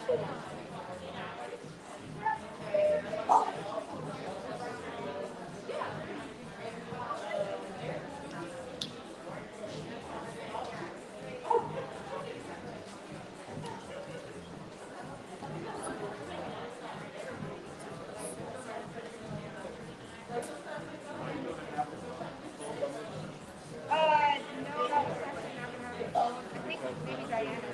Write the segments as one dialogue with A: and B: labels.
A: No, that was actually not gonna happen. I think maybe Diana.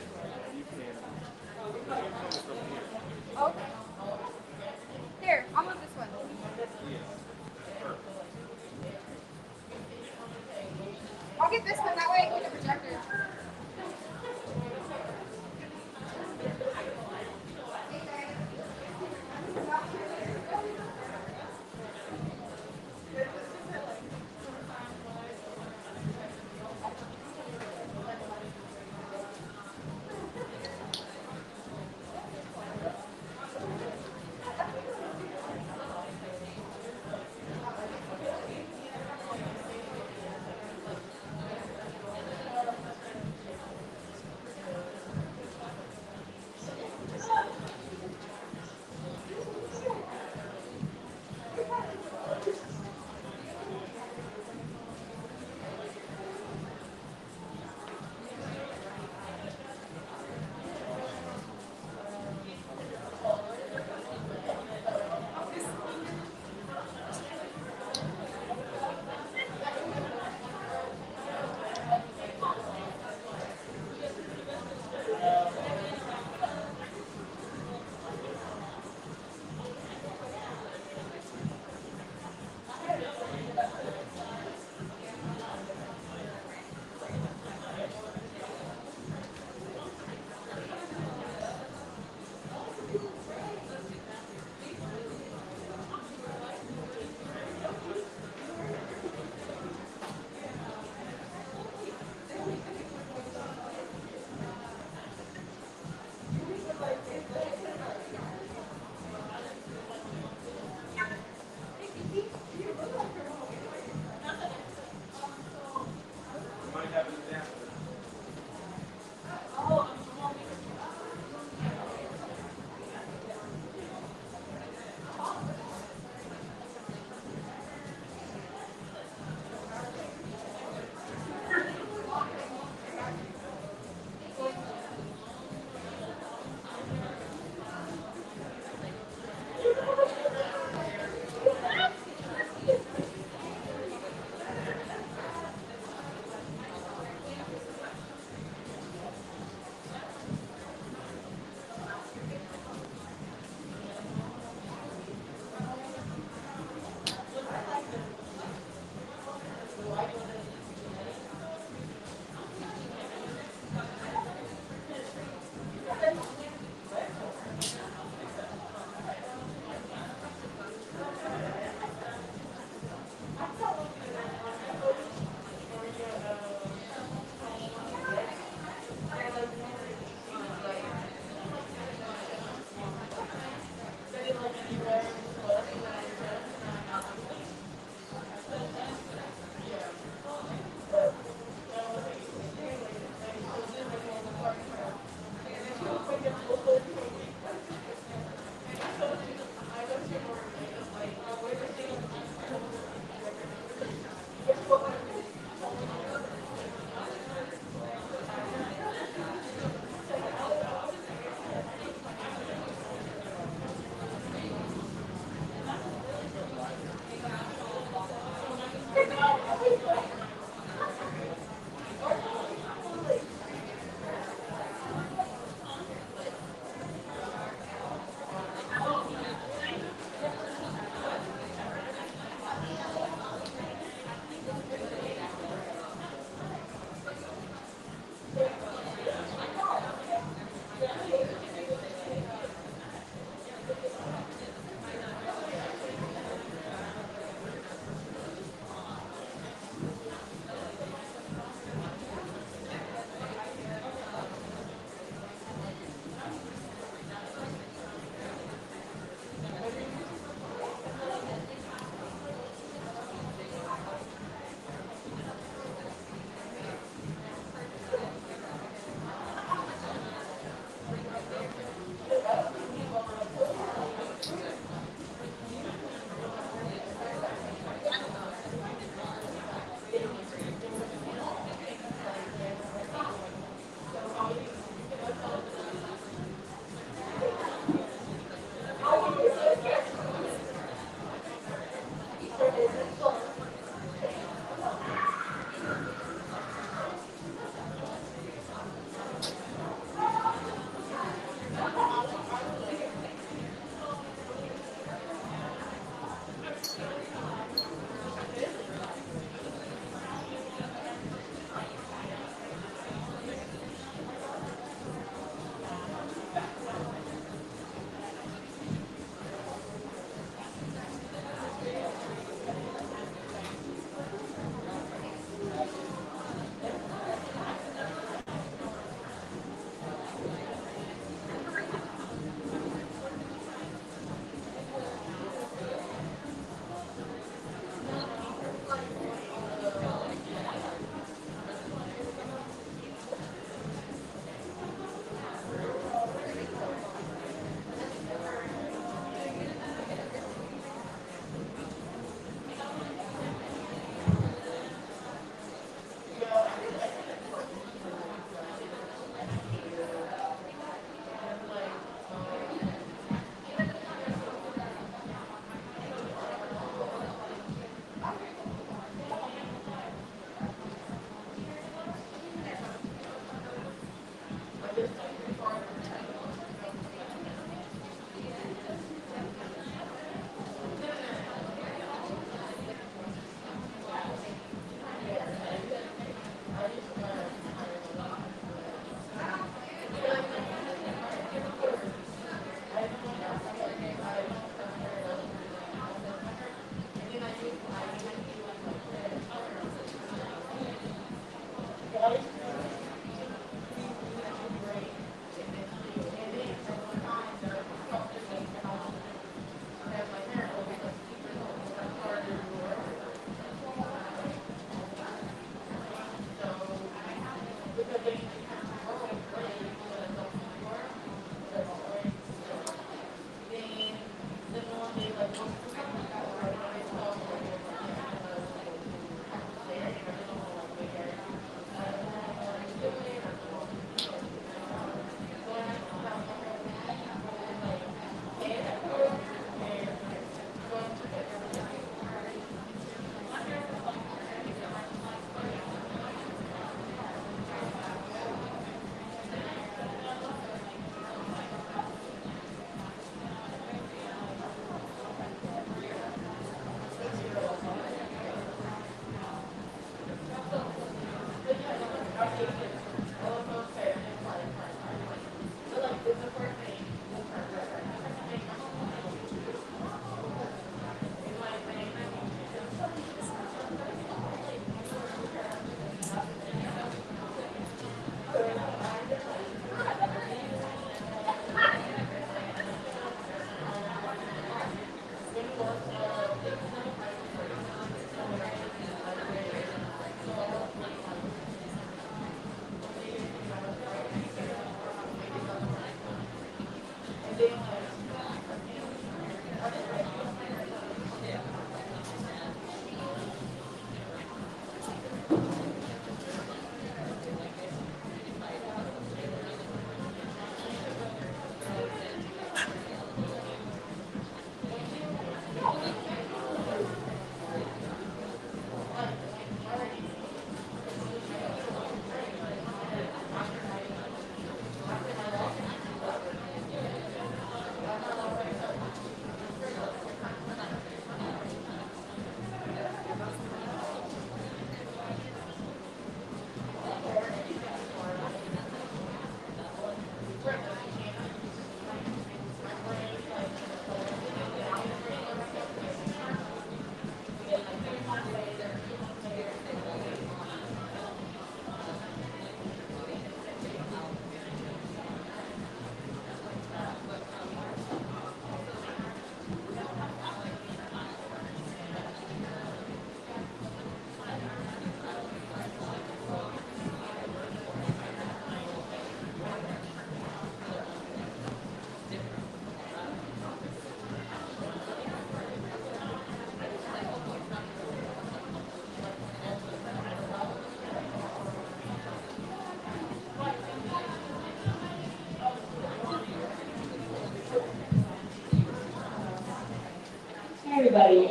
B: everybody.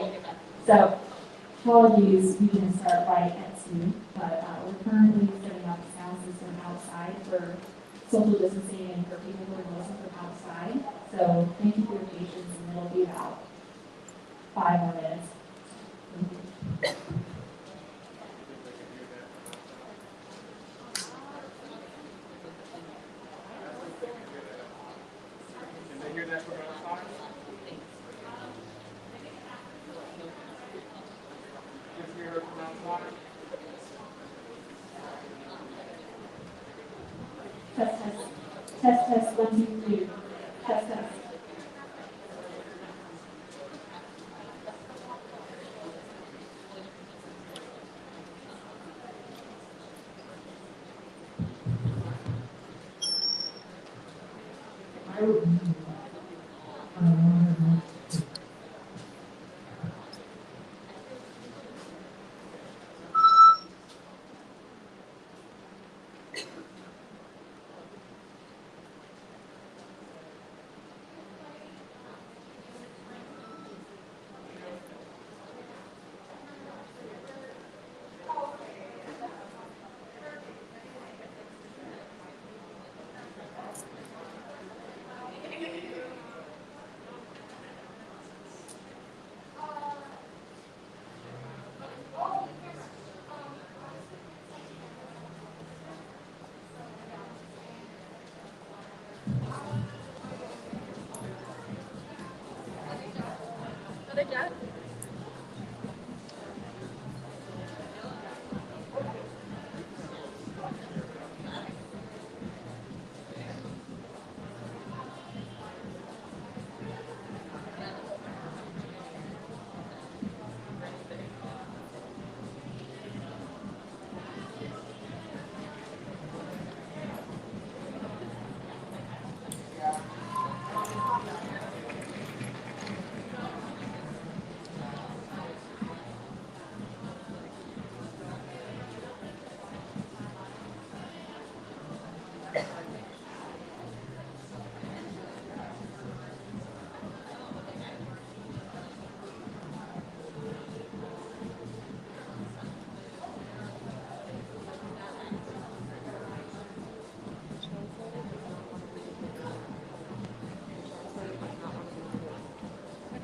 B: So apologies, we didn't start right at 2, but we're currently setting up a sound system outside for social distancing and for people who are listening from outside. So thank you for your patience, and it'll be about 5 more minutes. Thank you.
C: Can they hear that from outside? Just hear her from outside?
B: Test, test. Test, test, 1, 2, 3. Test, test.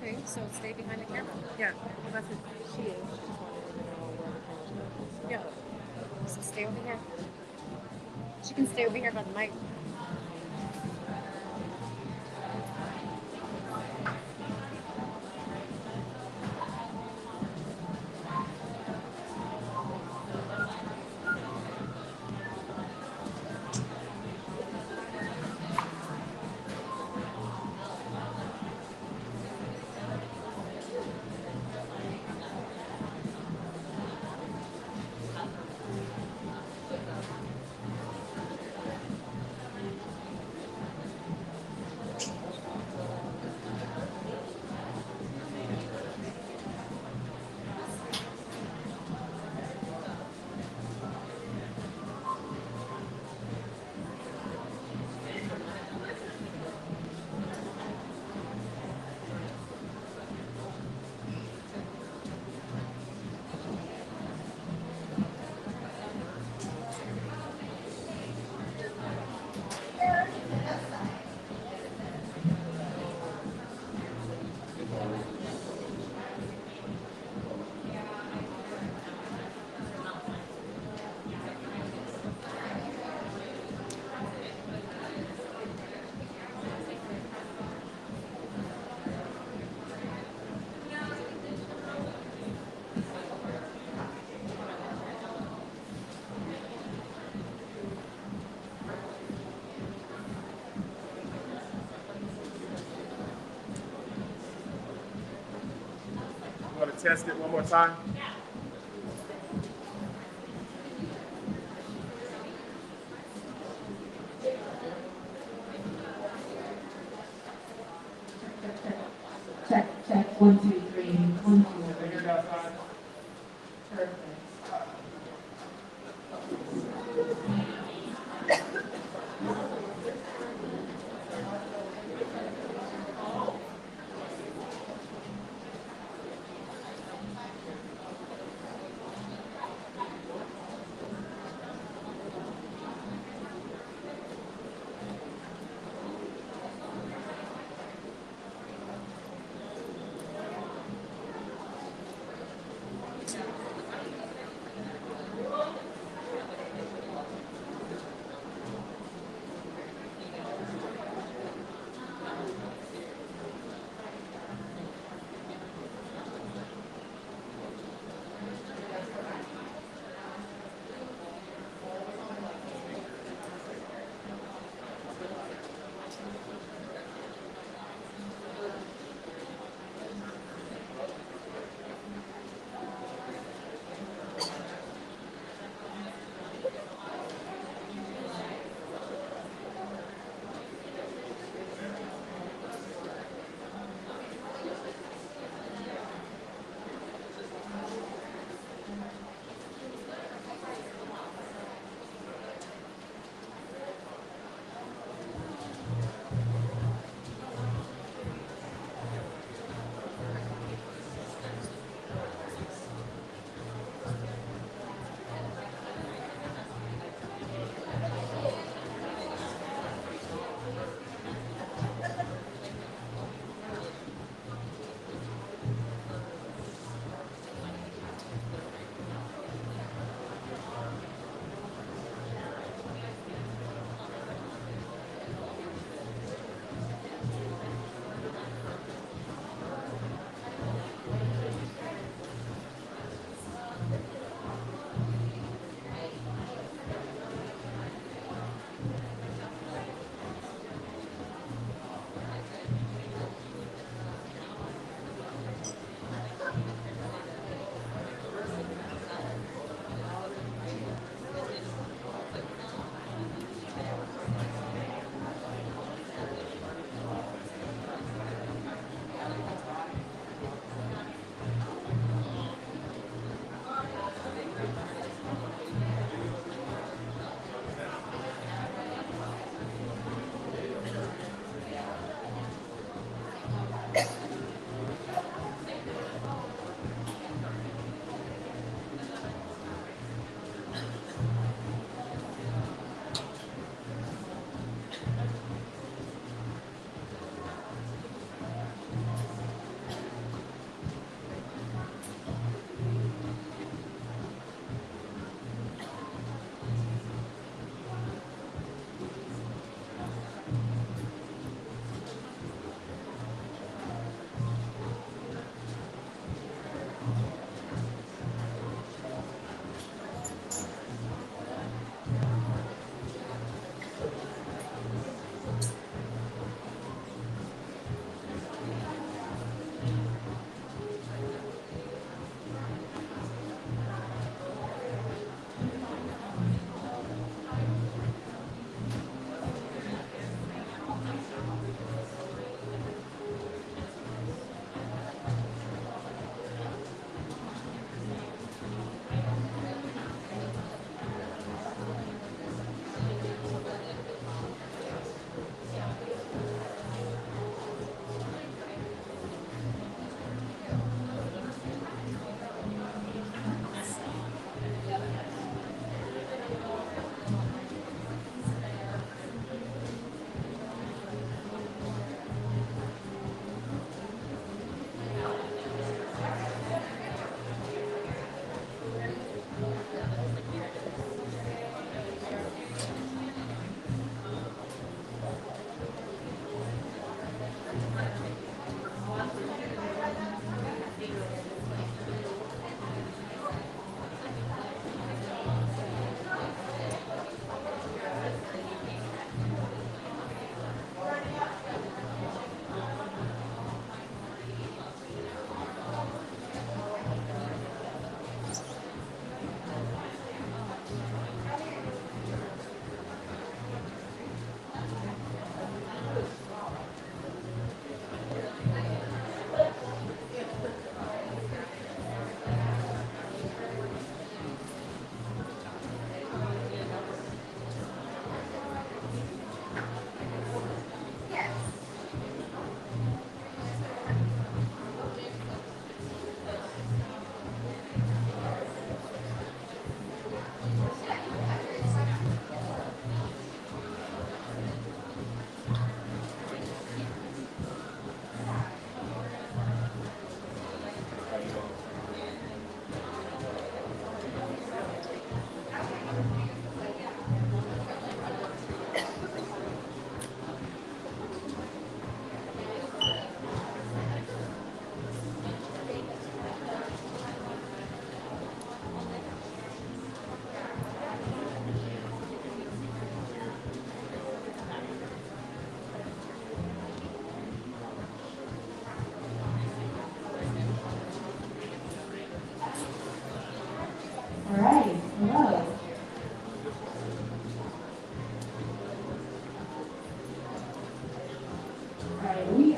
D: Okay, so stay behind the camera. Yeah, well, that's what she is. Yeah, so stay over here. She can stay over here by the mic.
C: You want to test it one more time?
B: Check, check, 1, 2, 3, 1, 2,
C: Can they
B: 3.
C: hear it outside?
B: Perfect.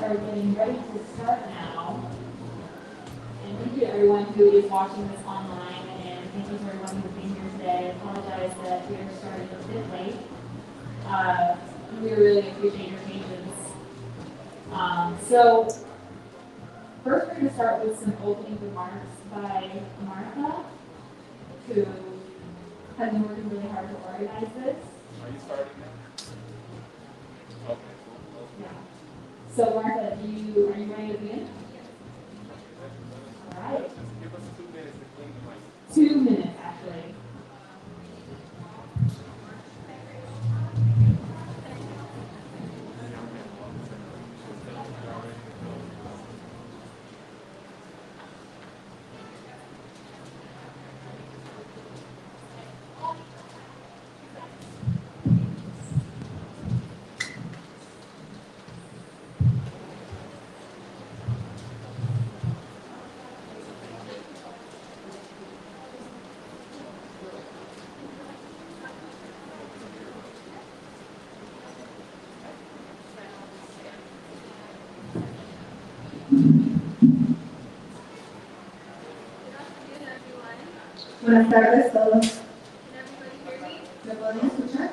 B: are getting ready to start now. And thank you to everyone who is watching this online, and thank you to everyone who's being here today. I apologize that we are starting a bit late. We really appreciate your patience. So first we're going to start with some opening remarks by Martha, who has been working really hard to organize this.
C: Are you starting now? Okay.
B: Yeah. So Martha, are you ready to begin? All right.
C: Just give us 2 minutes to clean the mic.
B: 2 minutes, actually.
E: Buenas tardes todos. ¿Me pueden escuchar?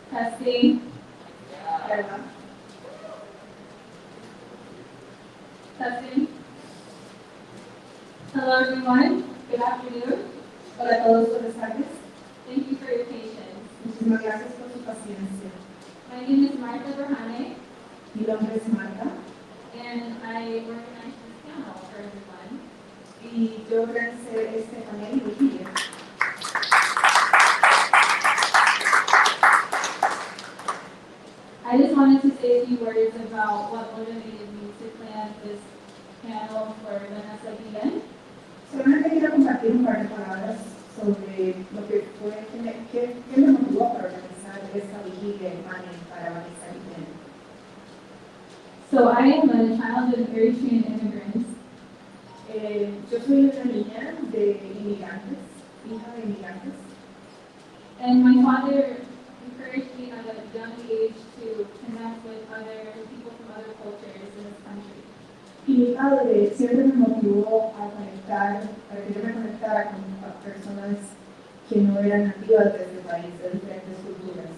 B: Testing. Testing. Hello, everyone. Good afternoon.
E: Hola a todos, buenas tardes.
B: Thank you for your patience.
E: Muchísimas gracias por su paciencia.
B: My name is Martha Berhane,
E: Mi nombre es Marta
B: and I organized this panel for everyone.
E: y yo organicé este panel de Vigil.
B: I just wanted to say a few words about what motivated me to plan this panel for Vanessa Guillen.
E: Solamente quiero compartir un par de palabras sobre lo que fue, qué me motivó para organizar esta vigilia en panel para Vanessa Guillen.
B: So I am a child of Eritrean immigrants,
E: Yo soy una niña de inmigrantes, hija de inmigrantes,
B: and my father encouraged me at a young age to connect with other people from other cultures in this country.
E: y mi padre siempre me motivó a conectar, para que yo me conectara con personas que no eran nativas de este país, de diferentes culturas.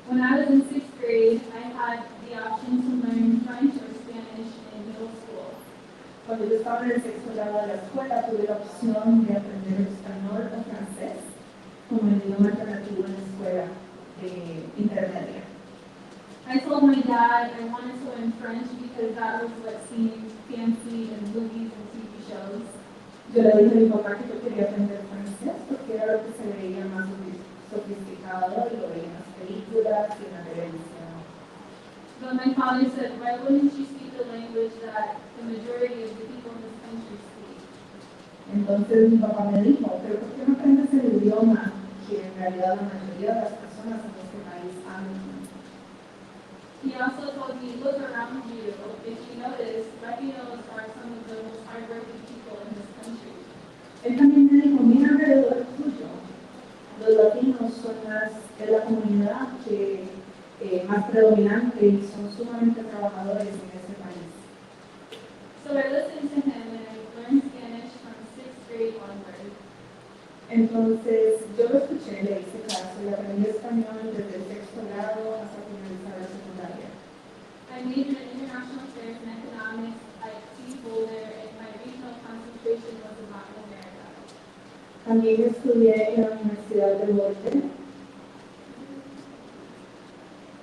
B: When I was in 6th grade, I had the option to learn French or Spanish in middle school.
E: Cuando yo estaba en el sexto grado de la escuela, tuve la opción de aprender español o francés como el idioma alternativo en la escuela intermedia.
B: I told my dad I wanted to learn French because that was what seemed fancy in movies and TV shows.
E: Yo le dije a mi papá que yo quería aprender francés porque era lo que se veía más sofisticado y lo veía en las películas y en la televisión.
B: But my father said, why wouldn't you speak the language that the majority of the people in this country speak?
E: Entonces mi papá me dijo, pero ¿por qué no aprendes el idioma que en realidad la mayoría de las personas en este país hablan?
B: He also told me, look around you. If you notice, Latinos are some of the most hardworking people in this country.
E: Él también me dijo, mira alrededor tuyo, los latinos son es la comunidad que más predominante y son sumamente trabajadores en este país.
B: So I listened to him and I learned Spanish from 6th grade onward.
E: Entonces yo lo escuché, le hice caso y aprendí español desde el sexto grado hasta finalizar la secundaria.
B: I majored in international affairs and economics at Boulder, and my regional concentration was in Latin America.
E: También estudié en la Universidad de Welton.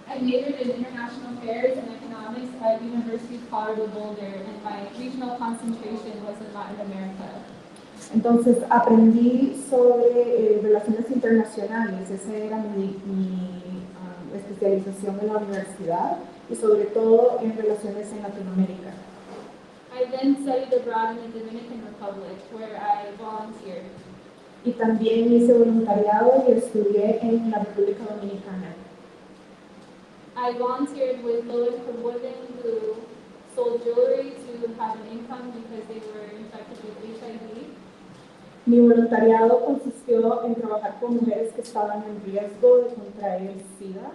B: I majored in international affairs and economics at University of Colorado Boulder, and my regional concentration was in Latin America.
E: Entonces aprendí sobre relaciones internacionales, esa era mi especialización en la universidad y sobre todo en relaciones en Latinoamérica.
A: I then studied abroad in the Dominican Republic, where I volunteered.
E: Y también hice voluntariado y estudié en la República Dominicana.
A: I volunteered with low-income women who sold jewelry to have an income because they were infected with HIV.
E: Mi voluntariado consistió en trabajar con mujeres que estaban en riesgo de contraer SIDA.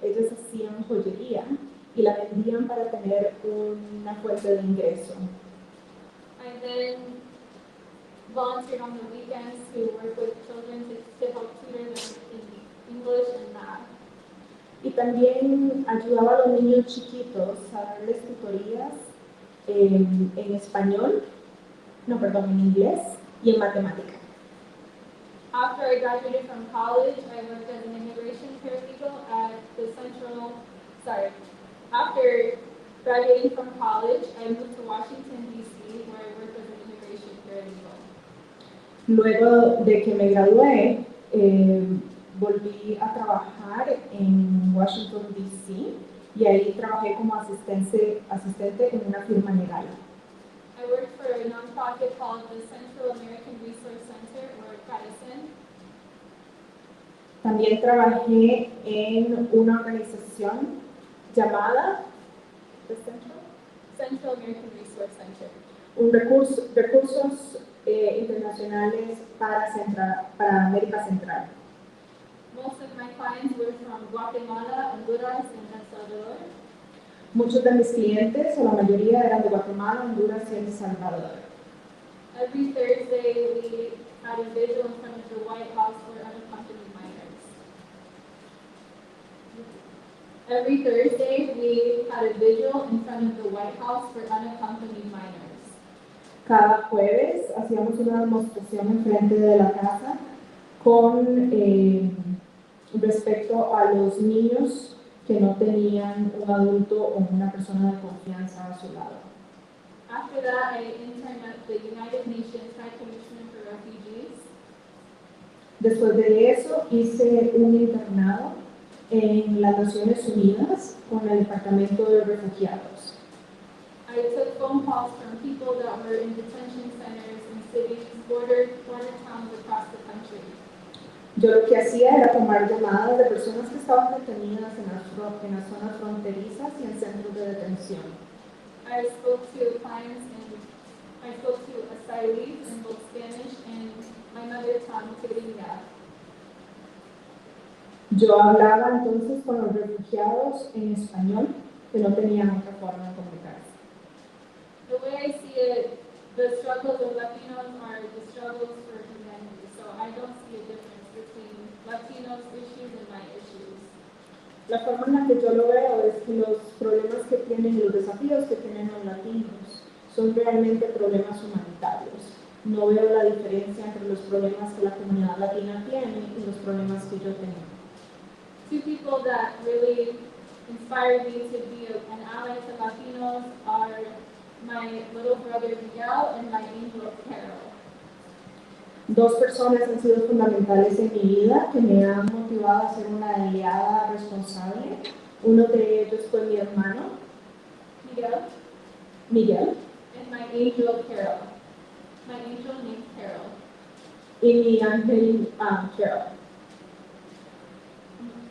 E: Ellas hacían joyería y la vendían para tener una fuente de ingreso.
A: I then volunteered on the weekends to work with children to help tutor them in English and math.
E: Y también ayudaba a los niños chiquitos a darles tutorías en español, en inglés y en matemática.
A: After I graduated from college, I worked as an immigration paralegal at the After graduating from college, I moved to Washington, D.C., where I worked as an immigration paralegal.
E: Luego de que me gradué, volví a trabajar en Washington, D.C. y ahí trabajé como asistente en una firma legal.
A: I worked for a nonprofit called the Central American Resource Center, or CARICEN.
E: También trabajé en una organización llamada
A: Central American Resource Center.
E: Recursos internacionales para América Central.
A: Most of my clients were from Guatemala, Honduras, and El Salvador.
E: Muchos de mis clientes, o la mayoría, eran de Guatemala, Honduras y El Salvador.
A: Every Thursday, we had a vigil in front of the White House for unaccompanied minors. Every Thursday, we had a vigil in front of the White House for unaccompanied minors.
E: Cada jueves hacíamos una demostración enfrente de la casa con respecto a los niños que no tenían un adulto o una persona de confianza a su lado.
A: After that, I interned at the United Nations High Commissioner for Refugees.
E: Después de eso, hice un internado en las Naciones Unidas con el Departamento de Refugiados.
A: I took phone calls from people that were in detention centers in cities, border towns across the country.
E: Yo lo que hacía era tomar llamadas de personas que estaban detenidas en las zonas fronterizas y en centros de detención.
A: I spoke to clients and I spoke to asylees in both Spanish and my mother tongue, Killeen.
E: Yo hablaba entonces con los refugiados en español, que no tenían otra forma de comunicarse.
A: The way I see it, the struggles of Latinos are the struggles for humanity. So I don't see a difference between Latinos' issues and my issues.
E: La forma en la que yo lo veo es que los problemas que tienen y los desafíos que tienen los latinos son realmente problemas humanitarios. No veo la diferencia entre los problemas que la comunidad latina tiene y los problemas que yo tengo.
A: Two people that really inspired me to be an ally to Latinos are my little brother Miguel and my angel Carol.
E: Dos personas han sido fundamentales en mi vida que me han motivado a ser una aliada responsable. Uno de ellos fue mi hermano, Miguel,
A: and my angel Carol. My angel named Carol.
E: y mi ángel Carol.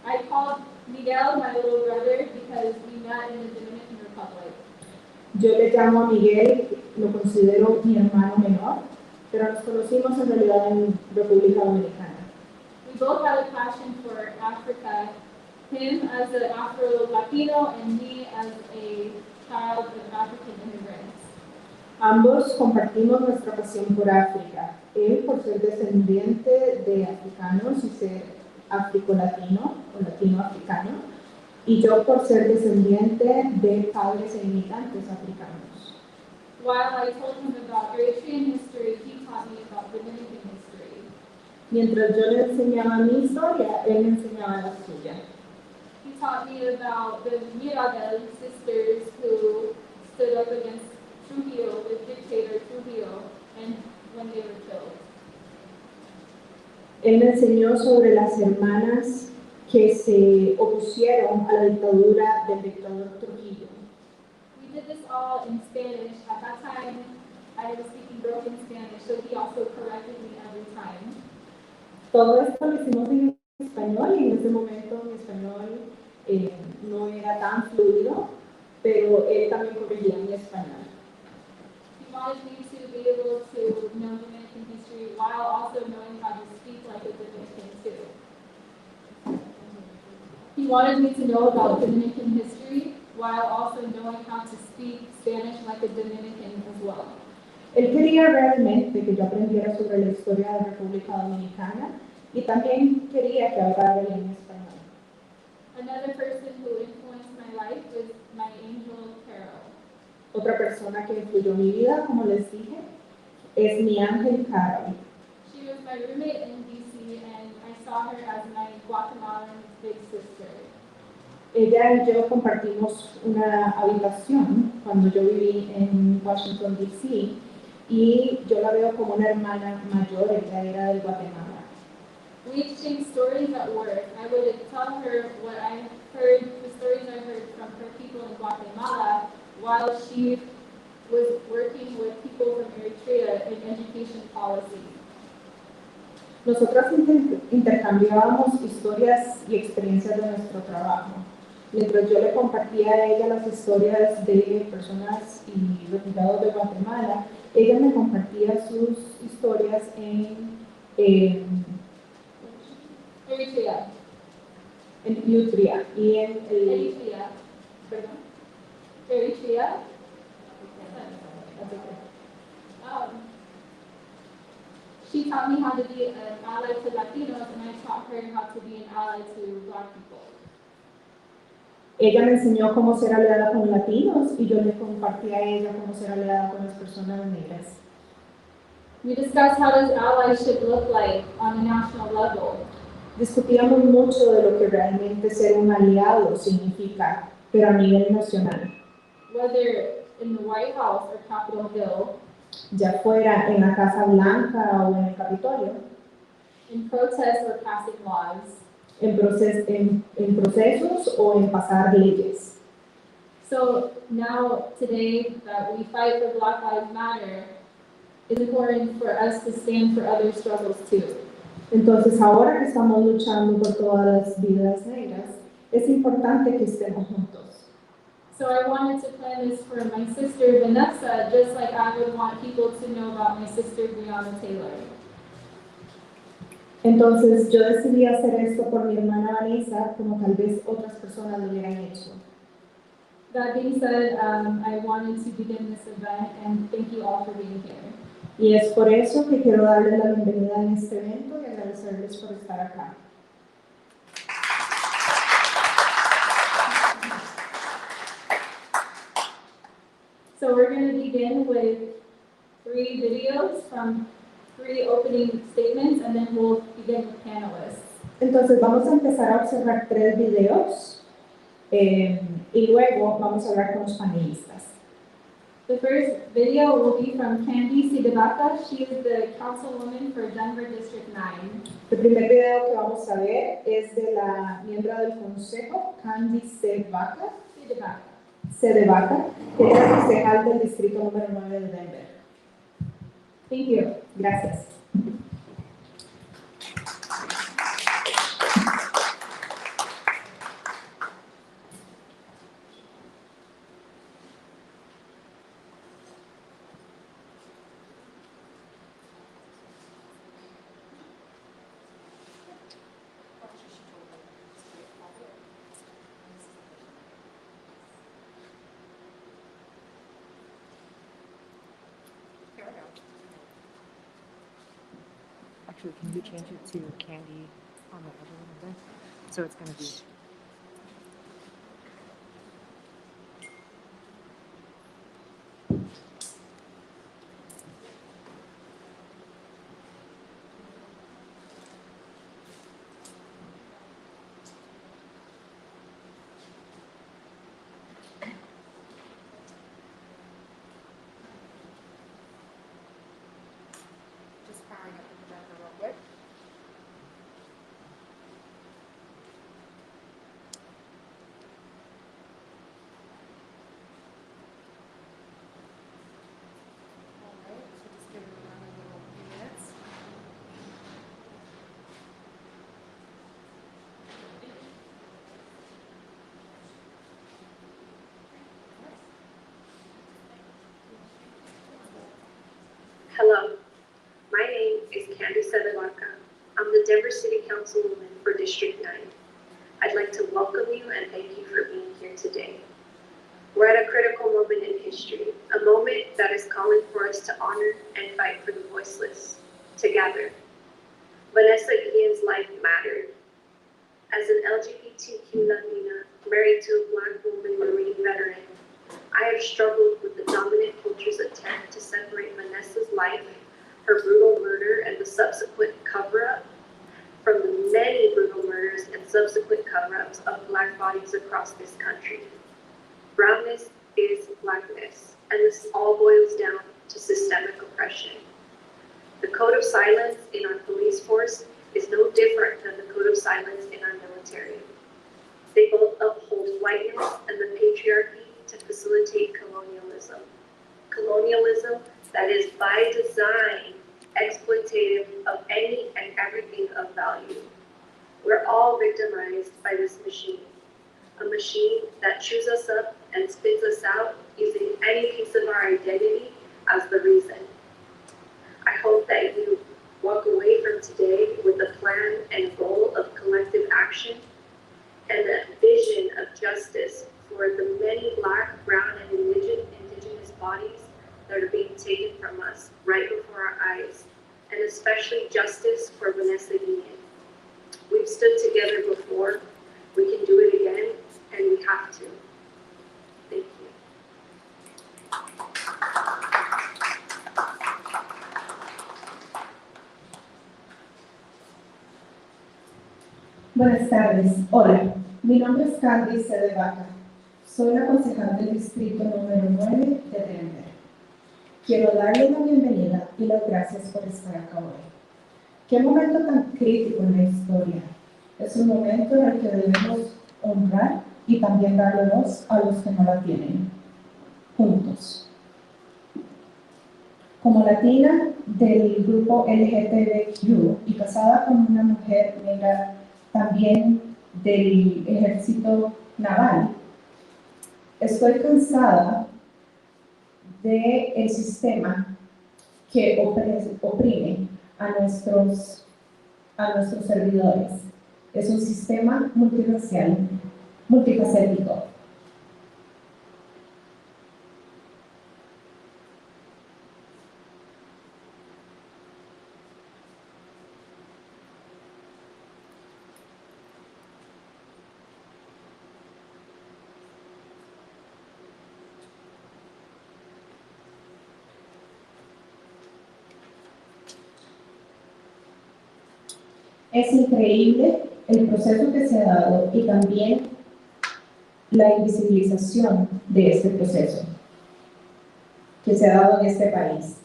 A: I called Miguel my little brother because we met in the Dominican Republic.
E: Yo le llamo a Miguel, lo considero mi hermano menor, pero nos conocimos en realidad en República Dominicana.
A: We both had a passion for Africa, him as an Afro-Latino and me as a child of African immigrants.
E: Ambos compartimos nuestra pasión por África, él por ser descendiente de africanos y ser africo-latino o latino-africano, y yo por ser descendiente de padres e inmigrantes africanos.
A: While I told him about Eritrean history, he taught me about Dominican history.
E: Mientras yo le enseñaba mi historia, él me enseñaba la suya.
A: He taught me about the Mirabel sisters who stood up against Trujillo, the dictator Trujillo, and when they were killed.
E: Él me enseñó sobre las hermanas que se opusieron a la dictadura del dictador Trujillo.
A: We did this all in Spanish. At that time, I was speaking broken Spanish, so he also corrected me every time.
E: Todo esto lo hicimos en español y en ese momento mi español no era tan fluido, pero él también corregía mi español.
A: He wanted me to be able to know Dominican history while also knowing how to speak like a Dominican too. He wanted me to know about Dominican history while also knowing how to speak Spanish like a Dominican as well.
E: Él quería realmente que yo aprendiera sobre la historia de la República Dominicana y también quería que hablara bien español.
A: Another person who influenced my life was my angel Carol.
E: Otra persona que influyó en mi vida, como les dije, es mi ángel Carol.
A: She was my roommate in DC, and I saw her as my Guatemalan big sister.
E: Ella y yo compartimos una habitación cuando yo viví en Washington, D.C., y yo la veo como una hermana mayor, ella era de Guatemala.
A: We exchanged stories at work. I would tell her what I heard, the stories I heard from her people in Guatemala, while she was working with people from Eritrea in education policy.
E: Nosotras intercambiábamos historias y experiencias de nuestro trabajo. Mientras yo le compartía a ella las historias de personas y refugiados de Guatemala, ella me compartía sus historias en
A: Eritrea.
E: Eritrea y en
A: Eritrea.
E: perdón.
A: Eritrea. She taught me how to be an ally to Latinos, and I taught her how to be an ally to Black people.
E: Ella me enseñó cómo ser aliada con latinos y yo le compartí a ella cómo ser aliada con las personas negras.
A: We discussed how does allyship look like on a national level.
E: Discutíamos mucho de lo que realmente ser un aliado significa, pero a nivel nacional.
A: Whether in the White House or Capitol Hill,
E: Ya fuera en la Casa Blanca o en el Capitolio,
A: in protests or passing laws.
E: en procesos o en pasar leyes.
A: So now, today, that we fight for Black Lives Matter, it's important for us to stand for other struggles too.
E: Entonces, ahora que estamos luchando por todas las vidas negras, es importante que estemos juntos.
A: So I wanted to plan this for my sister Vanessa, just like I would want people to know about my sister Breonna Taylor.
E: Entonces, yo decidí hacer esto por mi hermana Vanessa, como tal vez otras personas lo hubieran hecho.
A: That being said, I wanted to begin this event, and thank you all for being here.
E: Y es por eso que quiero darles la bienvenida en este evento y agradecerles por estar acá.
A: So we're going to begin with 3 videos from 3 opening statements, and then we'll begin with panelists.
E: Entonces, vamos a empezar a observar 3 videos y luego vamos a hablar con los panelistas.
A: The first video will be from Candy Sidevaca. She is the councilwoman for Denver District 9.
E: El primer video que vamos a ver es de la miembro del consejo, Candy Sidevaca, que es la concejal del distrito número 9 de Denver.
A: Thank you.
E: Gracias.
F: Actually, can you change it to Candy on the other one there? So it's going to be.
D: Just powering up the projector real quick.
G: Hello, my name is Candy Cedevaca. I'm the Denver City Councilwoman for District 9. I'd like to welcome you and thank you for being here today. We're at a critical moment in history, a moment that is calling for us to honor and fight for the voiceless, together. Vanessa Guillen's life mattered. As an LGBTQ Latina, married to a Black woman Marine veteran, I have struggled with the dominant culture's attempt to separate Vanessa's life, her brutal murder, and the subsequent cover-up from the many brutal murders and subsequent cover-ups of Black bodies across this country. Brownness is Blackness, and this all boils down to systemic oppression. The code of silence in our police force is no different than the code of silence in our military. They both uphold whiteness and the patriarchy to facilitate colonialism. Colonialism that is by design exploitative of any and everything of value. We're all victimized by this machine, a machine that chews us up and spits us out using any piece of our identity as the reason. I hope that you walk away from today with a plan and goal of collective action and a vision of justice for the many Black, brown, and indigenous bodies that are being taken from us right before our eyes, and especially justice for Vanessa Guillen. We've stood together before, we can do it again, and we have to. Thank you.
E: Buenas tardes. Hola, mi nombre es Candy Cedevaca. Soy la concejal del distrito número 9 de Denver. Quiero darle la bienvenida y las gracias por estar acá hoy. Qué momento tan crítico en la historia. Es un momento en el que debemos honrar y también darle voz a los que no la tienen. Juntos. Como latina del grupo LGTBQ y casada con una mujer negra también del ejército naval, estoy cansada del sistema que oprime a nuestros servidores. Es un sistema multirracial, multifacético. Es increíble el proceso que se ha dado y también la invisibilización de este proceso que se ha dado en este país.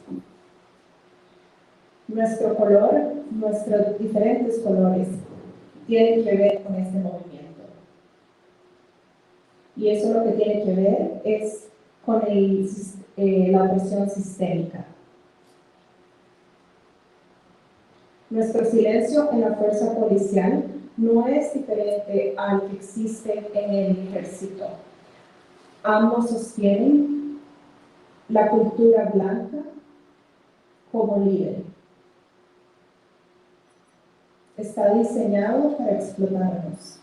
E: Nuestro color, nuestros diferentes colores tienen que ver con este movimiento. Y eso lo que tiene que ver es con la opresión sistémica. Nuestro silencio en la fuerza policial no es diferente al que existe en el ejército. Ambos sostienen la cultura blanca como líder. Está diseñado para explotarnos,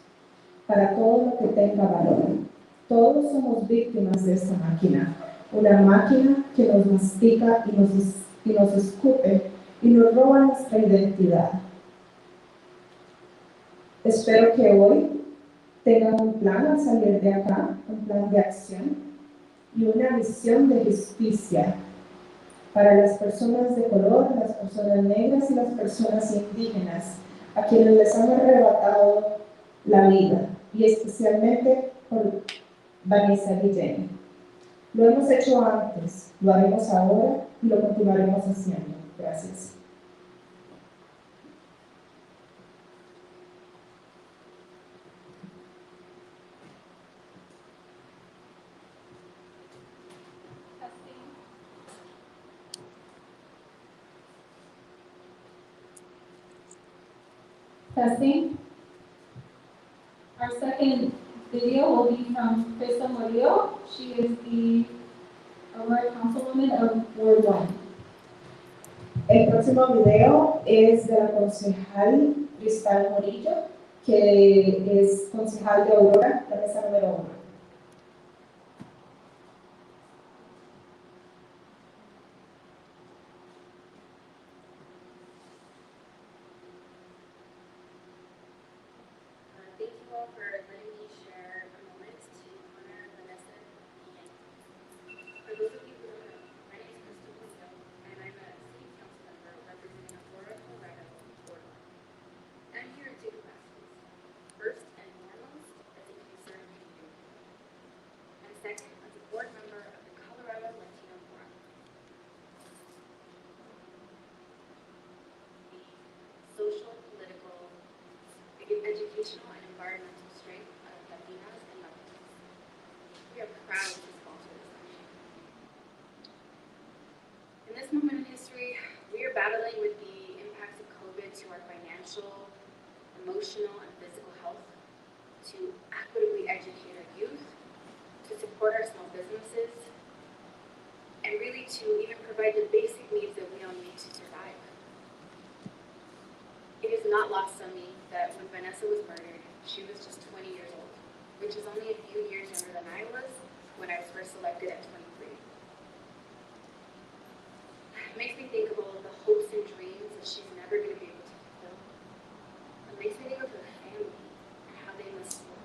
E: para todo lo que tenga valor. Todos somos víctimas de esta máquina, una máquina que nos mastica y nos escupe y nos roba nuestra identidad. Espero que hoy tengan un plan al salir de acá, un plan de acción y una visión de justicia para las personas de color, las personas negras y las personas indígenas, a quienes les han arrebatado la vida, y especialmente por Vanessa Guillen. Lo hemos hecho antes, lo haremos ahora y lo continuaremos haciendo. Gracias.
A: Testing. Our second video will be from Crystal Murillo. She is the Aurora Councilwoman of Ward 1.
E: próximo video es de la concejal Cristal Morillo, que es concejal de Aurora, la mesa número 1.
G: Thank you all for letting me share a moment to honor Vanessa Guillen. For those of you who don't know, my name is Crystal Vigil, and I'm a city council member representing Aurora, Colorado, Florida. I'm here in two capacities. First and foremost, as a concerned community, and second, as a board member of the Colorado Latino Forum. The social, political, educational, and environmental strength of Latinas and Latinos. We are proud to sponsor this action. In this moment in history, we are battling with the impacts of COVID to our financial, emotional, and physical health, to equitably educate our youth, to support our small businesses, and really to even provide the basic needs that we all need to survive. It is not lost on me that when Vanessa was murdered, she was just 20 years old, which is only a few years younger than I was when I was first elected at 23. It makes me think of all of the hopes and dreams that she's never going to be able to fulfill. It makes me think of her family and how they must feel.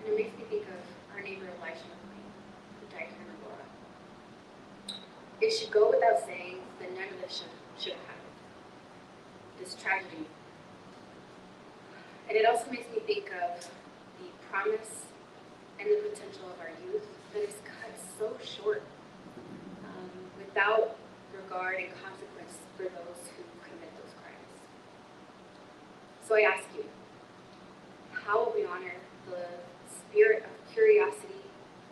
G: And it makes me think of our neighbor Elijah McLean, who died here in Aurora. It should go without saying that none of this should have happened. This tragedy. And it also makes me think of the promise and the potential of our youth that is cut so short without regard and consequence for those who commit those crimes. So I ask you, how will we honor the spirit of curiosity,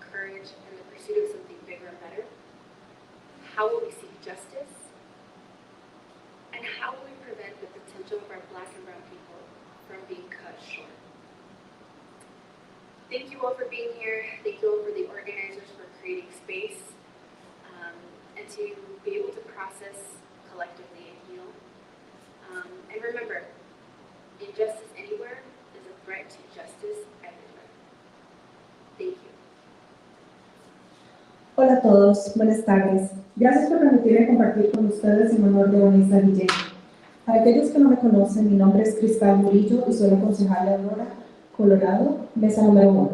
G: courage, and the pursuit of something bigger and better? How will we seek justice? And how will we prevent the potential of our Black and brown people from being cut short? Thank you all for being here. Thank you all for the organizers for creating space and to be able to process collectively and heal. And remember, injustice anywhere is a threat to justice everywhere. Thank you.
E: Hola a todos, buenas tardes. Gracias por permitirme compartir con ustedes en honor de Vanessa Guillen. Para aquellos que no me conocen, mi nombre es Cristal Murillo y soy la concejal de Aurora, Colorado, mesa número 1.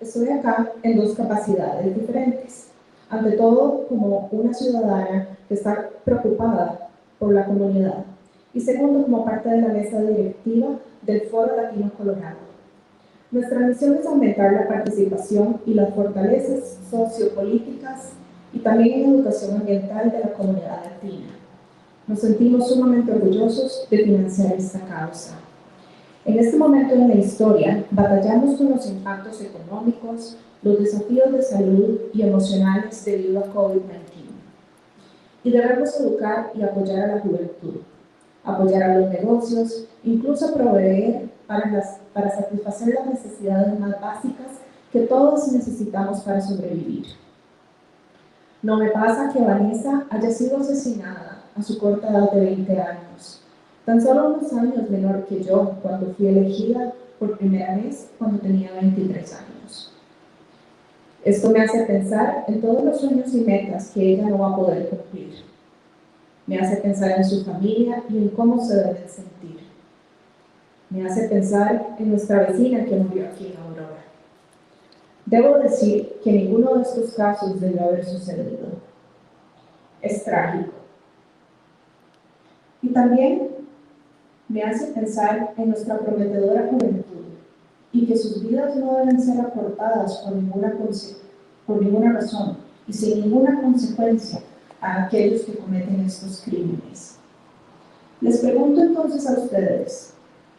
E: Estoy acá en dos capacidades diferentes. Ante todo, como una ciudadana que está preocupada por la comunidad. Y segundo, como parte de la mesa directiva del Foro Latino Colorado. Nuestra misión es aumentar la participación y las fortalezas sociopolíticas y también en educación ambiental de la comunidad latina. Nos sentimos sumamente orgullosos de financiar esta causa. En este momento en la historia, batallamos con los impactos económicos, los desafíos de salud y emocionales debido a COVID-19. Y debemos educar y apoyar a la juventud, apoyar a los negocios, incluso proveer para satisfacer las necesidades más básicas que todos necesitamos para sobrevivir. No me pasa que Vanessa haya sido asesinada a su corta edad de 20 años, tan solo unos años menor que yo cuando fui elegida por primera vez cuando tenía 23 años. Esto me hace pensar en todos los sueños y metas que ella no va a poder cumplir. Me hace pensar en su familia y en cómo se deben sentir. Me hace pensar en nuestra vecina que murió aquí en Aurora. Debo decir que ninguno de estos casos debió haber sucedido. Es trágico. Y también me hace pensar en nuestra prometedora juventud y que sus vidas no deben ser acortadas por ninguna razón y sin ninguna consecuencia a aquellos que cometen estos crímenes. Les pregunto entonces a ustedes,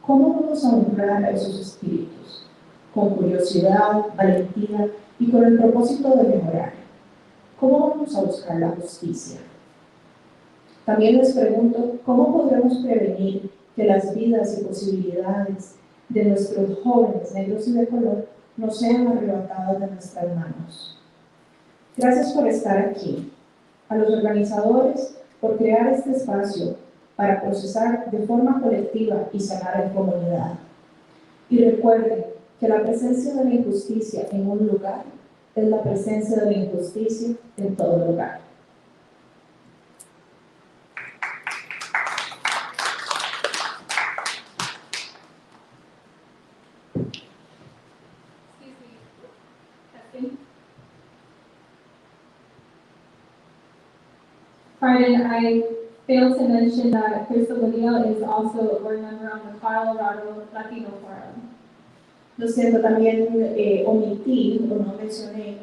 E: ¿cómo vamos a honrar a esos espíritus? Con curiosidad, valentía y con el propósito de mejorar. ¿Cómo vamos a buscar la justicia? También les pregunto, ¿cómo podremos prevenir que las vidas y posibilidades de nuestros jóvenes negros y de color no sean arrebatadas de nuestras manos? Gracias por estar aquí. A los organizadores, por crear este espacio para procesar de forma colectiva y sanar en comunidad. Y recuerden que la presencia de la injusticia en un lugar es la presencia de la injusticia en todo lugar.
A: Excuse me. Testing. Pardon, I failed to mention that Crystal Bonilla is also a board member on the Colorado Latino Forum.
E: Lo siento, también omití o no mencioné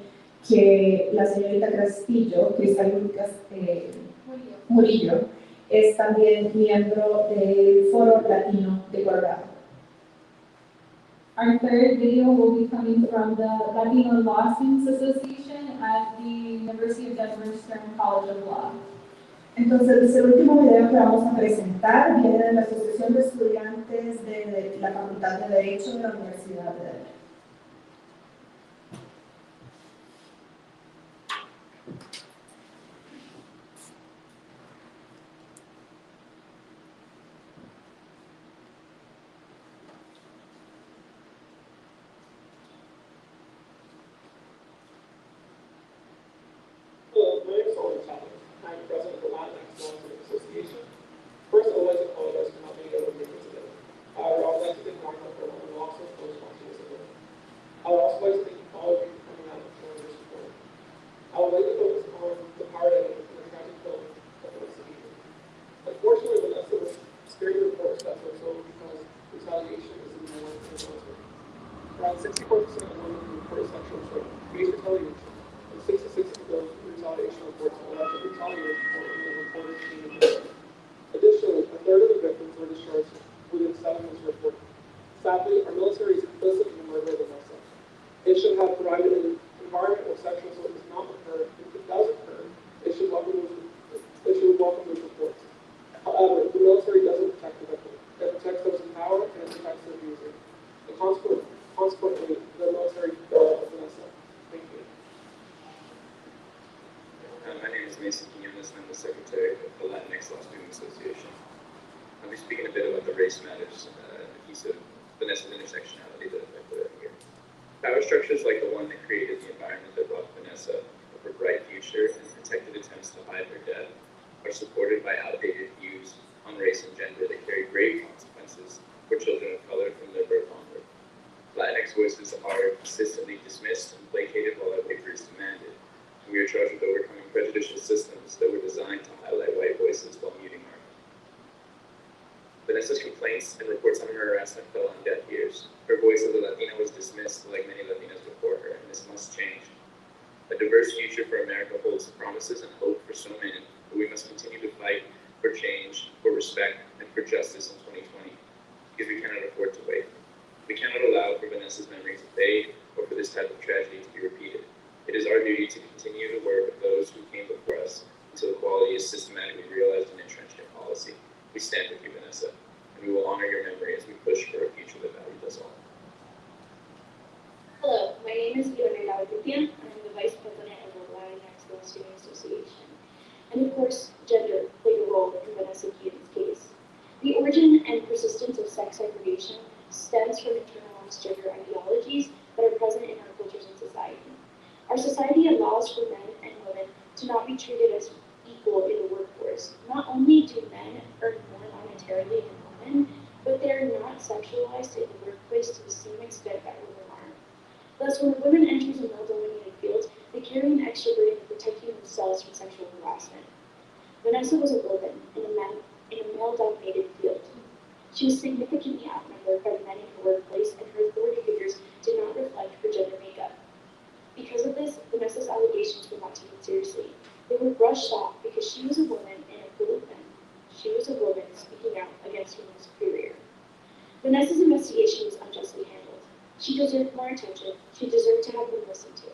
E: que la señorita Cristal Murillo, es también miembro del Foro Latino de Colorado.
A: Our third video will be coming from the Latino Law Students Association at the University of Denver Stern College of Law.
E: Entonces, el último video que vamos a presentar viene de la Asociación de Estudiantes de la Facultad de Derecho de la Universidad de Denver.
C: Hello, my name is Oliver Chapman. I'm president of the Latin Students Association. First, I would like to apologize for not being able to be here today. I would like to thank Martha for allowing me also for sponsoring this event. I would also like to thank all of you for coming out and showing your support. I would like to focus on the power that the tragic killing of Vanessa Guillen. Unfortunately, Vanessa was scared to report that was so because retaliation is in the one in the military. Around 64% of women who report sexual assault face retaliation, and 66% of those retaliation reports are actually retaliated for when the reporters came to the Additionally, a third of the victims were discharged within 7 months of reporting. Sadly, our military is complicit in the murder of Vanessa. It should have provided an environment where sexual assault does not occur. If it does occur, it should welcome those reports. However, the military doesn't protect the victim. It protects those in power and it protects the abuser. And consequently, the military failed Vanessa. Thank you.
H: My name is Vanessa Guillen, and I'm the secretary of the Latinx Law Students Association. I'll be speaking a bit about the race matters, the piece of Vanessa's intersectionality that affected her here. Power structures like the one that created the environment that robbed Vanessa of her bright future and protected attempts to hide her death are supported by outdated views on race and gender that carry grave consequences for children of color from their birth onward. Latinx voices are consistently dismissed and placated while our labor is demanded. We are charged with overcoming prejudicial systems that were designed to highlight white voices while muting ours. Vanessa's complaints and reports on her harassment fell on deaf ears. Her voice as a Latina was dismissed like many Latinas before her, and this must change. A diverse future for America holds promises and hope for so many, but we must continue to fight for change, for respect, and for justice in 2020, because we cannot afford to wait. We cannot allow for Vanessa's memory to fade or for this type of tragedy to be repeated. It is our duty to continue to work with those who came before us until equality is systematically realized and entrenched in policy. We stand with you, Vanessa, and we will honor your memory as we push for a future that values us all.
I: Hello, my name is Vanessa Guillen, and I'm the vice president of the Latinx Law Students Association. And of course, gender played a role in Vanessa Guillen's case. The origin and persistence of sex segregation stems from internalized gender ideologies that are present in our cultures and society. Our society allows for men and women to not be treated as equal in the workforce. Not only do men earn more monetarily than women, but they are not sexualized in the workplace to the same extent that women are. Thus, when a woman enters a male-dominated field, they carry an extra burden of protecting themselves from sexual harassment. Vanessa was a woman in a male-dominated field. She was significantly outnumbered by the men in her workplace, and her authority figures did not reflect her gender makeup. Because of this, Vanessa's allegations were not taken seriously. They were brushed off because she was a woman in a pool of men. She was a woman speaking out against her male superior. Vanessa's investigation was unjustly handled. She deserved more attention. She deserved to have been listened to.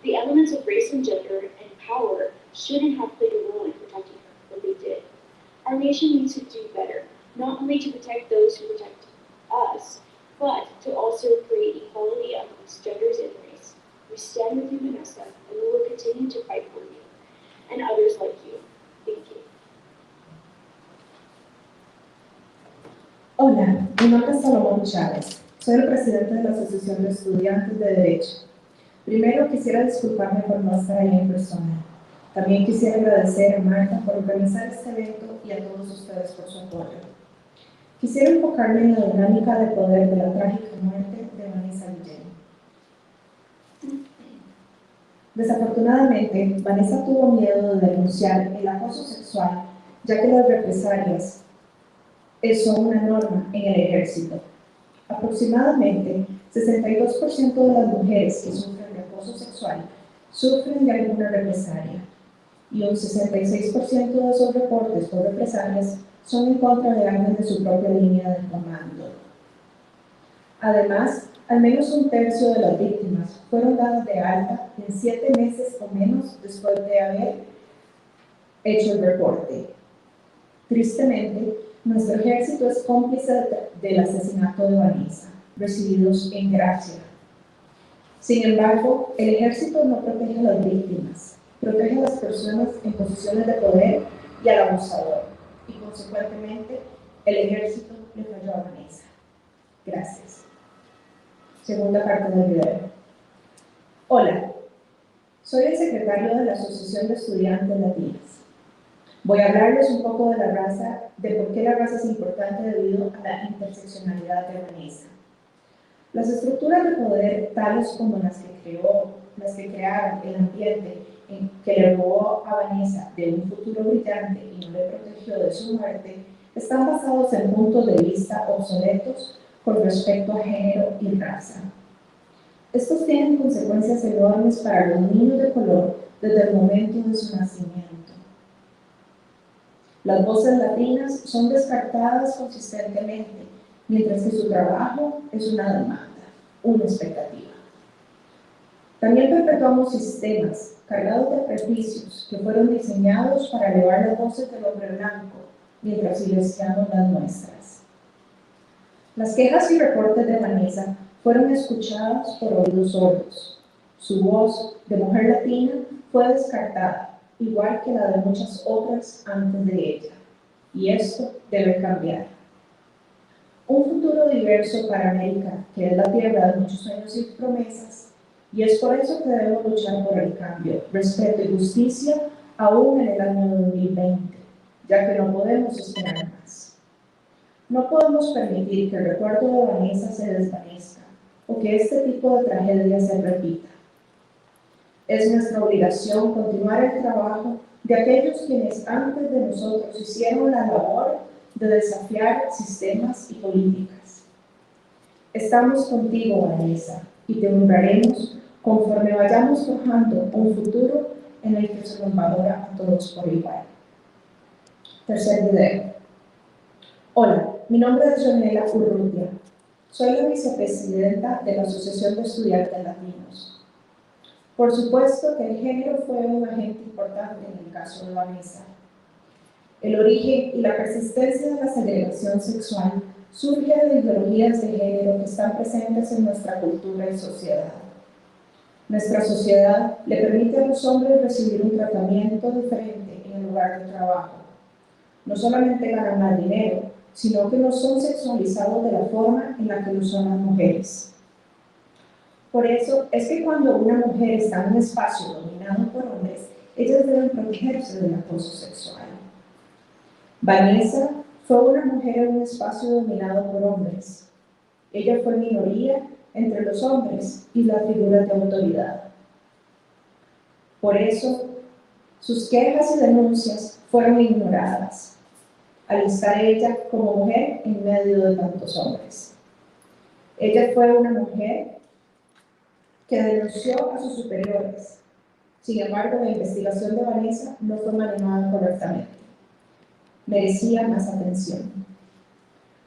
I: The elements of race and gender and power shouldn't have played a role in protecting her, but they did. Our nation needs to do better, not only to protect those who protect us, but to also create equality amongst genders and race. We stand with you, Vanessa, and we will continue to fight for you and others like you. Thank you.
E: Hola, mi nombre es Salomón Chávez. Soy el presidente de la Asociación de Estudiantes de Derecho. Primero quisiera disculparme por no estar ahí en persona. También quisiera agradecer a Marta por organizar este evento y a todos ustedes por su apoyo. Quisiera enfocarme en la dinámica de poder de la trágica muerte de Vanessa Guillen. Desafortunadamente, Vanessa tuvo miedo de denunciar el acoso sexual, ya que las represalias son una norma en el ejército. Aproximadamente 62% de las mujeres que sufren de acoso sexual sufren de alguna represalia, y un 66% de esos reportes por represalias son en contra de alguien de su propia línea de comando. Además, al menos un tercio de las víctimas fueron dadas de alta en 7 meses o menos después de haber hecho el reporte. Tristemente, nuestro ejército es cómplice del asesinato de Vanessa, recibidos en gracia. Sin embargo, el ejército no protege a las víctimas, protege a las personas en posiciones de poder y al abusador, y consecuentemente, el ejército le falló a Vanessa. Gracias. Segunda parte del video. Hola, soy el secretario de la Asociación de Estudiantes Latinas. Voy a hablarles un poco de la raza, de por qué la raza es importante debido a la interseccionalidad de Vanessa. Las estructuras de poder, tales como las que crearon el ambiente en que le robó a Vanessa de un futuro brillante y no le protegió de su muerte, están basados en puntos de vista obsoletos con respecto a género y raza. Estos tienen consecuencias enormes para los niños de color desde el momento de su nacimiento. Las voces latinas son descartadas consistentemente, mientras que su trabajo es una demanda, una expectativa. También perpetuamos sistemas cargados de prejuicios que fueron diseñados para elevar las voces del hombre blanco, mientras silenciamos las nuestras. Las quejas y reportes de Vanessa fueron escuchadas por oídos sordos. Su voz de mujer latina fue descartada, igual que la de muchas otras antes de ella. Y esto debe cambiar. Un futuro diverso para América, que es la tierra de muchos sueños y promesas, y es por eso que debemos luchar por el cambio, respeto y justicia, aún en el año 2020, ya que no podemos esperar más. No podemos permitir que el recuerdo de Vanessa se desvanezca, o que este tipo de tragedia se repita. Es nuestra obligación continuar el trabajo de aquellos quienes antes de nosotros hicieron la labor de desafiar sistemas y políticas. Estamos contigo, Vanessa, y te honraremos conforme vayamos forjando un futuro en el que se nos valora a todos por igual. Tercer video. Hola, mi nombre es Jonela Urrutia. Soy la vicepresidenta de la Asociación de Estudiantes Latinos. Por supuesto que el género fue un agente importante en el caso de Vanessa. El origen y la persistencia de la segregación sexual surge de ideologías de género que están presentes en nuestra cultura y sociedad. Nuestra sociedad le permite a los hombres recibir un tratamiento diferente en el lugar de trabajo. No solamente ganan más dinero, sino que no son sexualizados de la forma en la que lo son las mujeres. Por eso es que cuando una mujer está en un espacio dominado por hombres, ellas deben protegerse del acoso sexual. Vanessa fue una mujer en un espacio dominado por hombres. Ella fue minoría entre los hombres y las figuras de autoridad. Por eso, sus quejas y denuncias fueron ignoradas, al estar ella como mujer en medio de tantos hombres. Ella fue una mujer que denunció a sus superiores. Sin embargo, la investigación de Vanessa no fue manejada correctamente. Merecía más atención.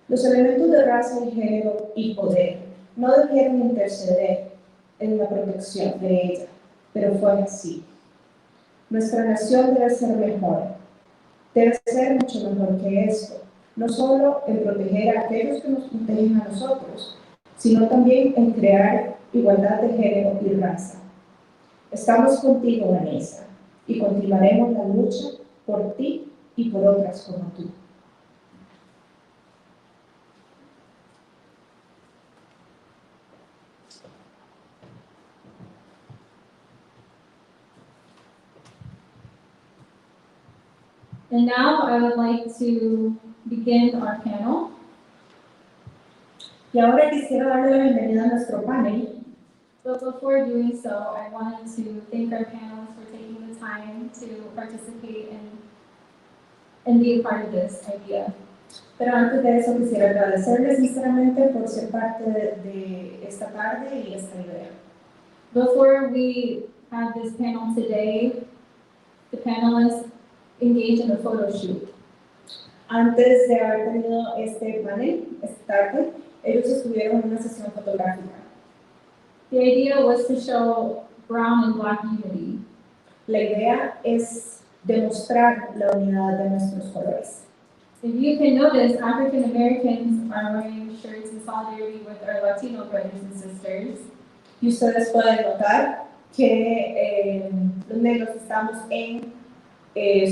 E: Los elementos de raza y género y poder no debieron interceder en la protección de ella, pero fue así. Nuestra nación debe ser mejor. Debe ser mucho mejor que esto, no solo en proteger a aquellos que nos protegen a nosotros, sino también en crear igualdad de género y raza. Estamos contigo, Vanessa, y continuaremos la lucha por ti y por otras como tú.
A: And now I would like to begin our panel.
E: Y ahora quisiera darle la bienvenida a nuestro panel.
A: But before doing so, I wanted to thank our panelists for taking the time to participate and be a part of this idea.
E: Pero antes de eso quisiera agradecerles sinceramente por ser parte de esta tarde y esta idea.
A: Before we have this panel today, the panelists engaged in a photo shoot.
E: Antes de haber tenido este panel, esta tarde, ellos estuvieron en una sesión fotográfica.
A: The idea was to show brown and black unity.
E: La idea es demostrar la unidad de nuestros colores.
A: If you can notice, African Americans are wearing shirts in solidarity with our Latino brothers and sisters.
E: Y ustedes pueden notar que los negros estamos en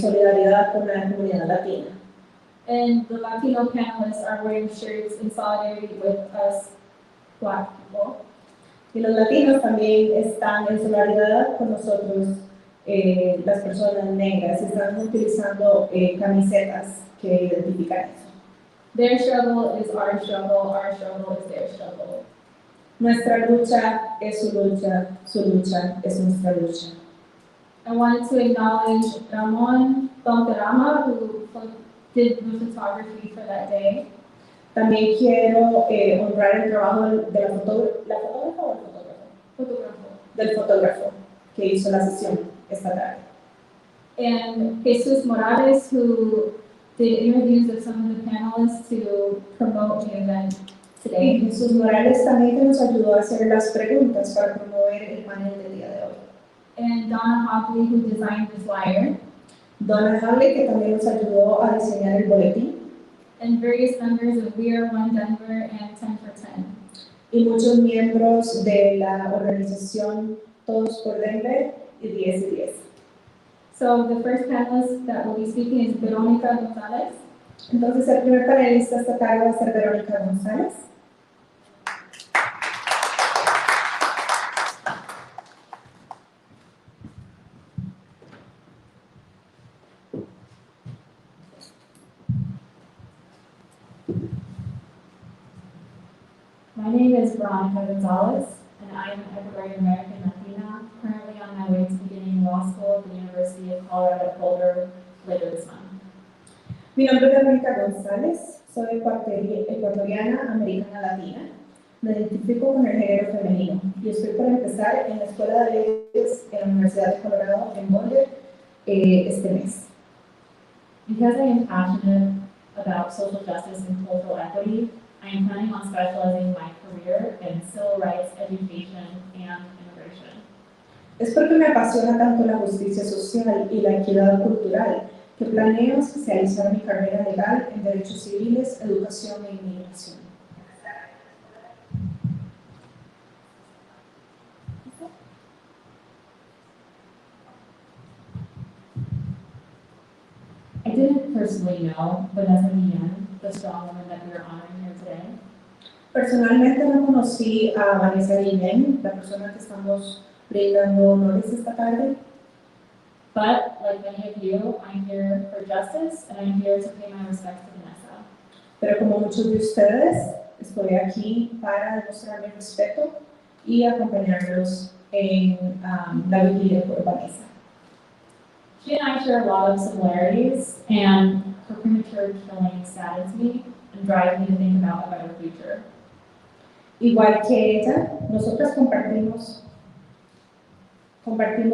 E: solidaridad con la comunidad latina.
A: And the Latino panelists are wearing shirts in solidarity with us black people.
E: Y los latinos también están en solidaridad con nosotros, las personas negras, y están utilizando camisetas que identifican eso.
A: Their struggle is our struggle is their struggle.
E: Nuestra lucha es su lucha es nuestra lucha.
A: I wanted to acknowledge Ramon Valderrama, who did the photography for that day.
E: También quiero honrar el trabajo de la fotógrafa o el fotógrafo? Del fotógrafo que hizo la sesión esta tarde.
A: And Jesus Morales, who did interviews of some of the panelists to promote the event
E: Y
A: today.
E: Jesús Morales también que nos ayudó a hacer las preguntas para promover el panel del día de hoy.
A: And Donna Hobley, who designed the flyer.
E: Donna Hable, que también nos ayudó a diseñar el boletín.
A: And various members of We Are One Denver and 10 for 10.
E: Y muchos miembros de la organización Todos por Denver y 10 y 10.
A: So the first panelist that will be speaking is Veronica Gonzalez.
E: Entonces el primer panelista esta tarde va a ser Verónica González.
B: My name is Veronica Gonzalez, and I am an Ecuadorian American Latina, currently on my way to beginning law school at the University of Colorado at Boulder later this month.
E: Mi nombre es Verónica González, soy ecuatoriana americana latina. Me identifico con el género femenino y estoy por empezar en la Escuela de Leyes en la Universidad de Colorado en Boulder este mes.
B: Because I am passionate about social justice and cultural equity, I am planning on specializing my career in civil rights, education, and immigration.
E: Es porque me apasiona tanto la justicia social y la equidad cultural que planeo especializar mi carrera legal en derechos civiles, educación e inmigración.
B: I didn't personally know Vanessa Guillen, the strong woman that we are honoring here today.
E: Personalmente no conocí a Vanessa Guillen, la persona que estamos brindando honores esta tarde,
B: But like many of you, I'm here for justice, and I'm here to pay my respects to Vanessa.
E: pero como muchos de ustedes, estoy aquí para demostrar mi respeto y acompañarlos en la vigilia por Vanessa.
B: She and I share a lot of similarities, and her premature killing saddens me and drives me to think about a better future.
E: Igual que ella, nosotras compartimos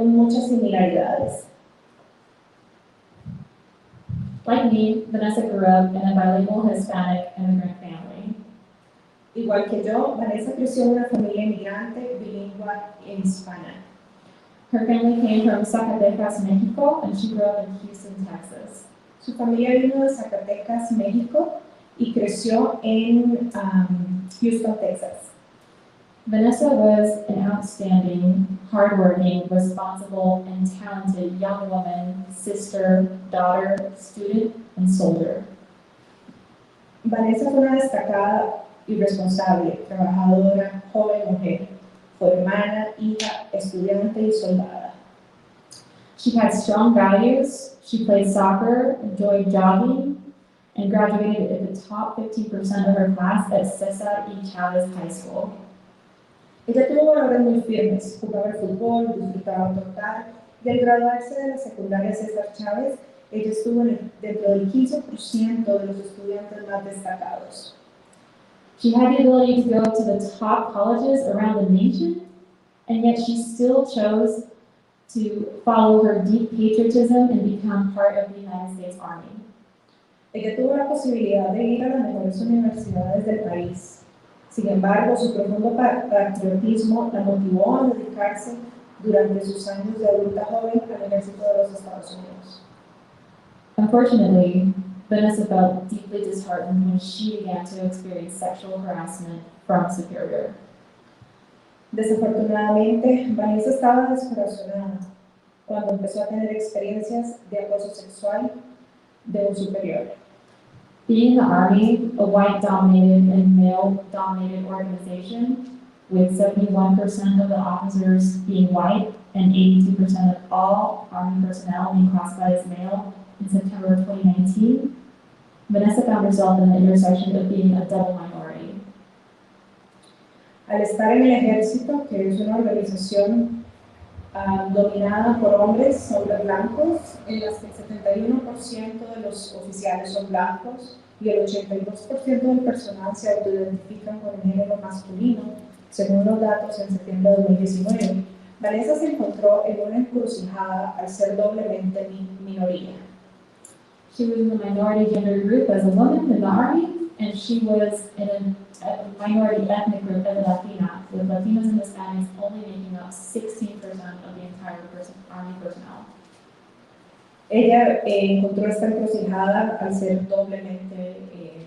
E: muchas similaridades.
B: Like me, Vanessa grew up in a bilingual Hispanic immigrant family.
E: Igual que yo, Vanessa creció en una familia inmigrante bilingüe e hispana.
B: Her family came from Zacatecas, Mexico, and she grew up in Houston, Texas.
E: Su familia vino de Zacatecas, México, y creció en Houston, Texas.
B: Vanessa was an outstanding, hardworking, responsible, and talented young woman, sister, daughter, student, and soldier.
E: Vanessa fue una destacada y responsable, trabajadora, joven mujer. Fue hermana, hija, estudiante y soldada.
B: She had strong values, she played soccer, enjoyed jogging, and graduated in the top 15% of her class at Cesar E. Chavez High School.
E: Ella tuvo valores muy firmes, jugaba al fútbol, disfrutaba trotar, y al graduarse de la secundaria César Chávez, ella estuvo dentro del 15% de los estudiantes más destacados.
B: She had the ability to go to the top colleges around the nation, and yet she still chose to follow her deep patriotism and become part of the United States Army.
E: Ella tuvo la posibilidad de ir a las mejores universidades del país. Sin embargo, su profundo patriotismo la motivó a dedicarse durante sus años de adulta joven al ejército de los Estados Unidos.
B: Unfortunately, Vanessa felt deeply disheartened when she began to experience sexual harassment from a superior.
E: Desafortunadamente, Vanessa estaba descorazonada cuando empezó a tener experiencias de acoso sexual de un superior.
B: Being in the Army, a white-dominated and male-dominated organization, with 71% of the officers being white and 82% of all Army personnel being classified as male in September of 2019, Vanessa found herself in the intersection of being a double minority.
E: Al estar en el ejército, que es una organización dominada por hombres blancos, en las que el 71% de los oficiales son blancos y el 82% del personal se autoidentifican con el género masculino, según los datos en septiembre de 2019. Vanessa se encontró en una encrucijada al ser doblemente minoría.
B: She was in the minority gender group as a woman in the Army, and she was in a minority ethnic group as a Latina, with Latinos and Hispanics only making up 16% of the entire Army personnel.
E: Ella encontró esta encrucijada al ser doblemente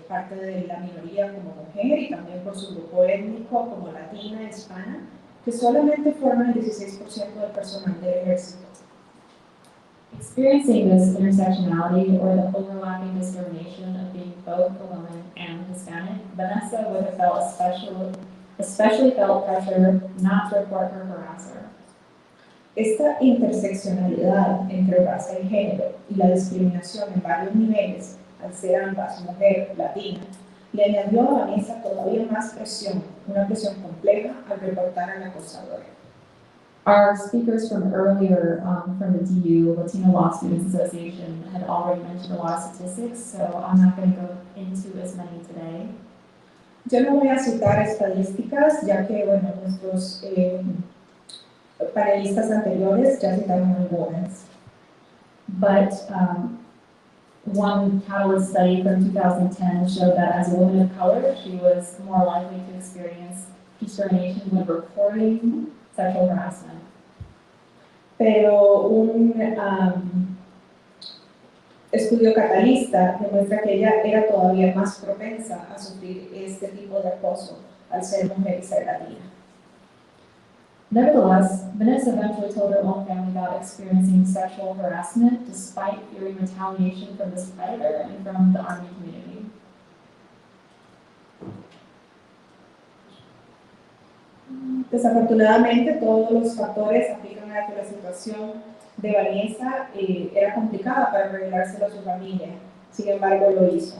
E: parte de la minoría como mujer y también por su grupo étnico como latina, hispana, que solamente forman el 16% del personal del ejército.
B: Experiencing this intersectionality or the overlapping discrimination of being both a woman and Hispanic, Vanessa would have felt especially felt pressure not to report her harasser.
E: Esta interseccionalidad entre raza y género y la discriminación en varios niveles, al ser ambas mujer latina, le añadió a Vanessa todavía más presión, una presión compleja al reportar al acosador.
B: Our speakers from earlier, from the DU, Latino Law Students Association, had already mentioned a lot of statistics, so I'm not going to go into as many today.
E: Yo no voy a citar estadísticas, ya que, bueno, nuestros panelistas anteriores ya citaron algunas.
B: But one Catalyst study from 2010 showed that as a woman of color, she was more likely to experience discrimination when reporting sexual harassment.
E: Pero un estudio catalista demuestra que ella era todavía más propensa a sufrir este tipo de acoso al ser mujer y ser latina.
B: Nevertheless, Vanessa eventually told her own family about experiencing sexual harassment despite fearing retaliation from this predator and from the Army community.
E: Desafortunadamente, todos los factores aplican a que la situación de Vanessa era complicada para revelárselo a su familia. Sin embargo, lo hizo.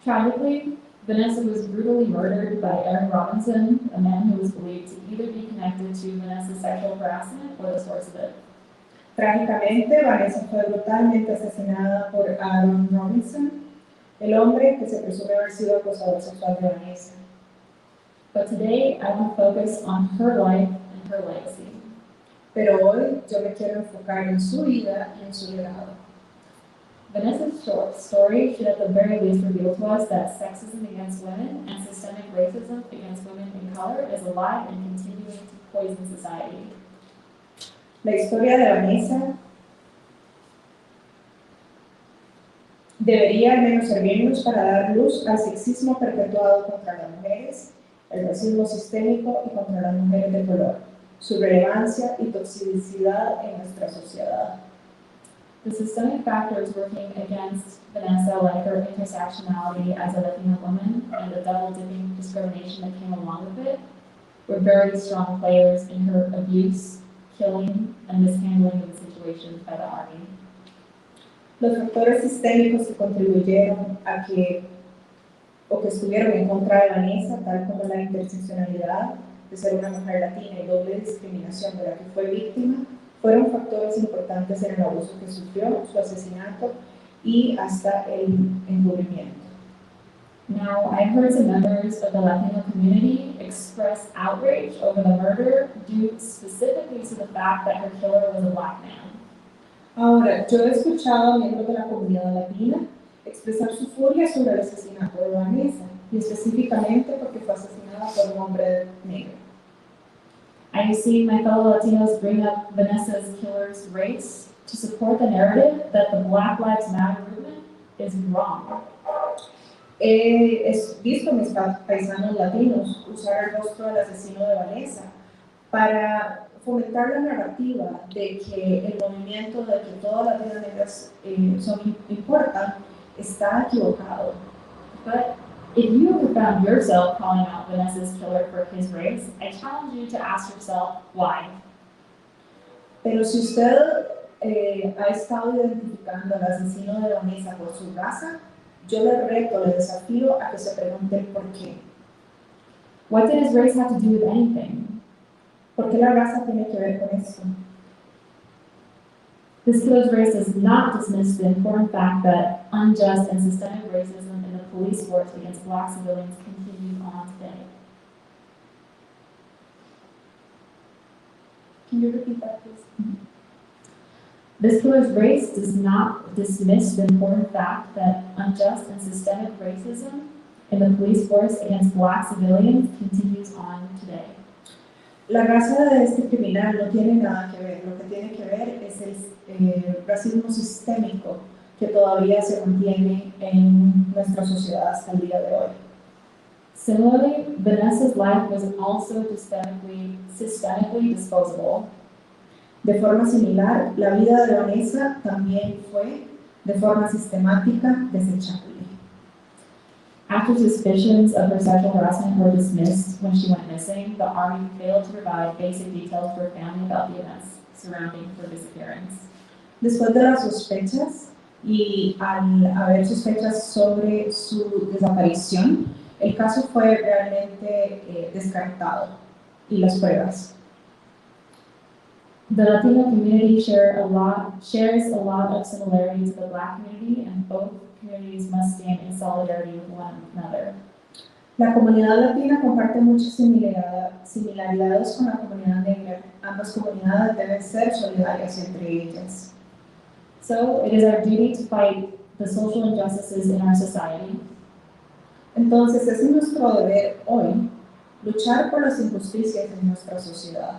B: Tragically, Vanessa was brutally murdered by Aaron Robinson, a man who was believed to either be connected to Vanessa's sexual harassment or the source of it.
E: Trágicamente, Vanessa fue brutalmente asesinada por Aaron Robinson, el hombre que se presume haber sido acosador sexual de Vanessa.
B: But today, I want to focus on her life and her legacy.
E: Pero hoy yo me quiero enfocar en su vida y en su legado.
B: Vanessa's short story should at the very least reveal to us that sexism against women and systemic racism against women in color is alive and continuing to poison society.
E: La historia de Vanessa debería al menos servirnos para dar luz al sexismo perpetuado contra las mujeres, el racismo sistémico y contra las mujeres de color, su relevancia y toxicidad en nuestra sociedad.
B: The systemic factors working against Vanessa, like her intersectionality as a Latina woman and the double-dipping discrimination that came along with it, were very strong players in her abuse, killing and mishandling of the situations by the Army.
E: Los factores sistémicos que contribuyeron a que estuvieron en contra de Vanessa, tal como la interseccionalidad de ser una mujer latina y doble discriminación de la que fue víctima, fueron factores importantes en el abuso que sufrió, su asesinato y hasta el encubrimiento.
B: Now, I heard some members of the Latino community express outrage over the murder due specifically to the fact that her killer was a Black man.
E: Ahora, yo he escuchado a miembros de la comunidad latina expresar su furia sobre el asesinato de Vanessa, y específicamente porque fue asesinada por un hombre negro.
B: I have seen my fellow Latinos bring up Vanessa's killer's race to support the narrative that the Black Lives Matter movement is wrong.
E: He visto a mis paisanos latinos usar el rostro del asesino de Vanessa para fomentar la narrativa de que el movimiento de que todas las vidas negras importan está equivocado.
B: But if you ever found yourself calling out Vanessa's killer for his race, I challenge you to ask yourself why.
E: Pero si usted ha estado identificando al asesino de Vanessa por su raza, yo le reto, le desafío a que se pregunte por qué.
B: What did his race have to do with anything?
E: ¿Por qué la raza tiene que ver con esto?
B: This killer's race does not dismiss the important fact that unjust and systemic racism in the police force against Black civilians continues on today.
E: Can you repeat that, please?
B: This killer's race does not dismiss the important fact that unjust and systemic racism in the police force against Black civilians continues on today.
E: La raza de este criminal no tiene nada que ver, lo que tiene que ver es el racismo sistémico que todavía se mantiene en nuestra sociedad hasta el día de hoy.
B: Similarly, Vanessa's life was also systemically disposable.
E: De forma similar, la vida de Vanessa también fue de forma sistemática desechable.
B: After suspicions of her sexual harassment were dismissed when she went missing, the Army failed to provide basic details to her family about the events surrounding her disappearance.
E: Después de las sospechas y al haber sospechas sobre su desaparición, el caso fue realmente descartado y las pruebas.
B: The Latino community shares a lot of similarity to the Black community, and both communities must stand in solidarity with one another.
E: La comunidad latina comparte muchas similaridades con la comunidad negra. Ambas comunidades deben ser solidarias entre ellas.
B: So it is our duty to fight the social injustices in our society.
E: Entonces es nuestro deber hoy luchar por las injusticias en nuestra sociedad.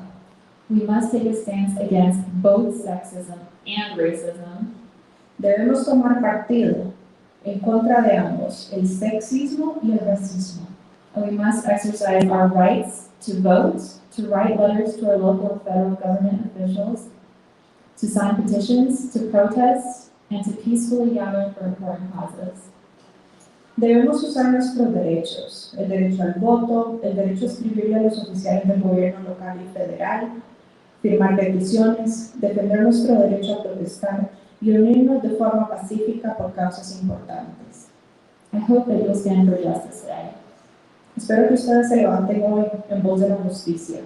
B: We must take a stance against both sexism and racism.
E: Debemos tomar partido en contra de ambos, el sexismo y el racismo.
B: And we must exercise our rights to vote, to write letters to our local and federal government officials, to sign petitions, to protest, and to peacefully gather for important causes.
E: Debemos usar nuestros derechos, el derecho al voto, el derecho a escribirle a los oficiales del gobierno local y federal, firmar peticiones, defender nuestro derecho a protestar y unirnos de forma pacífica por causas importantes.
B: I hope that you'll stand for justice today.
E: Espero que ustedes se levanten hoy en voz de la justicia.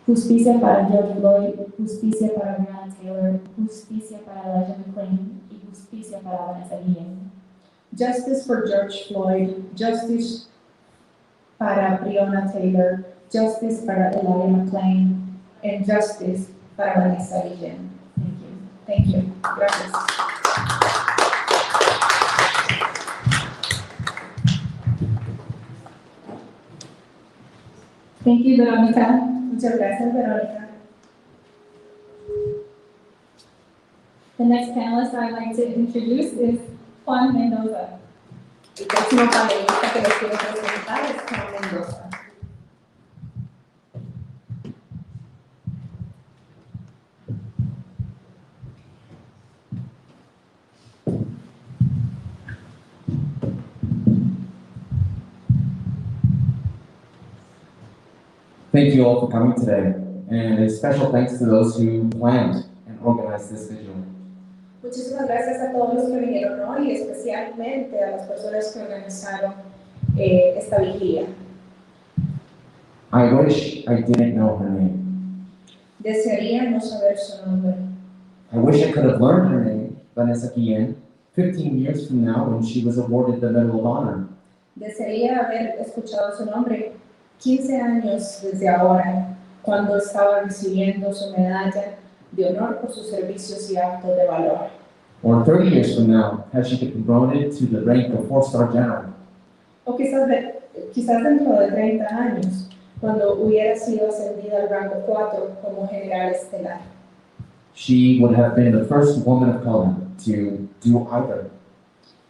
B: Justicia para George Floyd, justicia para Breonna Taylor, justicia para Elijah McClain y justicia para Vanessa Guillen.
E: Justice for George Floyd, justice para Breonna Taylor, justice para Elijah McClain, and justice para Vanessa Guillen.
B: Thank you.
E: Thank you. Gracias.
A: Thank you, Veronica.
E: Muchas gracias, Verónica.
A: The next panelist I'd like to introduce is Juan Mendoza.
E: El próximo panelista que les quiero presentar es Juan Mendoza.
J: Thank you all for coming today, And a special thanks to those who planned and organized this vigil.
E: Muchísimas gracias a todos los que vinieron hoy, especialmente a las personas que organizaron esta vigilia.
J: I wish I didn't know her name.
E: Desearía no saber su nombre.
J: I wish I could have learned her name, Vanessa Guillen, 15 years from now when she was awarded the Medal of Honor.
E: Desearía haber escuchado su nombre 15 años desde ahora, cuando estaba recibiendo su medalla de honor por sus servicios y actos de valor.
J: Or 30 years from now, had she been promoted to the rank of 4-star general.
E: O quizás dentro de 30 años, cuando hubiera sido ascendida al rango 4 como general estelar.
J: She would have been the first woman of color to do either.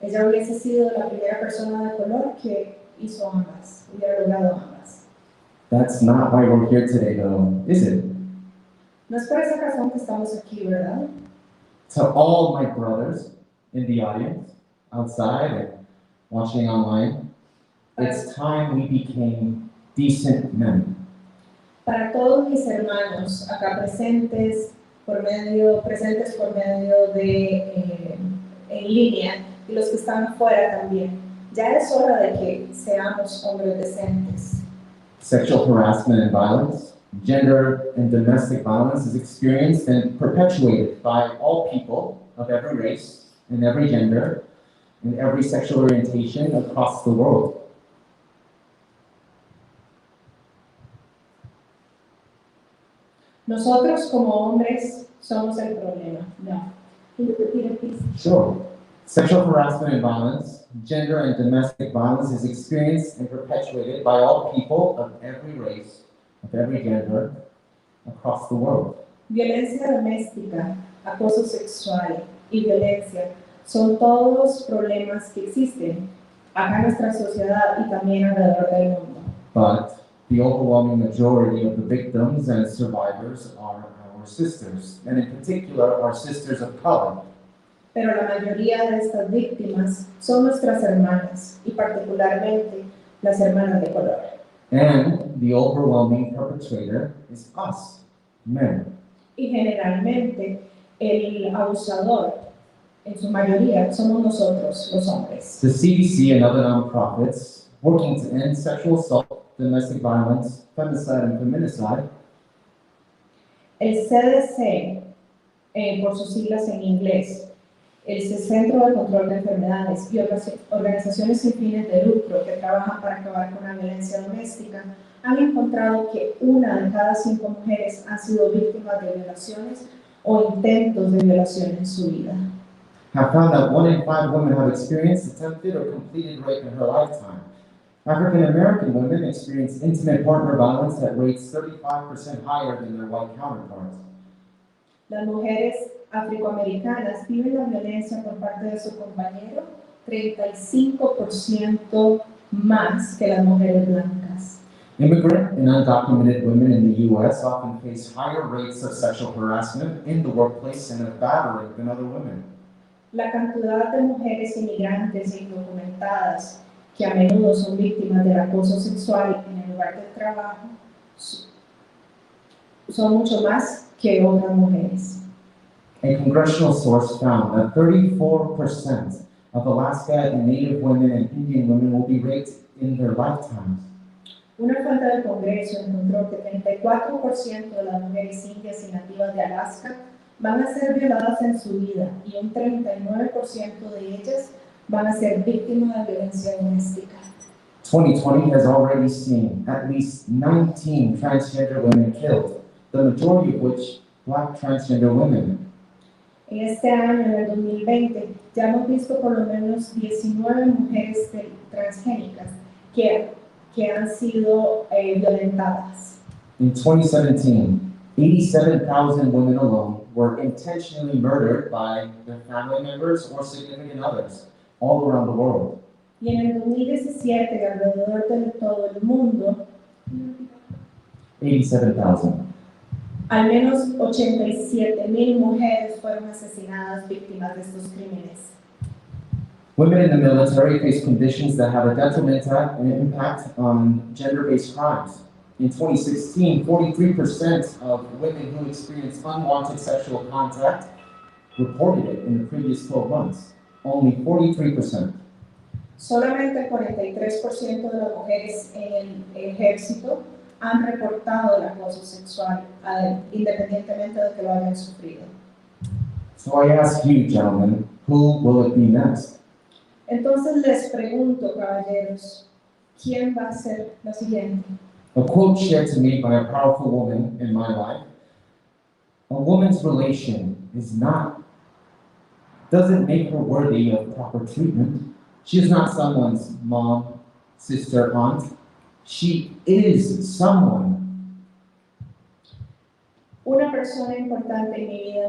E: Ella hubiese sido la primera persona de color que hizo ambas, hubiera logrado ambas.
J: That's not why we're here today, though, is it?
E: No es por esa razón que estamos aquí, ¿verdad?
J: To all my brothers in the audience, outside and watching online, it's time we became decent men.
E: Para todos mis hermanos acá presentes por medio de en línea y los que están afuera también, ya es hora de que seamos hombres decentes.
J: Sexual harassment and violence, gender and domestic violence is experienced and perpetuated by all people of every race and every gender and every sexual orientation across the world.
E: Nosotros como hombres somos el problema. No. Can you repeat it, please?
J: Sure. Sexual harassment and violence, gender and domestic violence is experienced and perpetuated by all people of every race, of every gender, across the world.
E: Violencia doméstica, acoso sexual y violencia son todos problemas que existen acá en nuestra sociedad y también alrededor del mundo.
J: But the overwhelming majority of the victims and survivors are our sisters, and in particular, our sisters of color.
E: Pero la mayoría de estas víctimas son nuestras hermanas, y particularmente las hermanas de color.
J: And the overwhelming perpetrator is us, men.
E: Y generalmente el abusador, en su mayoría, somos nosotros, los hombres.
J: The CDC and other nonprofits working to end sexual assault, domestic violence, femicide, and feminicide.
E: El CDC, por sus siglas en inglés, el Centro de Control de Enfermedades y otras organizaciones sin fines de lucro que trabajan para acabar con la violencia doméstica han encontrado que 1 de cada 5 mujeres han sido víctimas de violaciones o intentos de violación en su vida.
J: Have found that 1 in 5 women have experienced attempted or completed rape in her lifetime. African American women experience intimate partner violence at rates 35% higher than their white counterparts.
E: Las mujeres afroamericanas viven la violencia por parte de su compañero 35% más que las mujeres blancas.
J: Immigrant and undocumented women in the U.S. often face higher rates of sexual harassment in the workplace and of battery than other women.
E: La cantidad de mujeres inmigrantes e indocumentadas que a menudo son víctimas del acoso sexual en el lugar de trabajo son mucho más que otras mujeres.
J: A congressional source found that 34% of Alaska and Native women and Indian women will be raped in their lifetimes.
E: Una fuente del Congreso encontró que 34% de las mujeres indias y nativas de Alaska van a ser violadas en su vida y un 39% de ellas van a ser víctimas de violencia doméstica.
J: 2020 has already seen at least 19 transgender women killed, the majority of which Black transgender women.
E: En este año, en el 2020, ya hemos visto por lo menos 19 mujeres transgénicas que han sido violentadas.
J: In 2017, 87,000 women alone were intentionally murdered by their family members or significant others all around the world.
E: Y en el 2017, alrededor de todo el mundo,
J: 87,000.
E: al menos 87,000 mujeres fueron asesinadas víctimas de estos crímenes.
J: Women in the military face conditions that have a detrimental impact on gender-based crimes. In 2016, 43% of women who experienced unwanted sexual contact reported it in the previous 12 months. Only 43%.
E: Solamente el 43% de las mujeres en el ejército han reportado el acoso sexual, independientemente de que lo hayan sufrido.
J: So I ask you, gentlemen, who will it be next?
E: Entonces les pregunto, caballeros, ¿quién va a ser la siguiente?
J: A quote shared to me by a powerful woman in my life: a woman's relation doesn't make her worthy of proper treatment. She is not someone's mom, sister, aunt. She is someone.
E: Una persona importante en mi vida,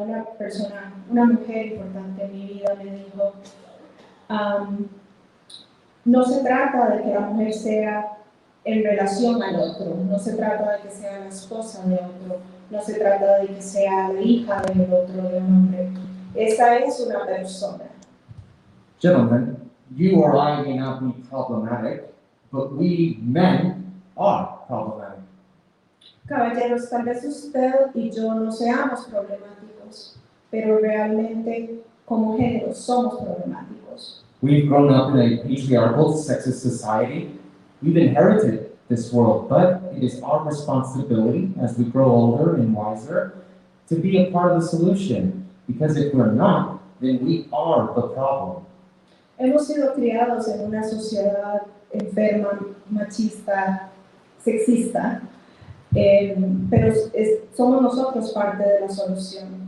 E: una mujer importante en mi vida me dijo, no se trata de que la mujer sea en relación al otro, no se trata de que sea la esposa de otro, no se trata de que sea la hija del otro, de un hombre. Esa es una persona.
J: Gentlemen, you or I may not be problematic, but we men are problematic.
E: Caballeros, tal vez usted y yo no seamos problemáticos, pero realmente como género somos problemáticos.
J: We've grown up in a patriarchal, sexist society. We've inherited this world, but it is our responsibility as we grow older and wiser to be a part of the solution. Because if we're not, then we are the problem.
E: Hemos sido criados en una sociedad enferma, machista, sexista, pero somos nosotros parte de la solución.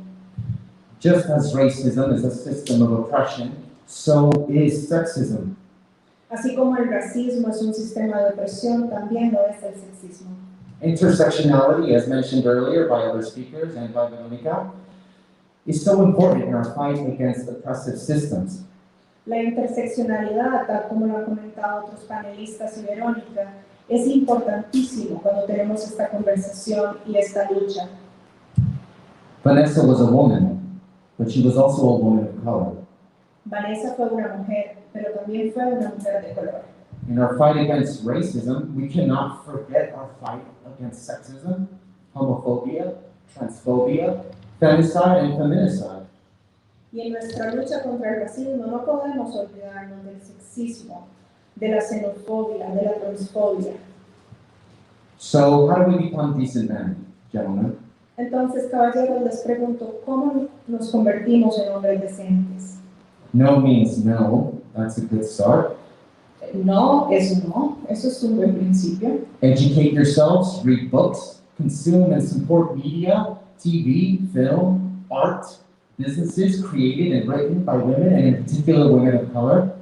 J: Just as racism is a system of oppression, so is sexism.
E: Así como el racismo es un sistema de opresión, también lo es el sexismo.
J: Intersectionality, as mentioned earlier by other speakers and by Veronica, is so important in our fight against oppressive systems.
E: La interseccionalidad, tal como lo han comentado otros panelistas y Verónica, es importantísimo cuando tenemos esta conversación y esta lucha.
J: Vanessa was a woman, but she was also a woman of color.
E: Vanessa fue una mujer, pero también fue una mujer de color.
J: In our fight against racism, we cannot forget our fight against sexism, homophobia, transphobia, femicide, and feminicide.
E: Y en nuestra lucha contra el racismo no podemos olvidarnos del sexismo, de la xenofobia, de la transfobia.
J: So, how do we become decent men, gentlemen?
E: Entonces, caballeros, les pregunto, ¿cómo nos convertimos en hombres decentes?
J: No means no. That's a good start.
E: No es no, eso es un buen principio.
J: Educate yourselves, read books, consume and support media, TV, film, art, businesses created and written by women, and in particular women of color.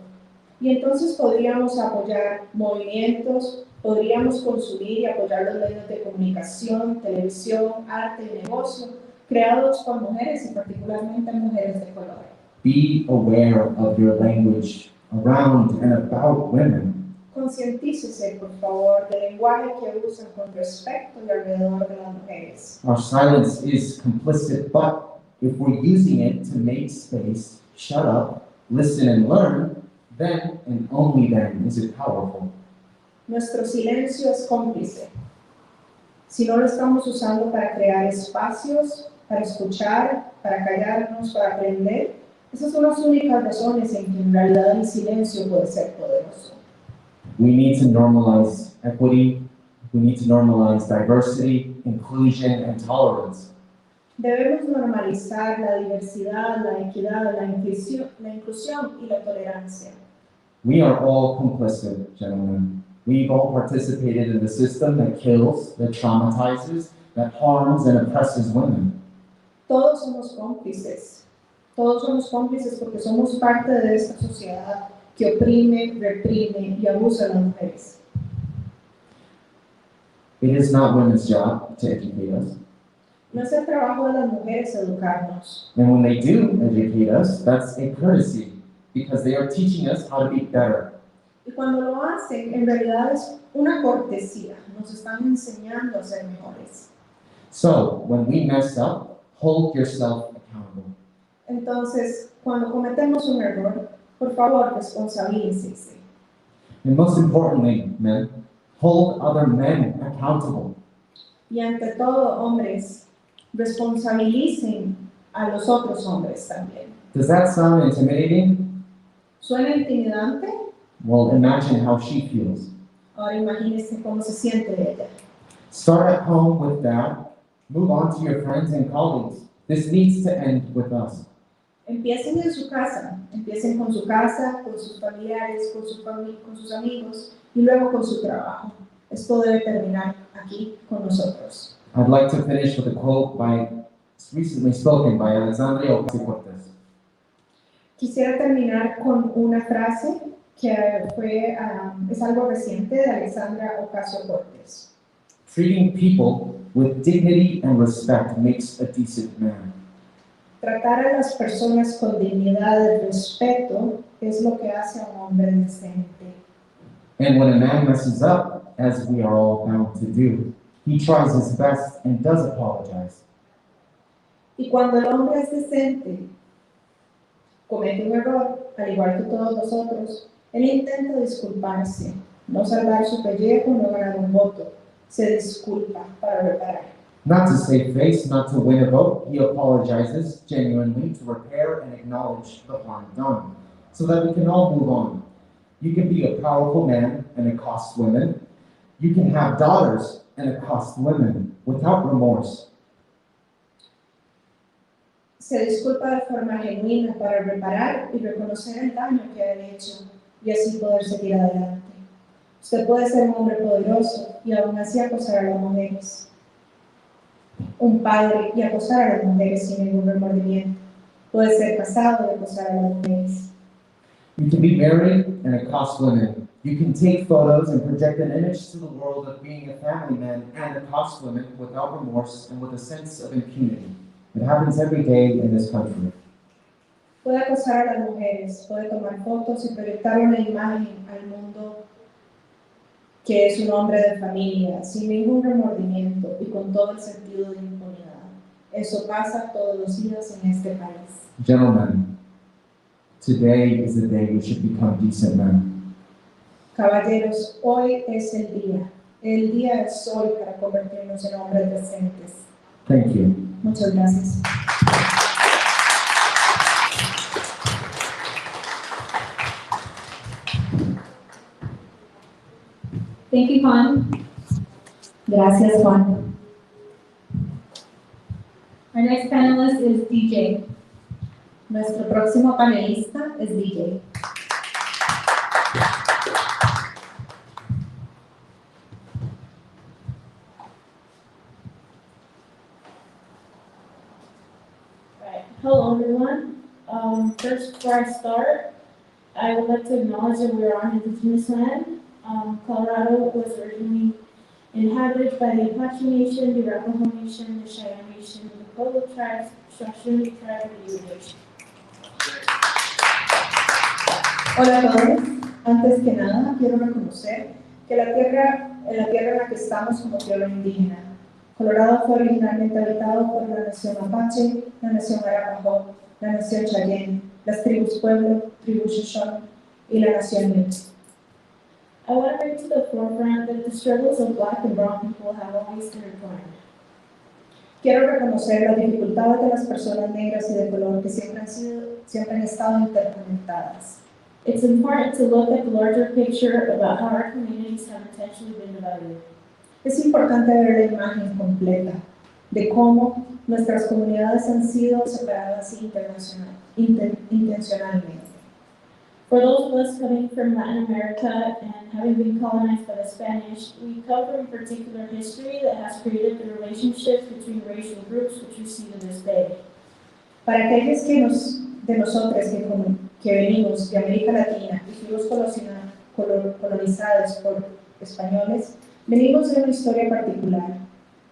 E: Y entonces podríamos apoyar movimientos, podríamos consumir y apoyar los medios de comunicación, televisión, arte y negocio, creados por mujeres y particularmente mujeres de color.
J: Be aware of your language around and about women.
E: Concientícese, por favor, del lenguaje que usan con respecto y alrededor de las mujeres.
J: Our silence is complicit, but if we're using it to make space, shut up, listen and learn, then and only then is it powerful.
E: Nuestro silencio es cómplice. Si no lo estamos usando para crear espacios, para escuchar, para callarnos, para aprender, esas son las únicas razones en que en realidad el silencio puede ser poderoso.
J: We need to normalize equity, we need to normalize diversity, inclusion, and tolerance.
E: Debemos normalizar la diversidad, la equidad, la inclusión y la tolerancia.
J: We are all complicit, gentlemen. We've all participated in the system that kills, that traumatizes, that harms and oppresses women.
E: Todos somos cómplices. Todos somos cómplices porque somos parte de esta sociedad que oprime, reprime y abusa de las mujeres.
J: It is not women's job to educate us.
E: No es el trabajo de las mujeres educarnos.
J: And when they do educate us, that's a courtesy, because they are teaching us how to be better.
E: Y cuando lo hacen, en realidad es una cortesía. Nos están enseñando a ser mejores.
J: So, when we mess up, hold yourself accountable.
E: Entonces, cuando cometemos un error, por favor, responsabilícense.
J: And most importantly, men, Hold other men accountable.
E: Y ante todo, hombres, responsabilicen a los otros hombres también.
J: Does that sound intimidating?
E: ¿Suena intimidante?
J: Well, imagine how she feels.
E: Ahora imagínense cómo se siente ella.
J: Start at home with that. Move on to your friends and colleagues. This needs to end with us.
E: Empiecen en su casa, empiecen con su casa, con sus familiares, con sus amigos y luego con su trabajo. Esto debe terminar aquí con nosotros.
J: I'd like to finish with a quote recently spoken by Alexandria Ocasio-Cortez.
E: Quisiera terminar con una frase que es algo reciente de Alexandria Ocasio-Cortez.
J: Treating people with dignity and respect makes a decent man.
E: Tratar a las personas con dignidad y respeto es lo que hace a un hombre decente.
J: And when a man messes up, as we are all bound to do, he tries his best and does apologize.
E: Y cuando el hombre es decente, comete un error, al igual que todos nosotros, él intenta disculparse, no salvar su pellejo, no ganar un voto, se disculpa para reparar.
J: Not to save face, not to win a vote, he apologizes genuinely to repair and acknowledge the harm done, so that we can all move on. You can be a powerful man and accost women. You can have daughters and accost women without remorse.
E: Se disculpa de forma genuina para reparar y reconocer el daño que ha hecho y así poder seguir adelante. Usted puede ser un hombre poderoso y aún así acosar a las mujeres. Un padre y acosar a las mujeres sin ningún remordimiento. Puede ser casado y acosar a las mujeres.
J: You can be married and accost women. You can take photos and project an image to the world of being a family man and accost women without remorse and with a sense of impunity. It happens every day in this country.
E: Puede acosar a las mujeres, puede tomar fotos y proyectar una imagen al mundo que es un hombre de familia, sin ningún remordimiento y con todo el sentido de impunidad. Eso pasa todos los días en este país.
J: Gentlemen, today is the day we should become decent men.
E: Caballeros, hoy es el día. El día es hoy para convertirnos en hombres decentes.
J: Thank you.
E: Muchas gracias.
A: Thank you, Juan.
E: Gracias, Juan.
A: Our next panelist is DJ.
E: Nuestro próximo panelista es DJ.
B: Right. Hello, everyone. First, before I start, I would like to acknowledge that we are on indigenous land. Colorado was originally inhabited by the Apache Nation, the Arapaho Nation, the Cheyenne Nation, the Polo tribes, Shoshone tribe, and the Ute Nation.
E: Hola a todos. Antes que nada, quiero reconocer que la tierra en la que estamos como pueblo indígena. Colorado fue originalmente habitado por la nación Apache, la nación Arapaho, la nación Cheyenne, las tribus Pueblo, tribu Shoshone y la nación Ute.
B: I want to bring to the forefront that the struggles of Black and Brown people have always intertwined.
E: Quiero reconocer las dificultades de las personas negras y de color que siempre han estado interconectadas.
B: It's important to look at the larger picture about how our communities have intentionally been divided.
E: Es importante ver la imagen completa de cómo nuestras comunidades han sido separadas intencionalmente.
B: For those of us coming from Latin America and having been colonized by the Spanish, we come from a particular history that has created the relationships between racial groups which we see to this day.
E: Para aquellos de nosotros que venimos de América Latina y fuimos colonizados por españoles, venimos de una historia particular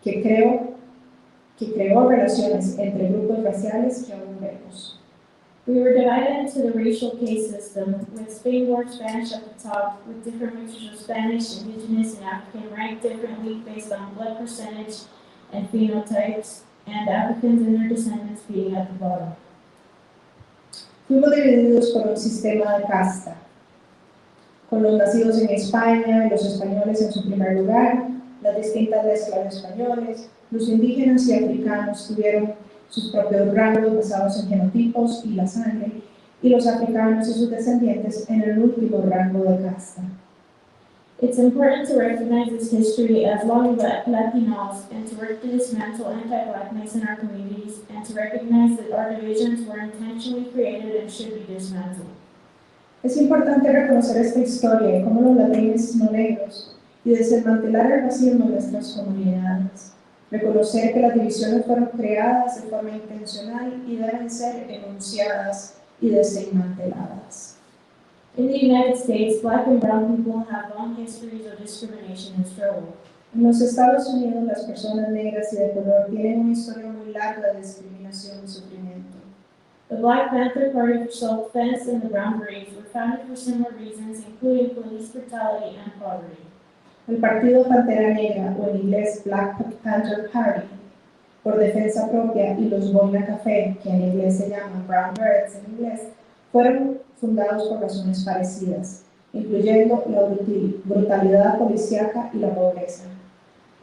E: que creó relaciones entre grupos raciales que aún vemos.
B: We were divided into the racial caste system, with Spain-born Spanish at the top, with different mixtures of Spanish, Indigenous, and African ranked differently based on blood percentage and phenotypes, and Africans and their descendants being at the bottom.
E: Fuimos divididos por un sistema de casta, con los nacidos en España, los españoles en su primer lugar, las distintas mezclas de españoles, los indígenas y africanos tuvieron sus propios rangos basados en genotipos y la sangre, y los africanos y sus descendientes en el último rango de casta.
B: It's important to recognize this history as long Latinos and to work to dismantle anti-Blackness in our communities and to recognize that our divisions were intentionally created and should be dismantled.
E: Es importante reconocer esta historia y cómo los latinos no negros y desmantelar el racismo en nuestras comunidades. Reconocer que las divisiones fueron creadas de forma intencional y deben ser enunciadas y desmanteladas.
B: In the United States, Black and brown people have long histories of discrimination and struggle.
E: En los Estados Unidos, las personas negras y de color tienen una historia muy larga de discriminación y sufrimiento.
B: The Black Panther Party, self-defense, and the Brown Berets were founded for similar reasons, including police brutality and poverty.
E: El Partido Pantera Negra, o en inglés Black Panther Party, por defensa propia, y los Boina Café, que en inglés se llaman Brown Berets en inglés, fueron fundados por razones parecidas, incluyendo la brutalidad policíaca y la pobreza.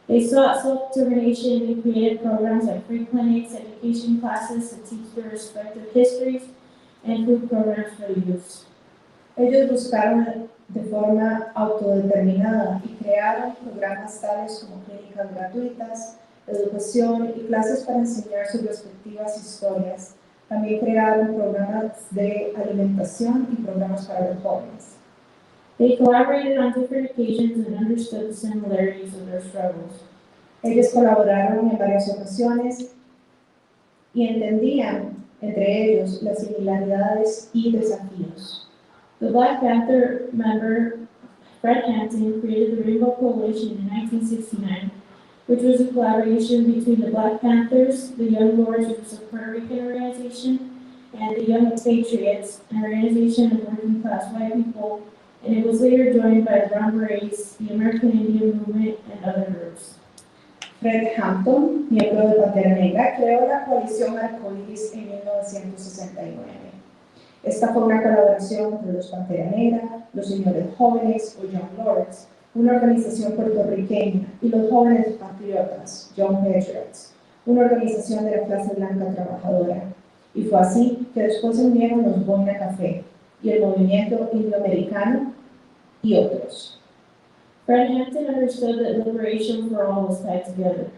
B: They sought self-determination and created programs like free clinics, education classes to teach their respective histories, and food programs for the youth.
E: Ellos buscaron de forma autodeterminada y crearon programas tales como clínicas gratuitas, educación y clases para enseñar sus respectivas historias. También crearon programas de alimentación y programas para los jóvenes.
B: They collaborated on different occasions and understood the similarities of their struggles.
E: Ellos colaboraron en varias ocasiones y entendían entre ellos las similaridades y desafíos.
B: The Black Panther member Fred Hampton created the Rainbow Coalition in 1969, which was a collaboration between the Black Panthers, the Young Lords, which was a Puerto Rican organization, and the Young Patriots, an organization of working class white people, and it was later joined by the Brown Berets, the American Indian Movement, and other groups.
E: Fred Hampton, miembro de Pantera Negra, creó la coalición Arcoíris en 1969. Esta fue una colaboración entre los Pantera Negra, los Señores Jóvenes o Young Lords, una organización puertorriqueña, y los Jóvenes Patriotas, Young Patriots, una organización de la clase blanca trabajadora. Y fue así que después se unieron los Boina Café y el movimiento indioamericano y otros.
B: Fred Hampton understood that liberation for all was tied together.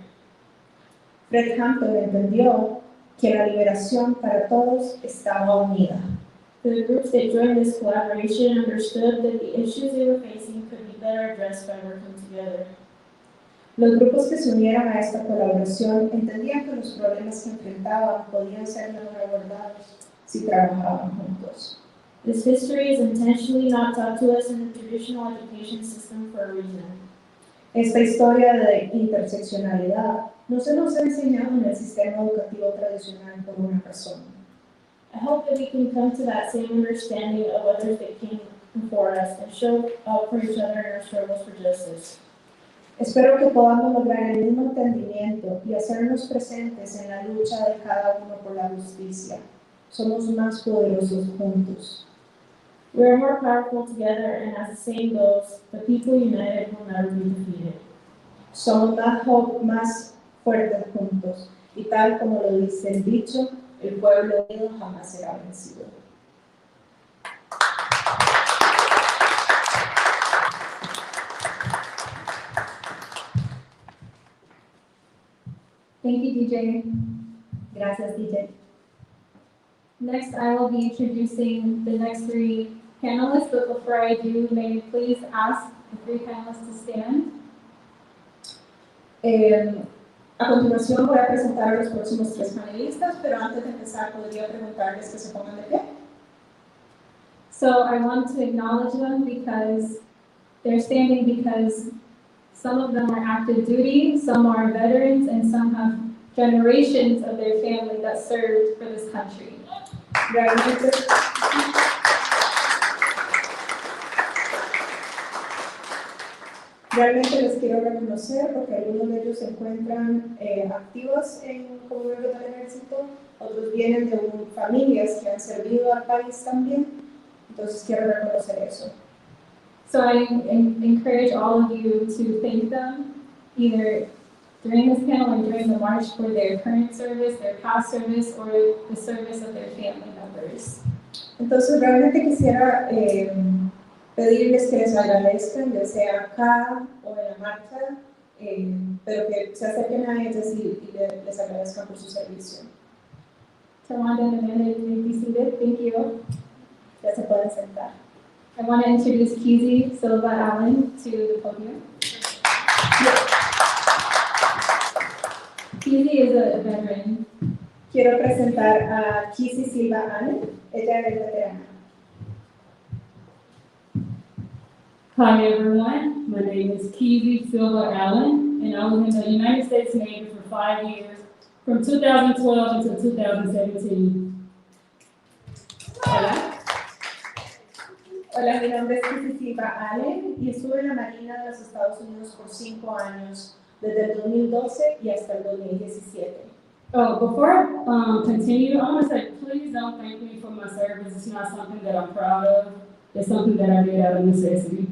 E: Fred Hampton entendió que la liberación para todos estaba unida.
B: The groups that joined this collaboration understood that the issues they were facing could be better addressed by working together.
E: Los grupos que se unieron a esta colaboración entendían que los problemas que enfrentaban podían ser mejor abordados si trabajaban juntos.
B: This history is intentionally not taught to us in the traditional education system for a reason.
E: Esta historia de interseccionalidad no se nos ha enseñado en el sistema educativo tradicional por una razón.
B: I hope that we can come to that same understanding of others that came before us and show up for each other in our struggles for justice.
E: Espero que podamos lograr el mismo entendimiento y hacernos presentes en la lucha de cada uno por la justicia. Somos más poderosos juntos.
B: We are more powerful together, and as the saying goes, the people united will never be defeated.
E: Somos más fuertes juntos, y tal como lo dice el dicho, el pueblo unido jamás será vencido.
A: Thank you, DJ.
E: Gracias, DJ.
A: Next, I will be introducing the next three panelists, but before I do, may you please ask the three panelists to stand.
E: A continuación voy a presentar a los próximos tres panelistas, pero antes de empezar podría preguntarles que se pongan de pie.
A: So I want to acknowledge them because they're standing because some of them are active duty, some are veterans, and some have generations of their family that served for this country.
E: Realmente les quiero reconocer porque algunos de ellos se encuentran activos como miembros del ejército, otros vienen de familias que han servido al país también, entonces quiero reconocer eso.
A: So I encourage all of you to thank them either during this panel or during the march for their current service, their past service, or the service of their family members.
E: Entonces realmente quisiera pedirles que les agradezcan, ya sea acá o en la marcha, pero que se acerquen a ellas y les agradezcan por su servicio.
A: Tawanda and Amanda, you may be seated. Thank you.
E: Ya se pueden sentar.
A: I want to introduce Kizzy Silva Allen to the podium. Kizzy is a veteran.
E: Quiero presentar a Kizzy Silva Allen. Ella es veterana.
K: Hi everyone, my name is Kizzy Silva Allen, and I was in the United States Navy for 5 years, from 2012 until 2017.
E: Hola. Hola, mi nombre es Kizzy Silva Allen y estuve en la Marina de los Estados Unidos por 5 años, desde el 2012 y hasta el 2017.
K: Oh, before I continue, I want to say, please don't thank me for my service. It's not something that I'm proud of. It's something that I did out of necessity.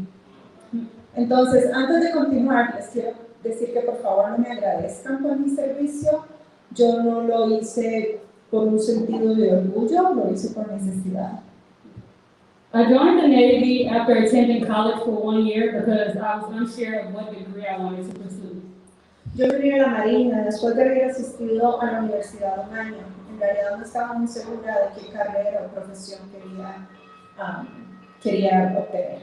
E: Entonces, antes de continuar, les quiero decir que por favor no me agradezcan por mi servicio. Yo no lo hice por un sentido de orgullo, lo hice por necesidad.
K: I joined the Navy after attending college for 1 year because I was unsure of what degree I wanted to pursue.
E: Yo me uní a la Marina después de haber asistido a la universidad un año. En realidad no estaba muy segura de qué carrera o profesión quería obtener.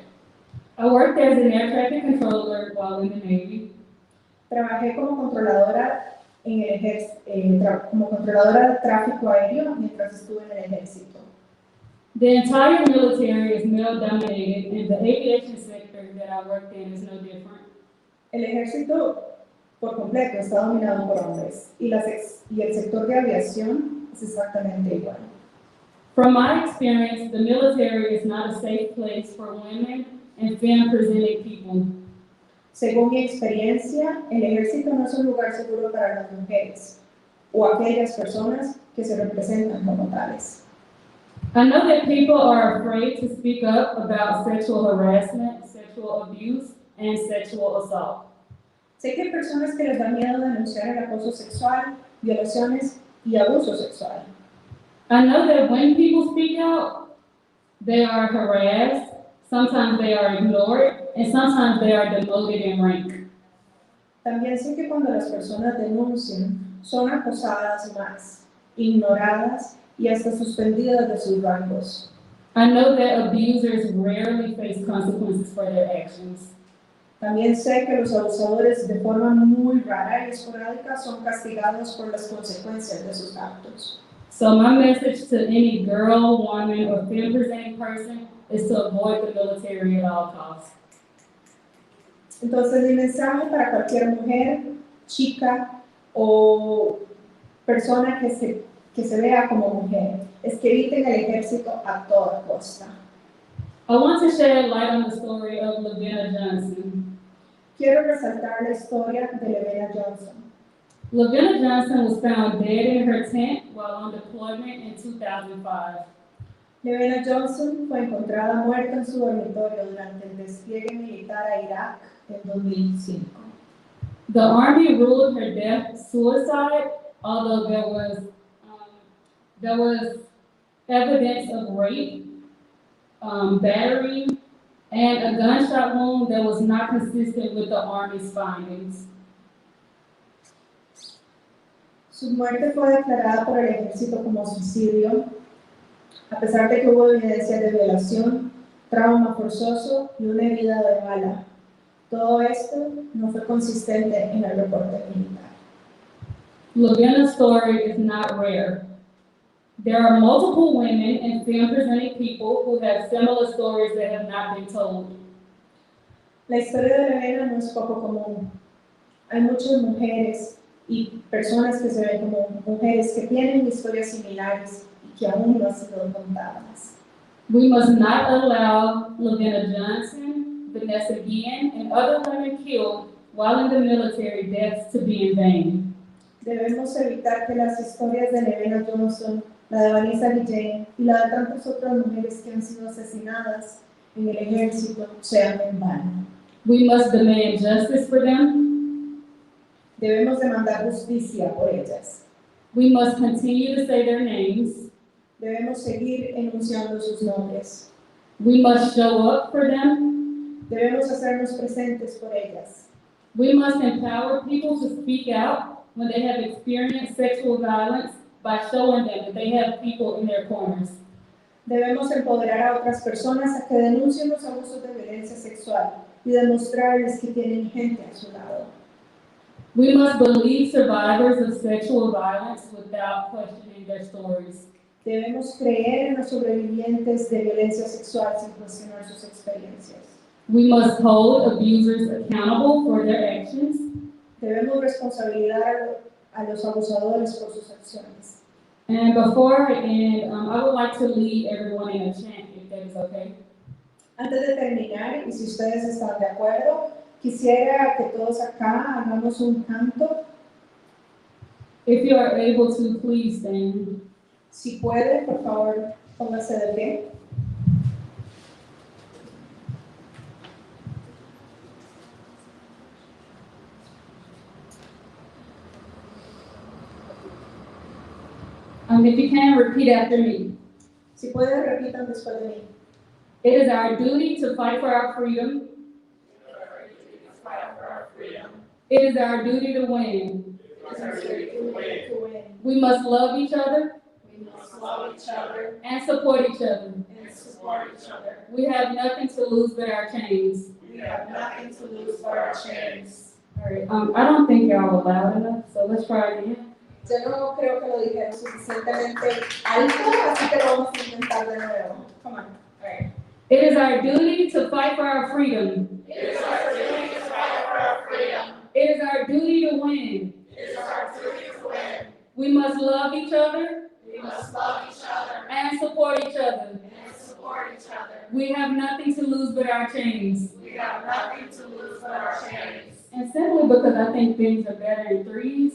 K: I worked as an air traffic controller while in the Navy.
E: Trabajé como controladora en el como controladora de tráfico aéreo mientras estuve en el ejército.
K: The entire military is male-dominated, and the aviation sector that I worked in is no different.
E: El ejército por completo está dominado por hombres y el sector de aviación es exactamente igual.
K: From my experience, the military is not a safe place for women and femme-presenting people.
E: Según mi experiencia, el ejército no es un lugar seguro para las mujeres o aquellas personas que se representan como tales.
K: I know that people are afraid to speak up about sexual harassment, sexual abuse, and sexual assault.
E: Sé que hay personas que les da miedo denunciar el acoso sexual, violaciones y abuso sexual.
K: I know that when people speak out, they are harassed, sometimes they are ignored, and sometimes they are demoted in rank.
E: También sé que cuando las personas denuncian, son acosadas más, ignoradas y hasta suspendidas de sus rangos.
K: I know that abusers rarely face consequences for their actions.
E: También sé que los abusadores de forma muy rara y esporádica son castigados por las consecuencias de sus actos.
K: So my message to any girl, woman, or femme-presenting person is to avoid the military at all costs.
E: Entonces, mi mensaje para cualquier mujer, chica o persona que se vea como mujer es que eviten el ejército a toda costa.
K: I want to shed light on the story of Lavenna Johnson.
E: Quiero resaltar la historia de Lavenna Johnson.
K: Lavenna Johnson was found dead in her tent while on deployment in 2005.
E: Lavenna Johnson fue encontrada muerta en su dormitorio durante el despliegue militar a Irak en 2005.
K: The Army ruled her death suicide, although there was evidence of rape, battery, and a gunshot wound that was not consistent with the Army's findings.
E: Su muerte fue declarada por el ejército como suicidio, a pesar de que hubo evidencia de violación, trauma forzoso y una herida de bala. Todo esto no fue consistente en el reporte militar.
K: Lavenna's story is not rare. There are multiple women and femme-presenting people who have similar stories that have not been told.
E: La historia de Lavenna no es poco común. Hay muchas mujeres y personas que se ven como mujeres que tienen historias similares y que aún no han sido contadas.
K: We must not allow Lavenna Johnson, Vanessa Guillen, and other women killed while in the military deaths to be in vain.
E: Debemos evitar que las historias de Lavenna Johnson, la de Vanessa Guillen y la de tantas otras mujeres que han sido asesinadas en el ejército sean en vano.
K: We must demand justice for them.
E: Debemos demandar justicia por ellas.
K: We must continue to say their names.
E: Debemos seguir enunciando sus nombres.
K: We must show up for them.
E: Debemos hacernos presentes por ellas.
K: We must empower people to speak out when they have experienced sexual violence by showing them that they have people in their corners.
E: Debemos empoderar a otras personas a que denuncien los abusos de violencia sexual y demostrarles que tienen gente a su lado.
K: We must believe survivors of sexual violence without questioning their stories.
E: Debemos creer en los sobrevivientes de violencia sexual sin cuestionar sus experiencias.
K: We must hold abusers accountable for their actions.
E: Debemos responsabilizar a los abusadores por sus acciones.
K: And before I end, I would like to lead everyone in a chant, if that is okay.
E: Antes de terminar, y si ustedes están de acuerdo, quisiera que todos acá hagamos un canto.
K: If you are able to, please stand.
E: Si pueden, por favor, pónganse de pie.
K: If you can, repeat after me.
E: Si pueden, repitan después de mí.
K: It is our duty to fight for our freedom. It is our duty to win. We must love each other. And support each other. We have nothing to lose but our chains. All right. I don't think y'all were loud enough, so let's try again.
E: Yo no creo que lo dijeron suficientemente alto, así que lo vamos a intentar de nuevo. Come on. All right.
K: It is our duty to fight for our freedom.
L: It is our duty to fight for our freedom.
K: It is our duty to win.
L: It is our duty to win.
K: We must love each other.
L: We must love each other.
K: And support each other.
L: And support each other.
K: We have nothing to lose but our chains.
L: We have nothing to lose but our chains.
K: And simply because I think things are better in threes,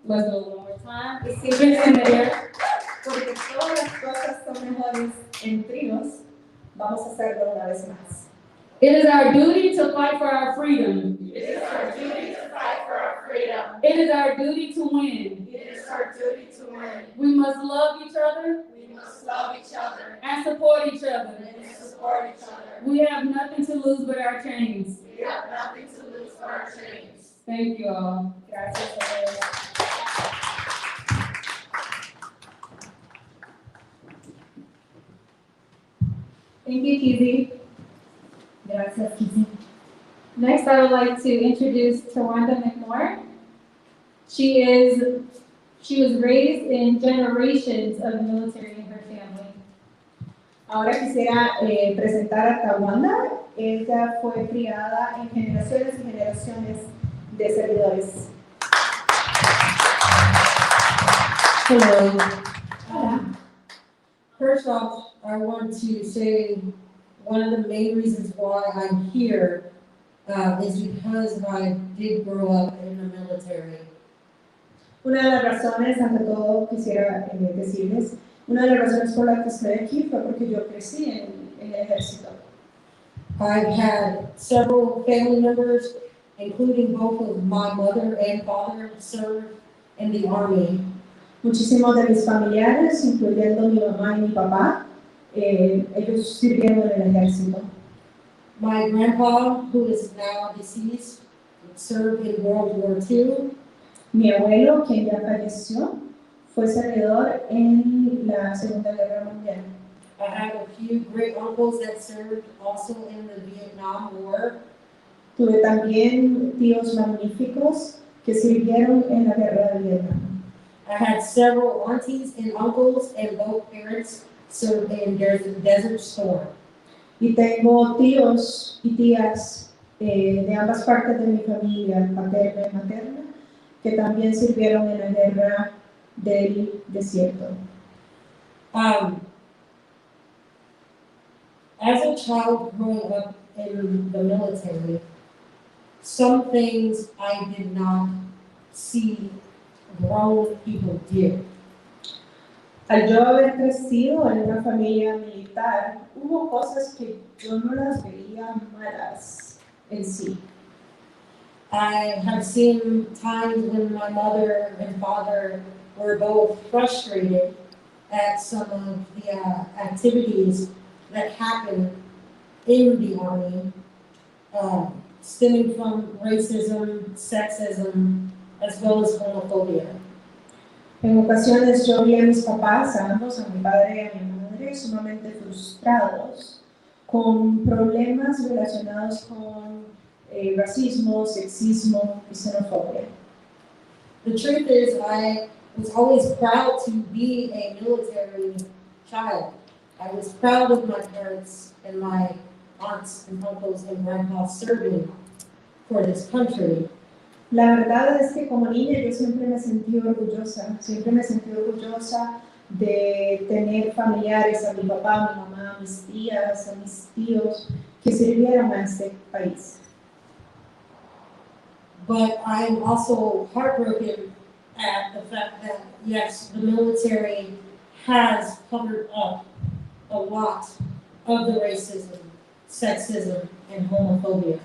K: let's do it one more time.
E: Y simplemente porque todas las cosas son mejores en tríos, vamos a hacerlo una vez más.
K: It is our duty to fight for our freedom.
L: It is our duty to fight for our freedom.
K: It is our duty to win.
L: It is our duty to win.
K: We must love each other.
L: We must love each other.
K: And support each other.
L: And support each other.
K: We have nothing to lose but our chains.
L: We have nothing to lose but our chains.
K: Thank you all.
E: Gracias a todos.
A: Thank you, Kizzy.
E: Gracias, Kizzy.
A: Next, I would like to introduce Tawanda McMore. She was raised in generations of the military in her family.
E: Ahora quisiera presentar a Tawanda. Ella fue criada en generaciones y generaciones de servidores.
M: Hello.
E: Hola.
M: First off, I want to say one of the main reasons why I'm here is because I did grow up in the military.
E: Una de las razones, ante todo, quisiera decirles, una de las razones por las que estoy aquí fue porque yo crecí en el ejército.
M: I've had several family members, including both of my mother and father, serve in the Army.
E: Muchísimos de mis familiares, incluyendo mi mamá y mi papá, ellos sirvieron en el ejército.
M: My grandpa, who is now deceased, served in World War II.
E: Mi abuelo, quien ya falleció, fue servidor en la Segunda Guerra Mundial.
M: I have a few great uncles that served also in the Vietnam War.
E: Tuve también tíos magníficos que sirvieron en la Guerra de Vietnam.
M: I had several aunties and uncles, and both parents served in Desert Storm.
E: Y tengo tíos y tías de ambas partes de mi familia, paterna y materna, que también sirvieron en la Guerra del Desierto.
M: As a child growing up in the military, some things I did not see grown people do.
E: Al yo haber crecido en una familia militar, hubo cosas que yo no las veía malas en sí.
M: I have seen times when my mother and father were both frustrated at some of the activities that happen in the Army, stemming from racism, sexism, as well as homophobia.
E: En ocasiones yo vi a mis papás, a ambos, a mi padre y a mi madre, sumamente frustrados con problemas relacionados con racismo, sexismo y xenofobia.
M: The truth is, I was always proud to be a military child. I was proud of my parents and my aunts and uncles and grandpas serving for this country.
E: La verdad es que como niña yo siempre me sentí orgullosa de tener familiares, a mi papá, a mi mamá, a mis tías, a mis tíos, que sirvieron a este país.
M: But I'm also heartbroken at the fact that, yes, the military has covered up a lot of the racism, sexism, and homophobia.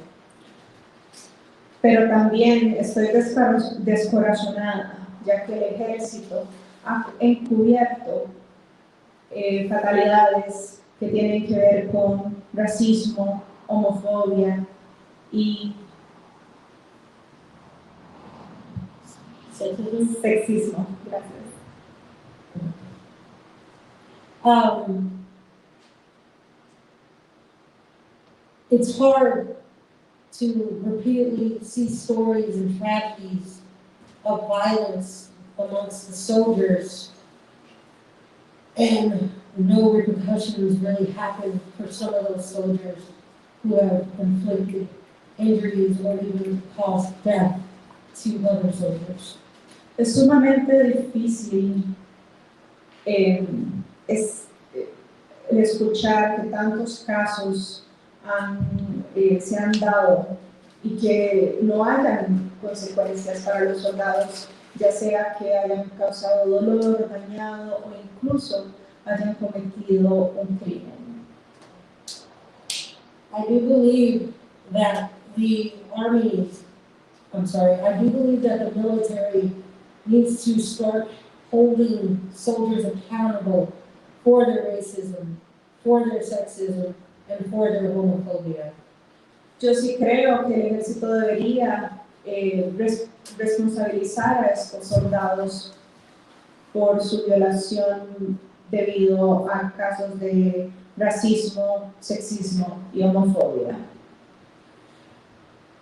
E: Pero también estoy descorazonada, ya que el ejército ha encubierto fatalidades que tienen que ver con racismo, homofobia y sexismo. Gracias.
M: It's hard to repeatedly see stories and tragedies of violence amongst the soldiers, and no repercussions really happen for some of those soldiers who have inflicted injuries or even caused death to other soldiers.
E: Es sumamente difícil escuchar que tantos casos se han dado y que no hayan consecuencias para los soldados, ya sea que hayan causado dolor, dañado o incluso hayan cometido un crimen.
M: I do believe that I do believe that the military needs to start holding soldiers accountable for their racism, for their sexism, and for their homophobia.
E: Yo sí creo que el ejército debería responsabilizar a estos soldados por su violación debido a casos de racismo, sexismo y homofobia.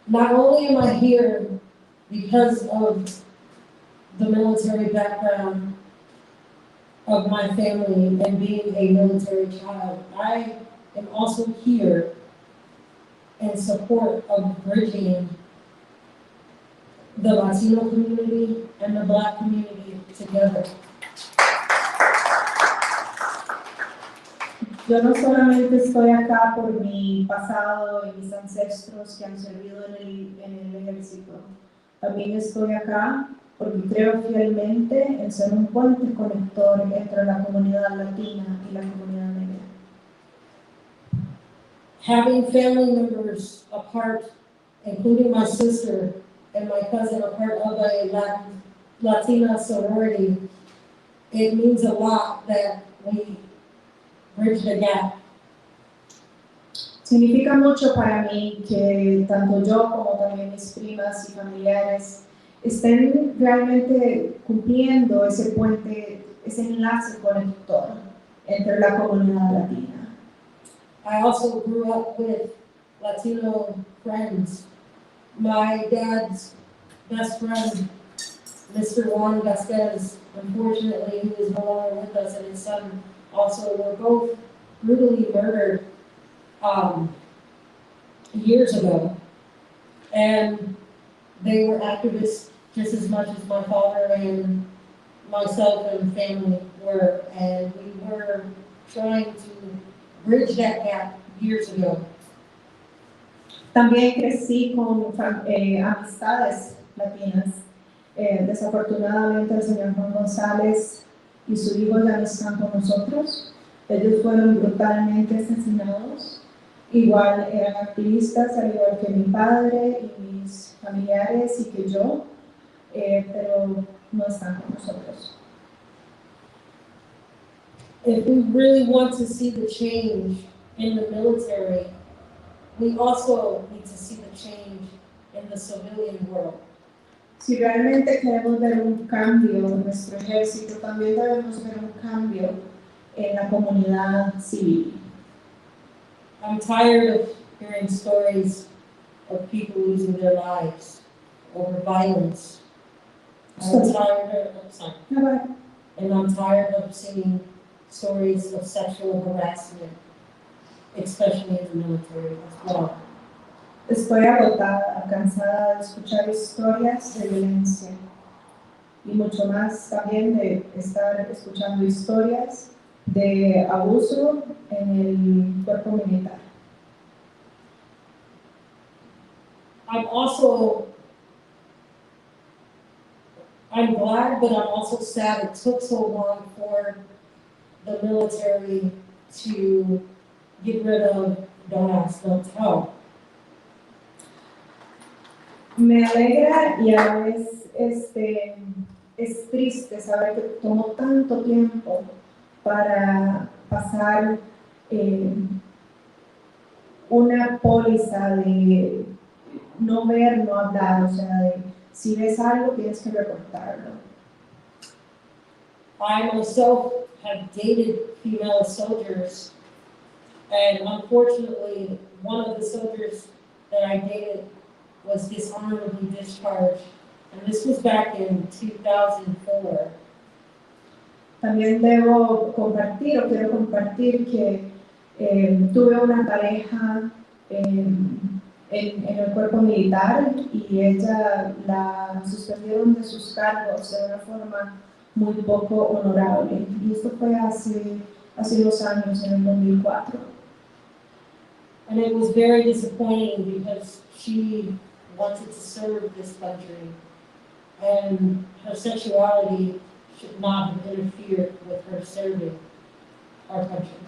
M: Not only am I here because of the military background of my family and being a military child, I am also here in support of bridging the Latino community and the Black community together.
E: Yo no solamente estoy acá por mi pasado y mis ancestros que han servido en el ejército, también estoy acá porque creo fielmente en ser un puente conector entre la comunidad latina y la comunidad negra.
M: Having family members a part, including my sister and my cousin, a part of a Latina sorority, it means a lot that we bridge the gap.
E: Significa mucho para mí que tanto yo como también mis primas y familiares estén realmente cumpliendo ese puente, ese enlace conector entre la comunidad latina.
M: I also grew up with Latino friends. My dad's best friend, Mr. Juan Vasquez, unfortunately, who is no longer with us, and his son also were both brutally murdered years ago. And they were activists just as much as my father and myself and family were, and we were trying to bridge that gap years ago.
E: También crecí con amistades latinas. Desafortunadamente el señor Juan González y su hijo ya no están con nosotros. Ellos fueron brutalmente asesinados. Igual eran activistas, al igual que mi padre y mis familiares y que yo, pero no están con nosotros.
M: If we really want to see the change in the military, we also need to see the change in the civilian world.
E: Si realmente queremos ver un cambio en nuestro ejército, también debemos ver un cambio en la comunidad civil.
M: I'm tired of hearing stories of people losing their lives over violence. I'm tired of seeing stories of sexual harassment, especially in the military as well.
E: Estoy agotada, cansada de escuchar historias de violencia y mucho más también de estar escuchando historias de abuso en el cuerpo militar.
M: I'm glad, but I'm also sad it took so long for the military to get rid of Don't Ask, Don't Tell.
E: Me alegra y a la vez es triste saber que tomó tanto tiempo para pasar una póliza de no ver, no hablar, o sea, de si ves algo tienes que reportarlo.
M: I myself have dated female soldiers, and unfortunately, one of the soldiers that I dated was dishonorably discharged, and this was back in 2004.
E: También quiero compartir que tuve una pareja en el cuerpo militar y ella la suspendieron de sus cargos de una forma muy poco honorable. Y esto fue hace 2 años, en el 2004.
M: And it was very disappointing because she wanted to serve this country, and her sexuality should not have interfered with her serving our country.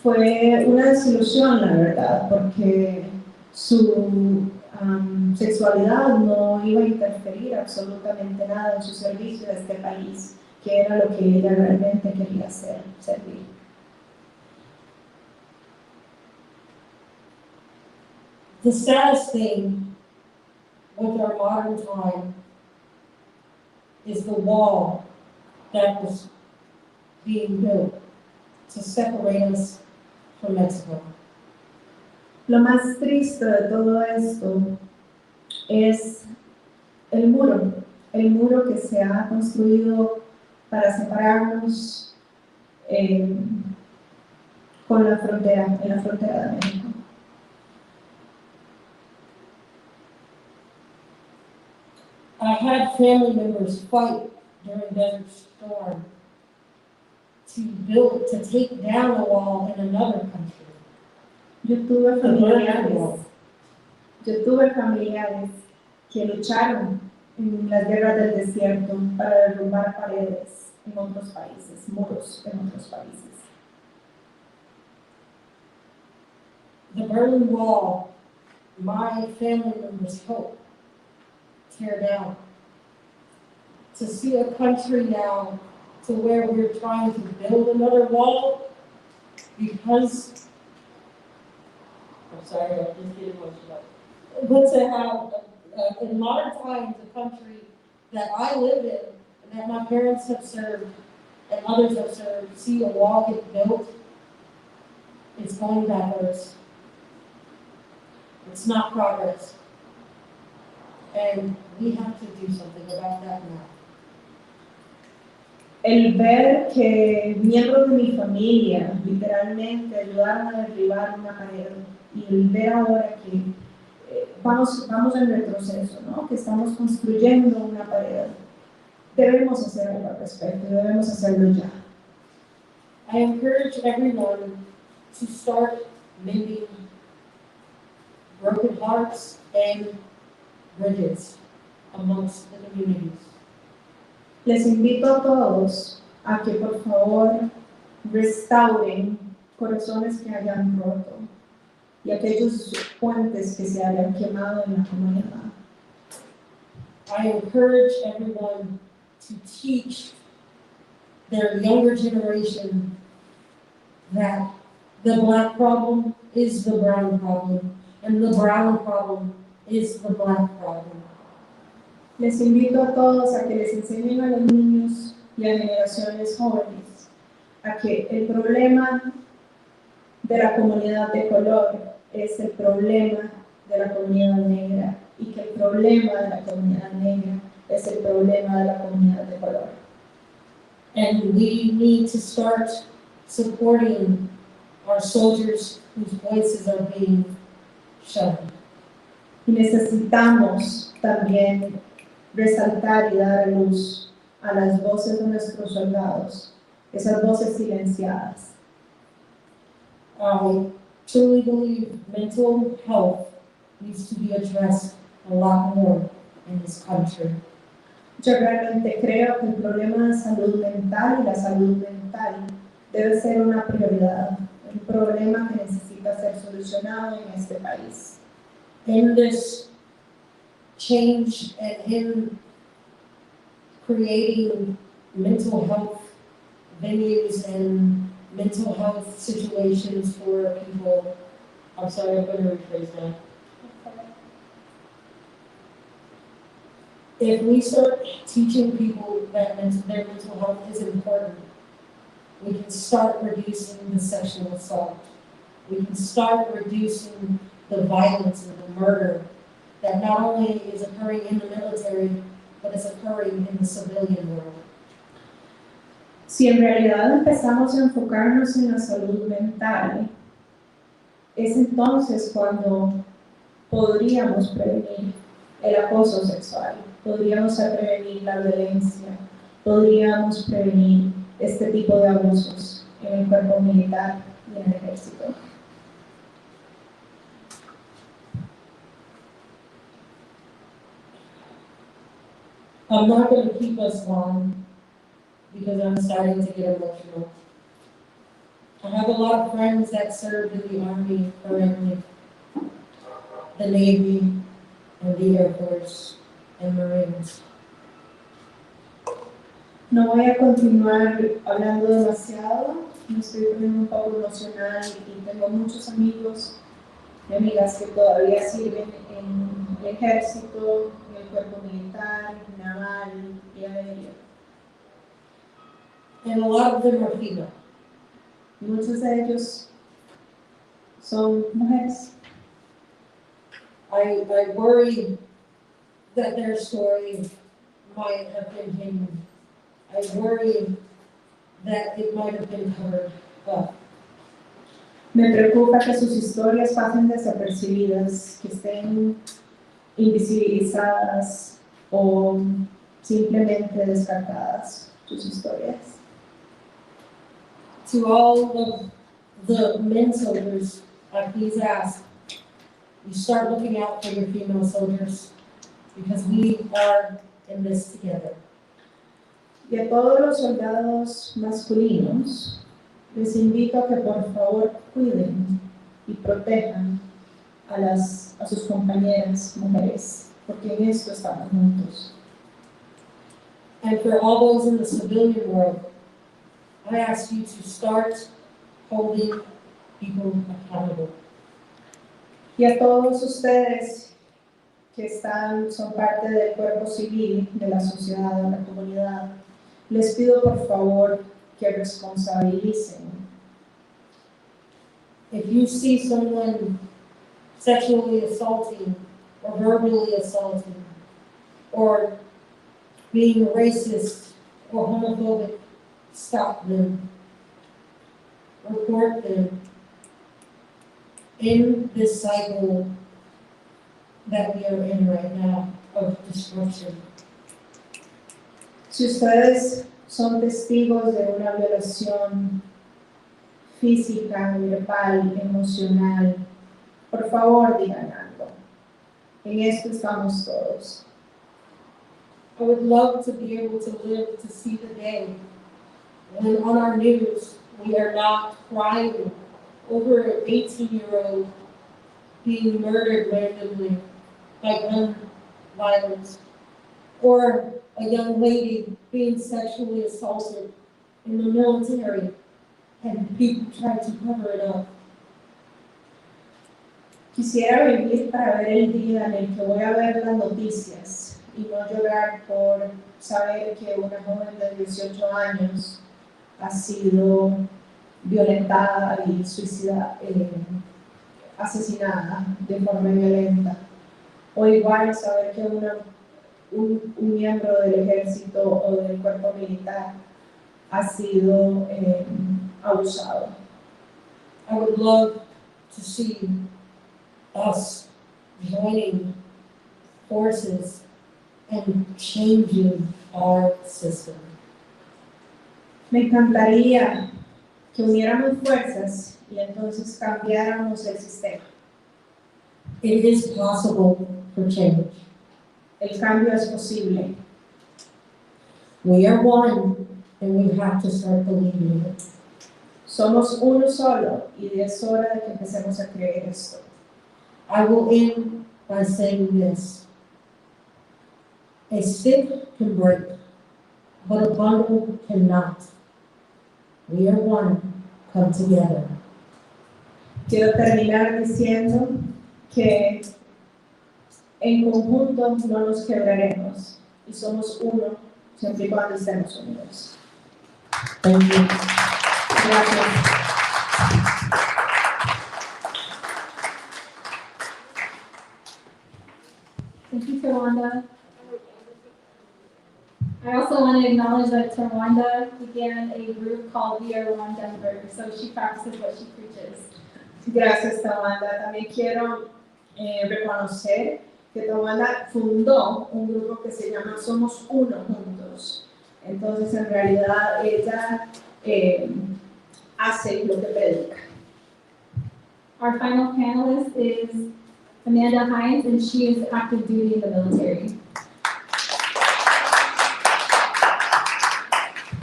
E: Fue una desilusión, la verdad, porque su sexualidad no iba a interferir absolutamente nada en su servicio a este país, que era lo que ella realmente quería hacer, servir.
M: The saddest thing with our modern time is the wall that was being built to separate us from Mexico.
E: Lo más triste de todo esto es el muro que se ha construido para separarnos en la frontera de México.
M: I had family members fight during Desert Storm to take down a wall in another country.
E: Yo tuve familiares que lucharon en las guerras del desierto para derrumbar paredes en otros países, muros en otros países.
M: The Berlin Wall, my family members helped tear down. To see a country now to where we're trying to build another wall because, I'm sorry, I just get emotional. But to have, in modern times, a country that I live in, and that my parents have served, and others have served, see a wall get built, it's going backwards. It's not progress. And we have to do something about that now.
E: El ver que miembros de mi familia literalmente ayudaron a derribar una pared y el ver ahora que vamos en retroceso, ¿no? Que estamos construyendo una pared. Debemos hacer algo al respecto, debemos hacerlo ya.
M: I encourage everyone to start mending broken hearts and bridges amongst the communities.
E: Les invito a todos a que por favor restauren corazones que hayan roto y aquellos puentes que se hayan quemado en la comunidad.
M: I encourage everyone to teach their younger generation that the black problem is the brown problem, and the brown problem is the black problem.
E: Les invito a todos a que les enseñen a los niños y a generaciones jóvenes a que el problema de la comunidad de color es el problema de la comunidad negra y que el problema de la comunidad negra es el problema de la comunidad de color.
M: And we need to start supporting our soldiers whose voices are being shut.
E: Y necesitamos también resaltar y dar luz a las voces de nuestros soldados, esas voces silenciadas.
M: I truly believe mental health needs to be addressed a lot more in this country.
E: Yo realmente creo que el problema de salud mental y la salud mental debe ser una prioridad, un problema que necesita ser solucionado en este país.
M: In this change and in creating mental health venues and mental health situations for people. I'm sorry, I'm going to rephrase that. If we start teaching people that their mental health is important, we can start reducing the sexual assault. We can start reducing the violence and the murder that not only is occurring in the military, but is occurring in the civilian world.
E: Si en realidad empezamos a enfocarnos en la salud mental, es entonces cuando podríamos prevenir el acoso sexual, podríamos prevenir la violencia, podríamos prevenir este tipo de abusos en el cuerpo militar y en el ejército.
M: I'm not going to keep us long because I'm starting to get emotional. I have a lot of friends that served in the Army currently, the Navy, and the Air Force, and Marines.
E: No voy a continuar hablando demasiado, me estoy poniendo un poco emocional y tengo muchos amigos y amigas que todavía sirven en el ejército, en el cuerpo militar, naval y aéreo.
M: And a lot of them are female.
E: Y muchos de ellos son mujeres.
M: I worry that their story might have been hidden. I worry that it might have been covered up.
E: Me preocupa que sus historias pasen desapercibidas, que estén invisibilizadas o simplemente descartadas sus historias.
M: To all of the men soldiers, I please ask, you start looking out for your female soldiers because we are in this together.
E: Y a todos los soldados masculinos, les invito a que por favor cuiden y protejan a sus compañeras mujeres, porque en esto estamos juntos.
M: And for all those in the civilian world, I ask you to start holding people accountable.
E: Y a todos ustedes que son parte del cuerpo civil, de la sociedad, de la comunidad, les pido por favor que responsabilicen.
M: If you see someone sexually assaulting or verbally assaulting or being racist or homophobic, stop them. Report them. In this cycle that we are in right now of destruction.
E: Si ustedes son testigos de una violación física, verbal, emocional, por favor digan algo. En esto estamos todos.
M: I would love to be able to live to see the day when on our news we are not crying over an 18-year-old being murdered randomly by gun violence, or a young lady being sexually assaulted in the military and people try to cover it up.
E: Quisiera vivir para ver el día en el que voy a ver las noticias y no llorar por saber que una joven de 18 años ha sido violentada y asesinada de forma violenta. O igual saber que un miembro del ejército o del cuerpo militar ha sido abusado.
M: I would love to see us joining forces and changing our system.
E: Me encantaría que uniéramos fuerzas y entonces cambiáramos el sistema.
M: It is possible for change.
E: El cambio es posible.
M: We are one, and we have to start believing it.
E: Somos uno solo y es hora de que empecemos a creer esto.
M: I will end by saying this. A stick can break, but a bundle cannot. We are one. Come together.
E: Quiero terminar diciendo que en conjunto no nos quebraremos y somos uno siempre y cuando estemos unidos.
M: Thank you.
E: Gracias.
A: Thank you, Tawanda. I also want to acknowledge that Tawanda began a group called We Are One Denver, so she practices what she preaches.
E: Gracias, Tawanda. También quiero reconocer que Tawanda fundó un grupo que se llama Somos Uno Juntos. Entonces, en realidad, ella hace lo que predica.
A: Our final panelist is Amanda Hines, and she is active duty in the military.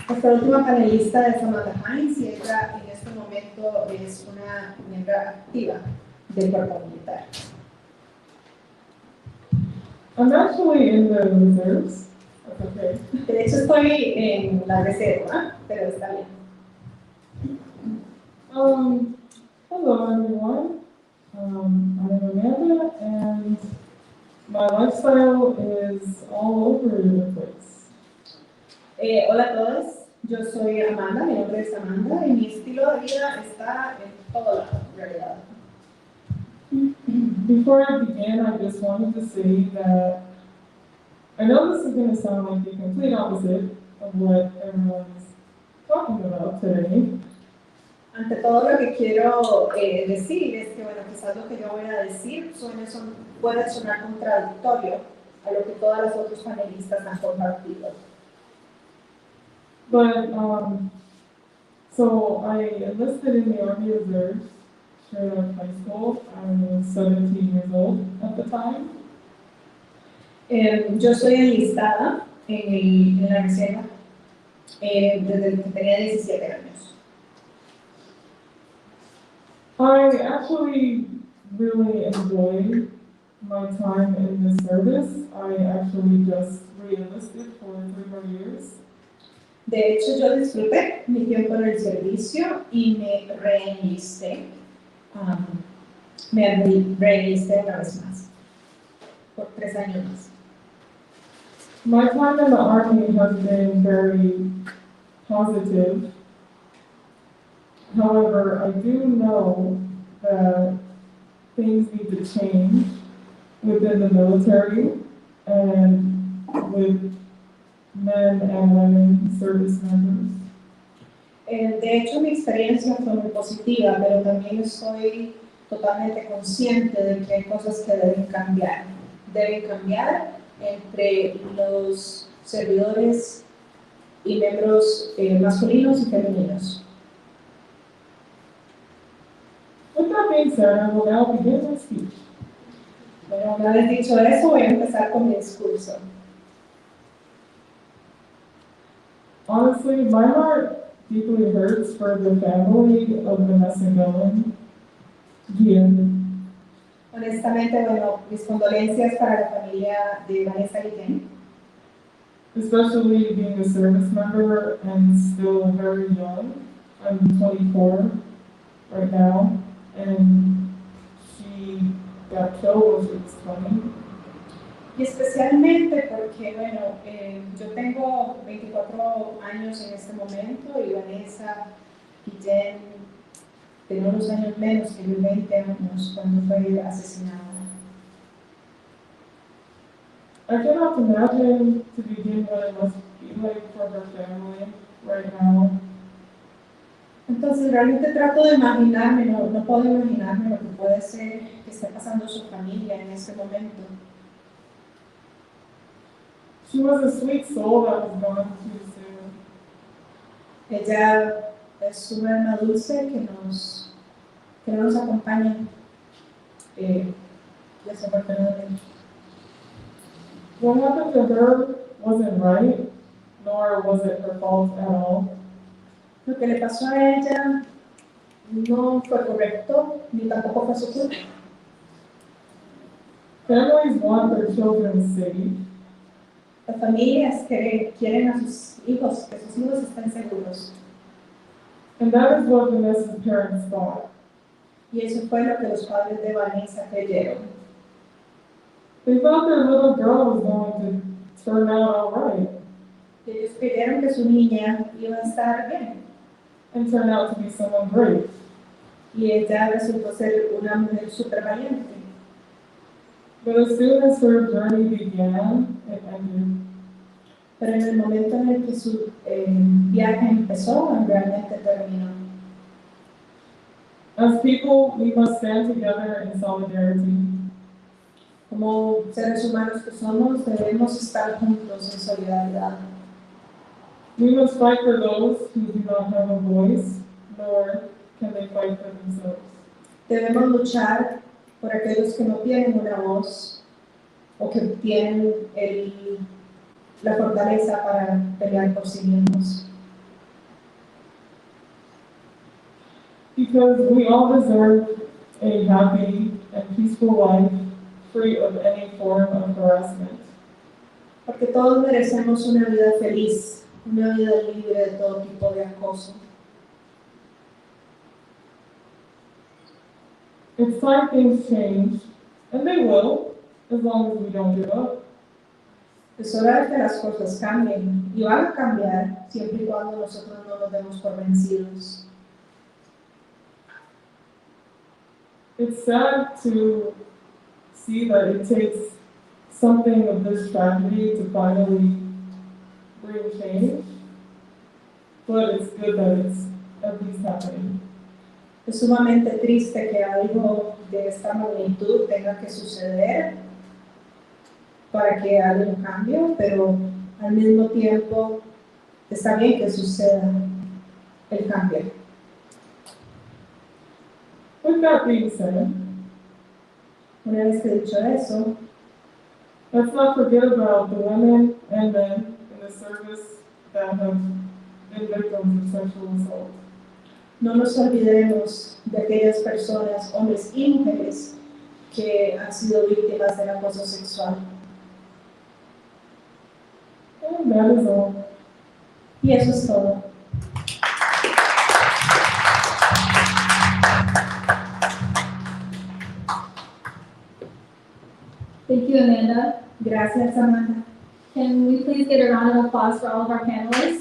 E: Nuestra última panelista es Amanda Hines y ella en este momento es una miembro activa del cuerpo militar.
N: I'm actually in the reserves. That's okay.
E: De hecho estoy en la reserva, pero está bien.
N: Hello everyone. I'm Amanda and my lifestyle is all over the place.
E: Hola a todos, yo soy Amanda, mi nombre es Amanda y mi estilo de vida está en todo lado, en realidad.
N: Before I begin, I just wanted to say that I know this is going to sound like the complete opposite of what everyone's talking about today.
E: Ante todo lo que quiero decir es que, bueno, quizás lo que yo voy a decir puede sonar contradictorio a lo que todas las otras panelistas han compartido.
N: But, so I enlisted in the Army Reserves straight out of high school. I was 17 years old at the time.
E: Yo soy enlistada en la reserva desde que tenía 17 años.
N: I actually really enjoyed my time in the service. I actually just re-enlisted for 3 more years.
E: De hecho, yo disfruté mi tiempo en el servicio y me reenlisté. Me reenlisté una vez más, por 3 años más.
N: My time in the Army has been very positive. However, I do know that things need to change within the military and with men and women service members.
E: De hecho, mi experiencia fue muy positiva, pero también estoy totalmente consciente de que hay cosas que deben cambiar. Deben cambiar entre los servidores y miembros masculinos y femeninos.
N: With that being said, I will now begin my speech.
E: Bueno, una vez dicho eso, voy a empezar con mi discurso.
N: Honestly, my heart deeply hurts for the family of Vanessa Guillen.
E: Honestamente, bueno, mis condolencias para la familia de Vanessa Guillen,
N: Especially being a service member and still very young. I'm 24 right now, and she got killed when she was 20.
E: y especialmente porque, bueno, yo tengo 24 años en este momento y Vanessa Guillen tenía unos años menos que yo, 20 años, cuando fue asesinada.
N: I cannot imagine to begin what it must be like for her family right now.
E: Entonces realmente trato de imaginarme, no puedo imaginarme lo que puede ser que esté pasando su familia en este momento.
N: She was a sweet soul that was gone too soon.
E: Ella es una alma dulce que no nos acompaña desafortunadamente.
N: What happened to her wasn't right, nor was it her fault at all.
E: Lo que le pasó a ella no fue correcto, ni tampoco fue su culpa.
N: Families want their children safe.
E: Las familias quieren a sus hijos, que sus hijos estén seguros.
N: And that is what Vanessa's parents thought.
E: Y eso fue lo que los padres de Vanessa creyeron.
N: They thought their little girl was going to turn out all right.
E: Ellos creyeron que su niña iba a estar bien.
N: And turn out to be someone great.
E: Y ella resultó ser una mujer súper valiente.
N: But as soon as her journey began, it ended.
E: Pero en el momento en el que su viaje empezó, realmente terminó.
N: As people, we must stand together in solidarity.
E: Como seres humanos que somos, debemos estar juntos en solidaridad.
N: We must fight for those who do not have a voice, nor can they fight for themselves.
E: Debemos luchar por aquellos que no tienen una voz o que tienen la fortaleza para pelear por sí mismos.
N: Because we all deserve a happy and peaceful life, free of any form of harassment.
E: Porque todos merecemos una vida feliz, una vida libre de todo tipo de acoso.
N: It's time things change, and they will, as long as we don't give up.
E: Es hora de que las cosas cambien, y van a cambiar siempre y cuando nosotros no nos demos por vencidos.
N: It's sad to see that it takes something of this tragedy to finally bring change, but it's good that it's at least happening.
E: Es sumamente triste que algo de esta magnitud tenga que suceder para que haya un cambio, pero al mismo tiempo está bien que suceda el cambio.
N: With that being said,
E: una vez que he dicho eso,
N: let's not forget about the women and men in the service that have been victims of sexual assault.
E: No nos olvidemos de aquellas personas, hombres y mujeres, que han sido víctimas del acoso sexual.
N: And that is all.
E: Y eso es todo.
A: Thank you, Amanda.
E: Gracias, Amanda.
A: Can we please get a round of applause for all of our panelists?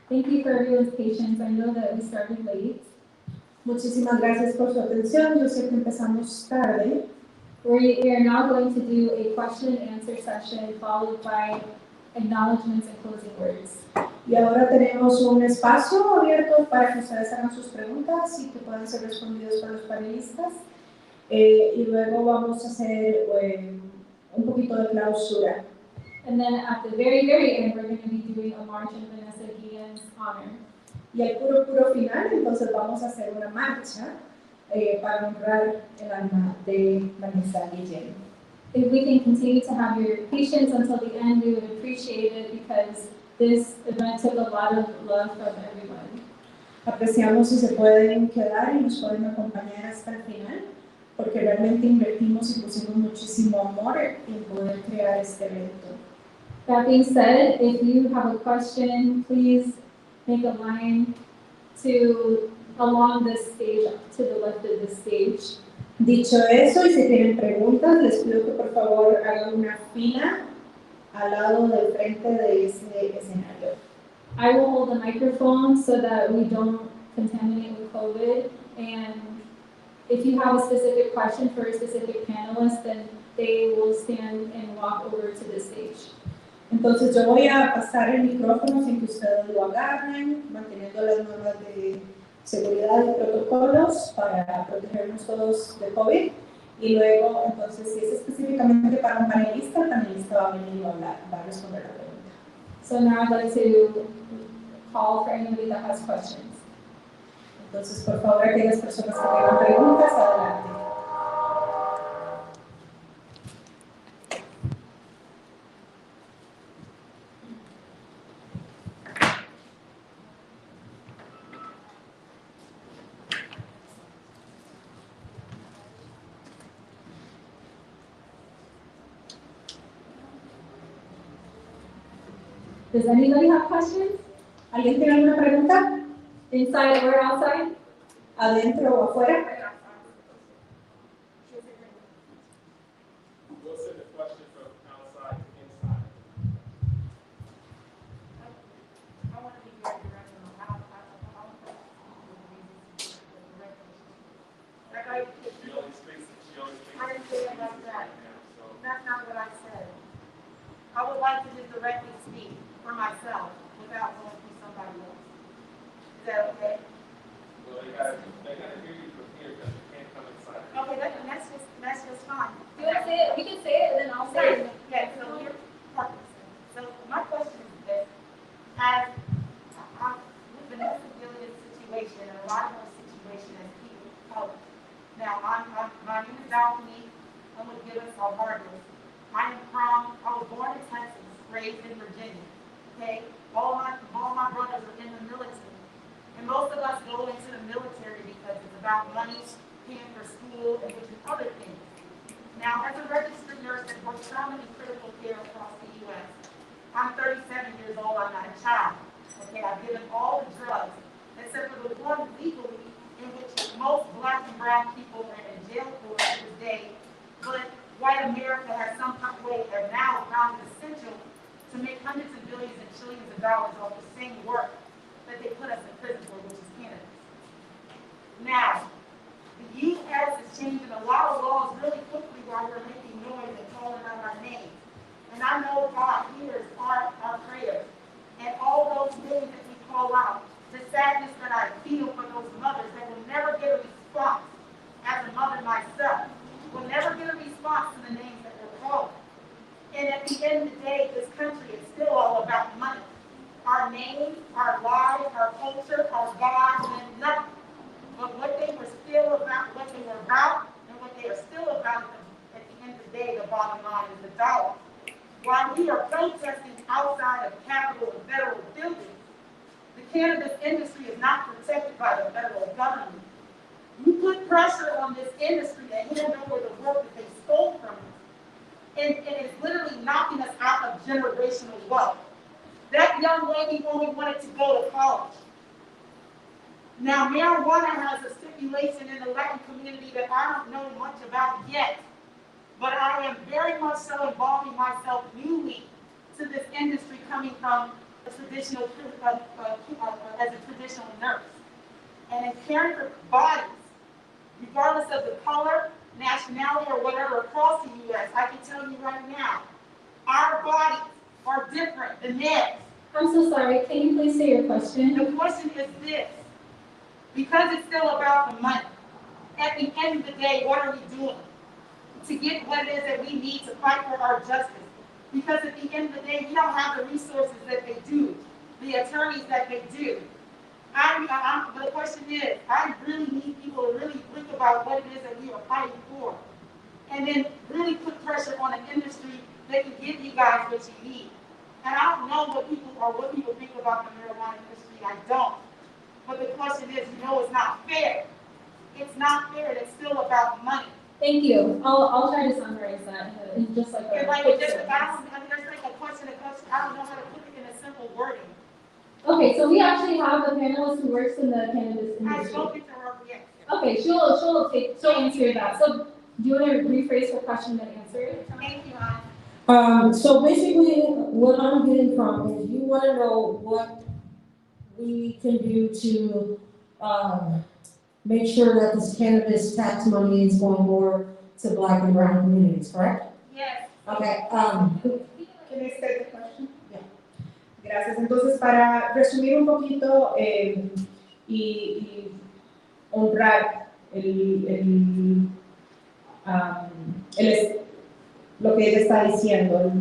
A: Thank you for everyone's patience. I know that we started late.
E: Muchísimas gracias por su atención. Yo sé que empezamos tarde.
A: We are now going to do a question and answer session followed by acknowledgements and closing words.
E: Y ahora tenemos un espacio abierto para que ustedes hagan sus preguntas y que puedan ser respondidas por los panelistas. Y luego vamos a hacer un poquito de clausura.
A: And then at the very, very end, we're going to be doing a march in Vanessa Guillen's honor.
E: Y al puro final, entonces vamos a hacer una marcha para honrar el alma de Vanessa Guillen.
A: If we can continue to have your patience until the end, we would appreciate it because this event took a lot of love from everyone.
E: Apreciamos si se pueden quedar y nos pueden acompañar hasta el final, porque realmente invertimos y pusimos muchísimo amor en poder crear este evento.
A: That being said, if you have a question, please make a line to along this stage, to the left of the stage.
E: Dicho eso, y si tienen preguntas, les pido que por favor hagan una fila al lado del frente de ese escenario.
A: I will hold the microphone so that we don't contaminate with COVID. And if you have a specific question for a specific panelist, then they will stand and walk over to the stage.
E: Entonces yo voy a pasar el micrófono sin que ustedes lo agarren, manteniendo las normas de seguridad y protocolos para protegernos todos de COVID. Y luego, entonces, si es específicamente para un panelista, el panelista va a venir y va a responder la pregunta.
A: So now I'd like to call for anybody that has questions.
E: Entonces, por favor, aquellas personas que tengan preguntas, adelante.
A: Does anybody have questions?
E: ¿Alguien tiene alguna pregunta?
A: Inside or outside?
E: ¿Adentro o afuera?
C: We'll send the question from outside to inside.
L: I want to be very direct on how
C: She only speaks.
L: I didn't say it like that. That's not what I said. I would like to just directly speak for myself without going through somebody else. Is that okay?
C: Well, they gotta hear you from here because you can't come inside.
L: Okay, that's just fine.
A: You want to say it? We can say it and then I'll say it.
L: Yeah, so here's so my question is this. As with Vanessa Guillen's situation and a lot of other situations as people of color. Now, my name is Alchemy. I'm with Givens on Harvard. I was born in Texas, raised in Virginia. Okay? All my brothers are in the military. And most of us go into the military because it's about money, paying for school, and which is other things. Now, as a registered nurse that works trauma and critical care across the U.S., I'm 37 years old, I'm not a child. Okay, I've given all the drugs, except for the one legally in which most black and brown people are in jail for to this day. But white America has some kind of way have now found it essential to make hundreds of billions and trillions of dollars off the same work that they put us in prison for, which is cannabis. Now, the U.S. is changing a lot of laws really quickly while we're making noise and calling out our names. And I know God hears our prayers and all those names that we call out, the sadness that I feel for those mothers that will never get a response as a mother myself. Will never get a response to the names that we're calling. And at the end of the day, this country is still all about money. Our names, our lives, our culture, our God meant nothing. But what they were still about, what they were about, and what they are still about at the end of the day, the bottom line is the dollar. While we are protesting outside of Capitol and federal buildings, the cannabis industry is not protected by the federal government. You put pressure on this industry to hand over the work that they stole from us. And it's literally knocking us out of generational wealth. That young lady only wanted to go to college. Now, marijuana has a stipulation in the Latin community that I don't know much about yet. But I am very much so involving myself newly to this industry coming from a traditional, as a traditional nurse. And in caring for bodies, regardless of the color, nationality, or whatever across the U.S., I can tell you right now, our bodies are different than theirs.
A: I'm so sorry, can you please say your question?
L: The question is this, because it's still about the money, at the end of the day, what are we doing to get what it is that we need to fight for our justice? Because at the end of the day, we don't have the resources that they do, the attorneys that they do. The question is, I really need people to really think about what it is that we are fighting for. And then really put pressure on an industry that can give you guys what you need. And I don't know what people think about the marijuana industry. I don't. But the question is, it's not fair. It's not fair. It's still about money.
A: Thank you. I'll try to summarize that in just like a quick
L: There's
A: sentence.
L: like a question. I don't know how to put it in a simple wording.
A: Okay, so we actually have a panelist who works in the cannabis
L: I've
A: industry.
L: spoken to her, yes.
A: Okay, she'll answer that. So do you want to rephrase her question and answer it?
L: Thank you,
M: So basically, what I'm getting from is you want to know what we can do to make sure that this cannabis tax money is going more to Black and brown communities, correct?
L: Yes.
M: Okay.
E: Can I state the question? Yeah. Gracias. Entonces, para resumir un poquito y honrar lo que ella está diciendo,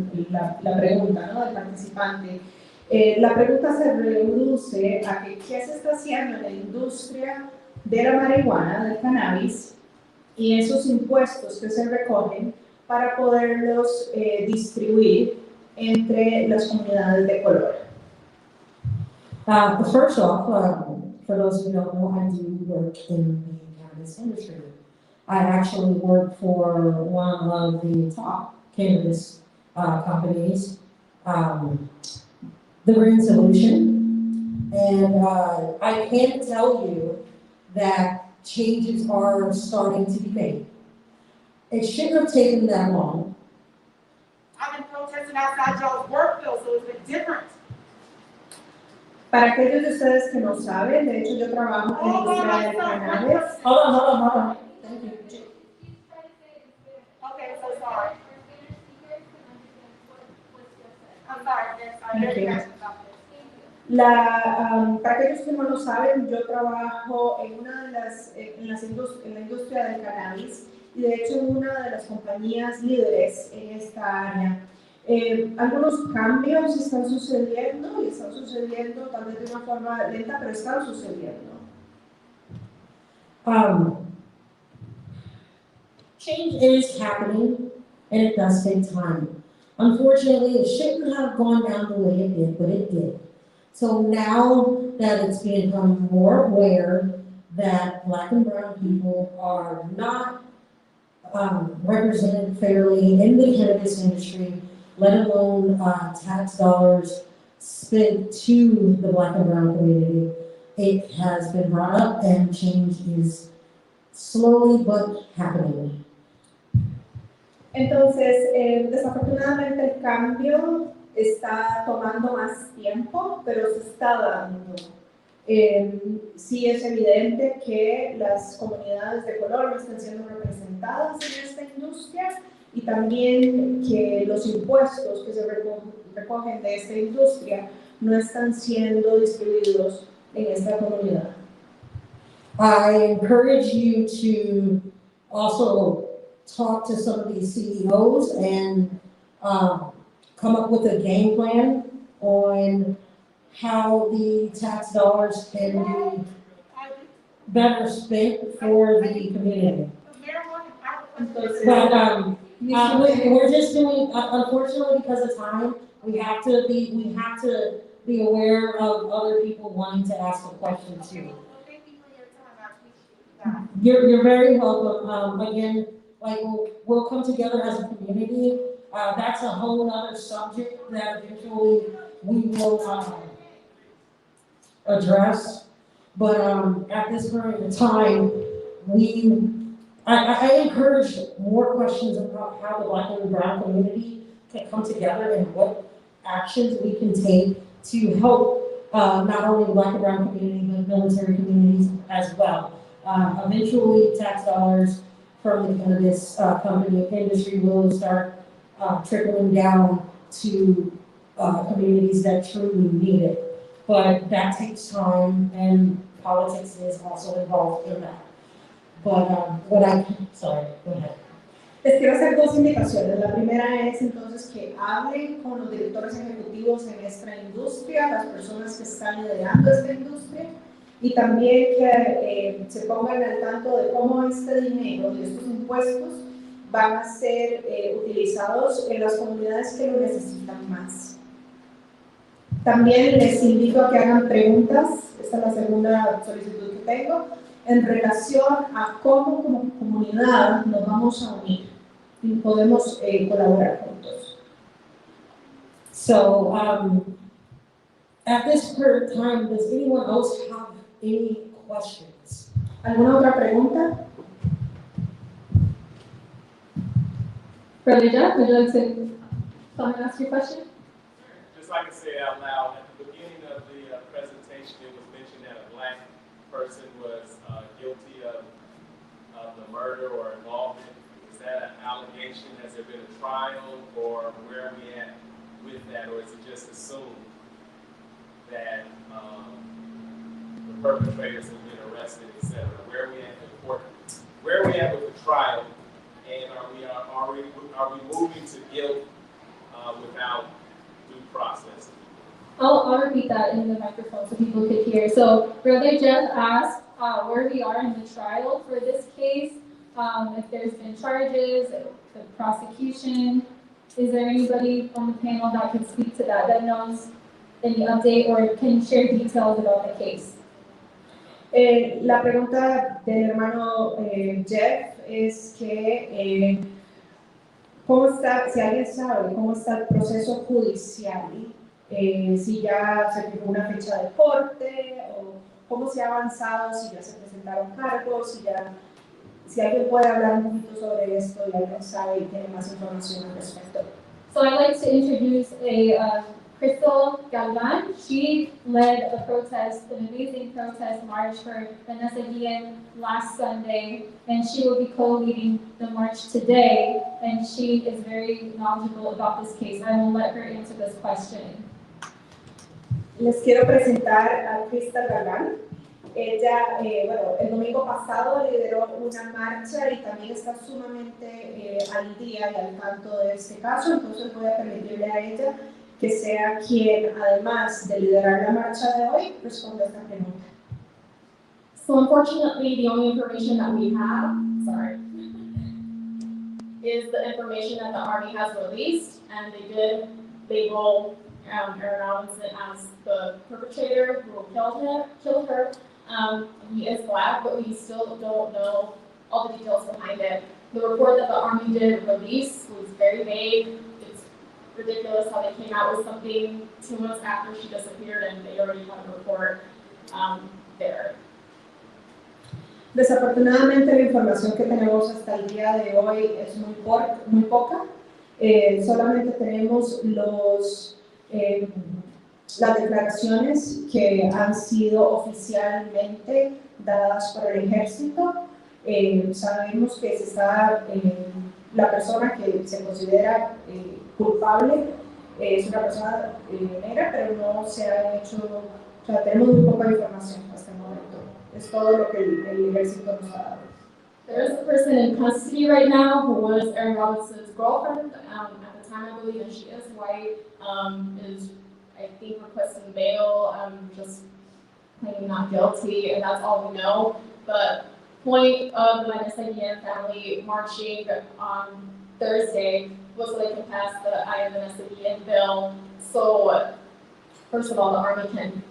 E: la pregunta, ¿no?, del participante. La pregunta se reduce a que qué se está haciendo en la industria de la marihuana, del cannabis, y esos impuestos que se recogen para poderlos distribuir entre las comunidades de color.
M: First off, for those who don't know, I do work in the cannabis industry. I actually work for one of the top cannabis companies, the Green Solution, and I can tell you that changes are starting to be made. It shouldn't have taken that long.
L: I've been protesting outside y'all's work field, so it's been different.
E: Para aquellos de ustedes que no saben, de hecho yo trabajo en la industria del cannabis. Hold on. Thank you.
L: Okay, so sorry. I'm sorry, yes, I'm
E: Thank
L: very
E: you.
L: passionate about this.
E: Para aquellos que no lo saben, yo trabajo en la industria del cannabis y de hecho en una de las compañías líderes en esta área. Algunos cambios están sucediendo y están sucediendo tal vez de una forma lenta, pero están sucediendo.
M: Change is happening, and it does take time. Unfortunately, it shouldn't have gone down the way it did, but it did. So now that it's become more aware that Black and brown people are not represented fairly in the cannabis industry, let alone tax dollars spent to the Black and brown community, it has been brought up and change is slowly but happening.
E: Entonces, desafortunadamente el cambio está tomando más tiempo, pero se está dando. Sí es evidente que las comunidades de color no están siendo representadas en esta industria y también que los impuestos que se recogen de esta industria no están siendo distribuidos en esta comunidad.
M: I encourage you to also talk to some of these CEOs and come up with a game plan on how the tax dollars can be better spent for the community. But we're just doing, unfortunately, because of time, we have to be aware of other people wanting to ask a question too. You're very welcome. Again, like we'll come together as a community. That's a whole other subject that eventually we will address. But at this point in time, I encourage more questions about how the Black and brown community can come together and what actions we can take to help not only the Black and brown community, but military communities as well. Eventually, tax dollars from the cannabis company industry will start trickling down to communities that truly need it. But that takes time, and politics is also involved in that. But sorry, go ahead.
E: Les quiero hacer dos invitaciones. La primera es entonces que hablen con los directores ejecutivos en esta industria, las personas que están liderando esta industria. y también que se pongan al tanto de cómo este dinero y estos impuestos van a ser utilizados en las comunidades que lo necesitan más. También les invito a que hagan preguntas, esta es la segunda solicitud que tengo, en relación a cómo como comunidad nos vamos a unir y podemos colaborar juntos.
M: So, at this current time, does anyone else have any questions?
E: ¿Alguna otra pregunta?
A: Brother Jeff, would you like to come and ask your question?
O: Just like I said out loud, at the beginning of the presentation, it was mentioned that a black person was guilty of the murder or involvement. Is that an allegation? Has there been a trial, or where are we at with that, or is it just assumed that the perpetrators have been arrested, etc.? Where are we at in the court? Where are we at with the trial, and are we moving to guilt without due process?
A: I'll repeat that in the microphone so people could hear. So Brother Jeff asked where we are in the trial for this case, if there's been charges, the prosecution. Is there anybody on the panel that can speak to that knows any update or can share details about the case?
E: La pregunta del hermano Jeff es que ¿cómo está, si alguien sabe cómo está el proceso judicial? Si ya se fijó una fecha de corte, o cómo se ha avanzado, si ya se presentaron cargos, si alguien puede hablar un poquito sobre esto y alguien sabe y tiene más información al respecto.
A: So I'd like to introduce Crystal Galvan. She led a protest, an amazing protest march for Vanessa Guillen last Sunday, and she will be co-leading the march today, and she is very knowledgeable about this case. I will let her answer this question.
E: Les quiero presentar a Crystal Galvan. Ella, el domingo pasado lideró una marcha y también está sumamente al día y al tanto de este caso, entonces voy a permitirle a ella que sea quien, además de liderar la marcha de hoy, responda a esta pregunta.
B: So unfortunately, the only information that we have, is the information that the Army has released, and they did label Aaron Robinson as the perpetrator who killed her. He is black, but we still don't know all the details behind it. The report that the Army did release was very vague. It's ridiculous how they came out with something 2 months after she disappeared and they already had a report there.
E: Desafortunadamente la información que tenemos hasta el día de hoy es muy poca. Solamente tenemos las declaraciones que han sido oficialmente dadas por el ejército. Sabemos que la persona que se considera culpable es una persona negra, pero no se ha hecho, o sea, tenemos muy poca información hasta el momento. Es todo lo que el ejército nos ha dado.
B: There is a person in custody right now who was Aaron Robinson's girlfriend at the time, I believe, and she is white, is, I think, requesting bail, just claiming not guilty, and that's all we know. But point of the Vanessa Guillen family marching on Thursday was so they can pass the I Am Vanessa Guillen bill. So, first of all, the Army can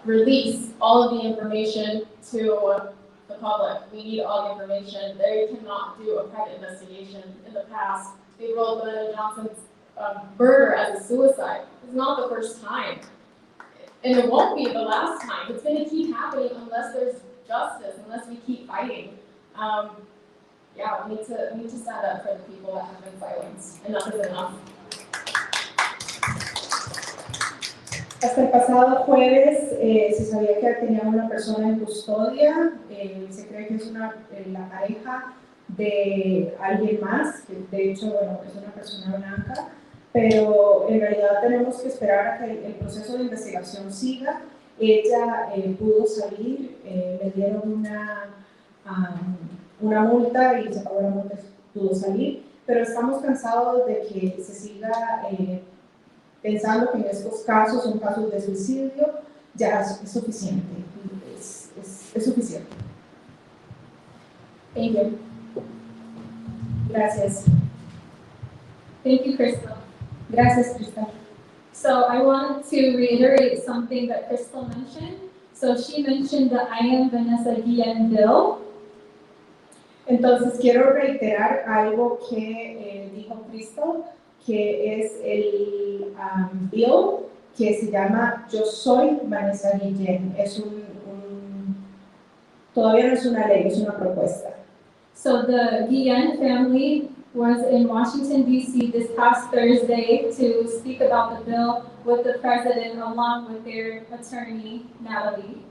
B: release all of the information to the public. We need all the information. They cannot do a private investigation. In the past, they rolled Lyndon Johnson's murder as a suicide. It's not the first time, and it won't be the last time. It's going to keep happening unless there's justice, unless we keep fighting. We need to stand up for the people that have been silenced. Enough is enough.
E: Hasta el pasado jueves se sabía que tenía una persona en custodia. Se cree que es la pareja de alguien más, que de hecho es una persona blanca, pero en realidad tenemos que esperar a que el proceso de investigación siga. Ella pudo salir, le dieron una multa y se pagó la multa, pudo salir, pero estamos cansados de que se siga pensando que en estos casos son casos de suicidio. Ya es suficiente. es suficiente.
A: Thank you.
E: Gracias.
A: Thank you, Crystal.
E: Gracias, Cristal.
A: So I wanted to reiterate something that Crystal mentioned. So she mentioned the I Am Vanessa Guillen bill.
E: Entonces quiero reiterar algo que dijo Cristo, que es el bill que se llama Yo Soy Vanessa Guillen. Es todavía no es una ley, es una propuesta.
A: So the Guillen family was in Washington, D.C. this past Thursday to speak about the bill with the president along with their attorney, Natalie.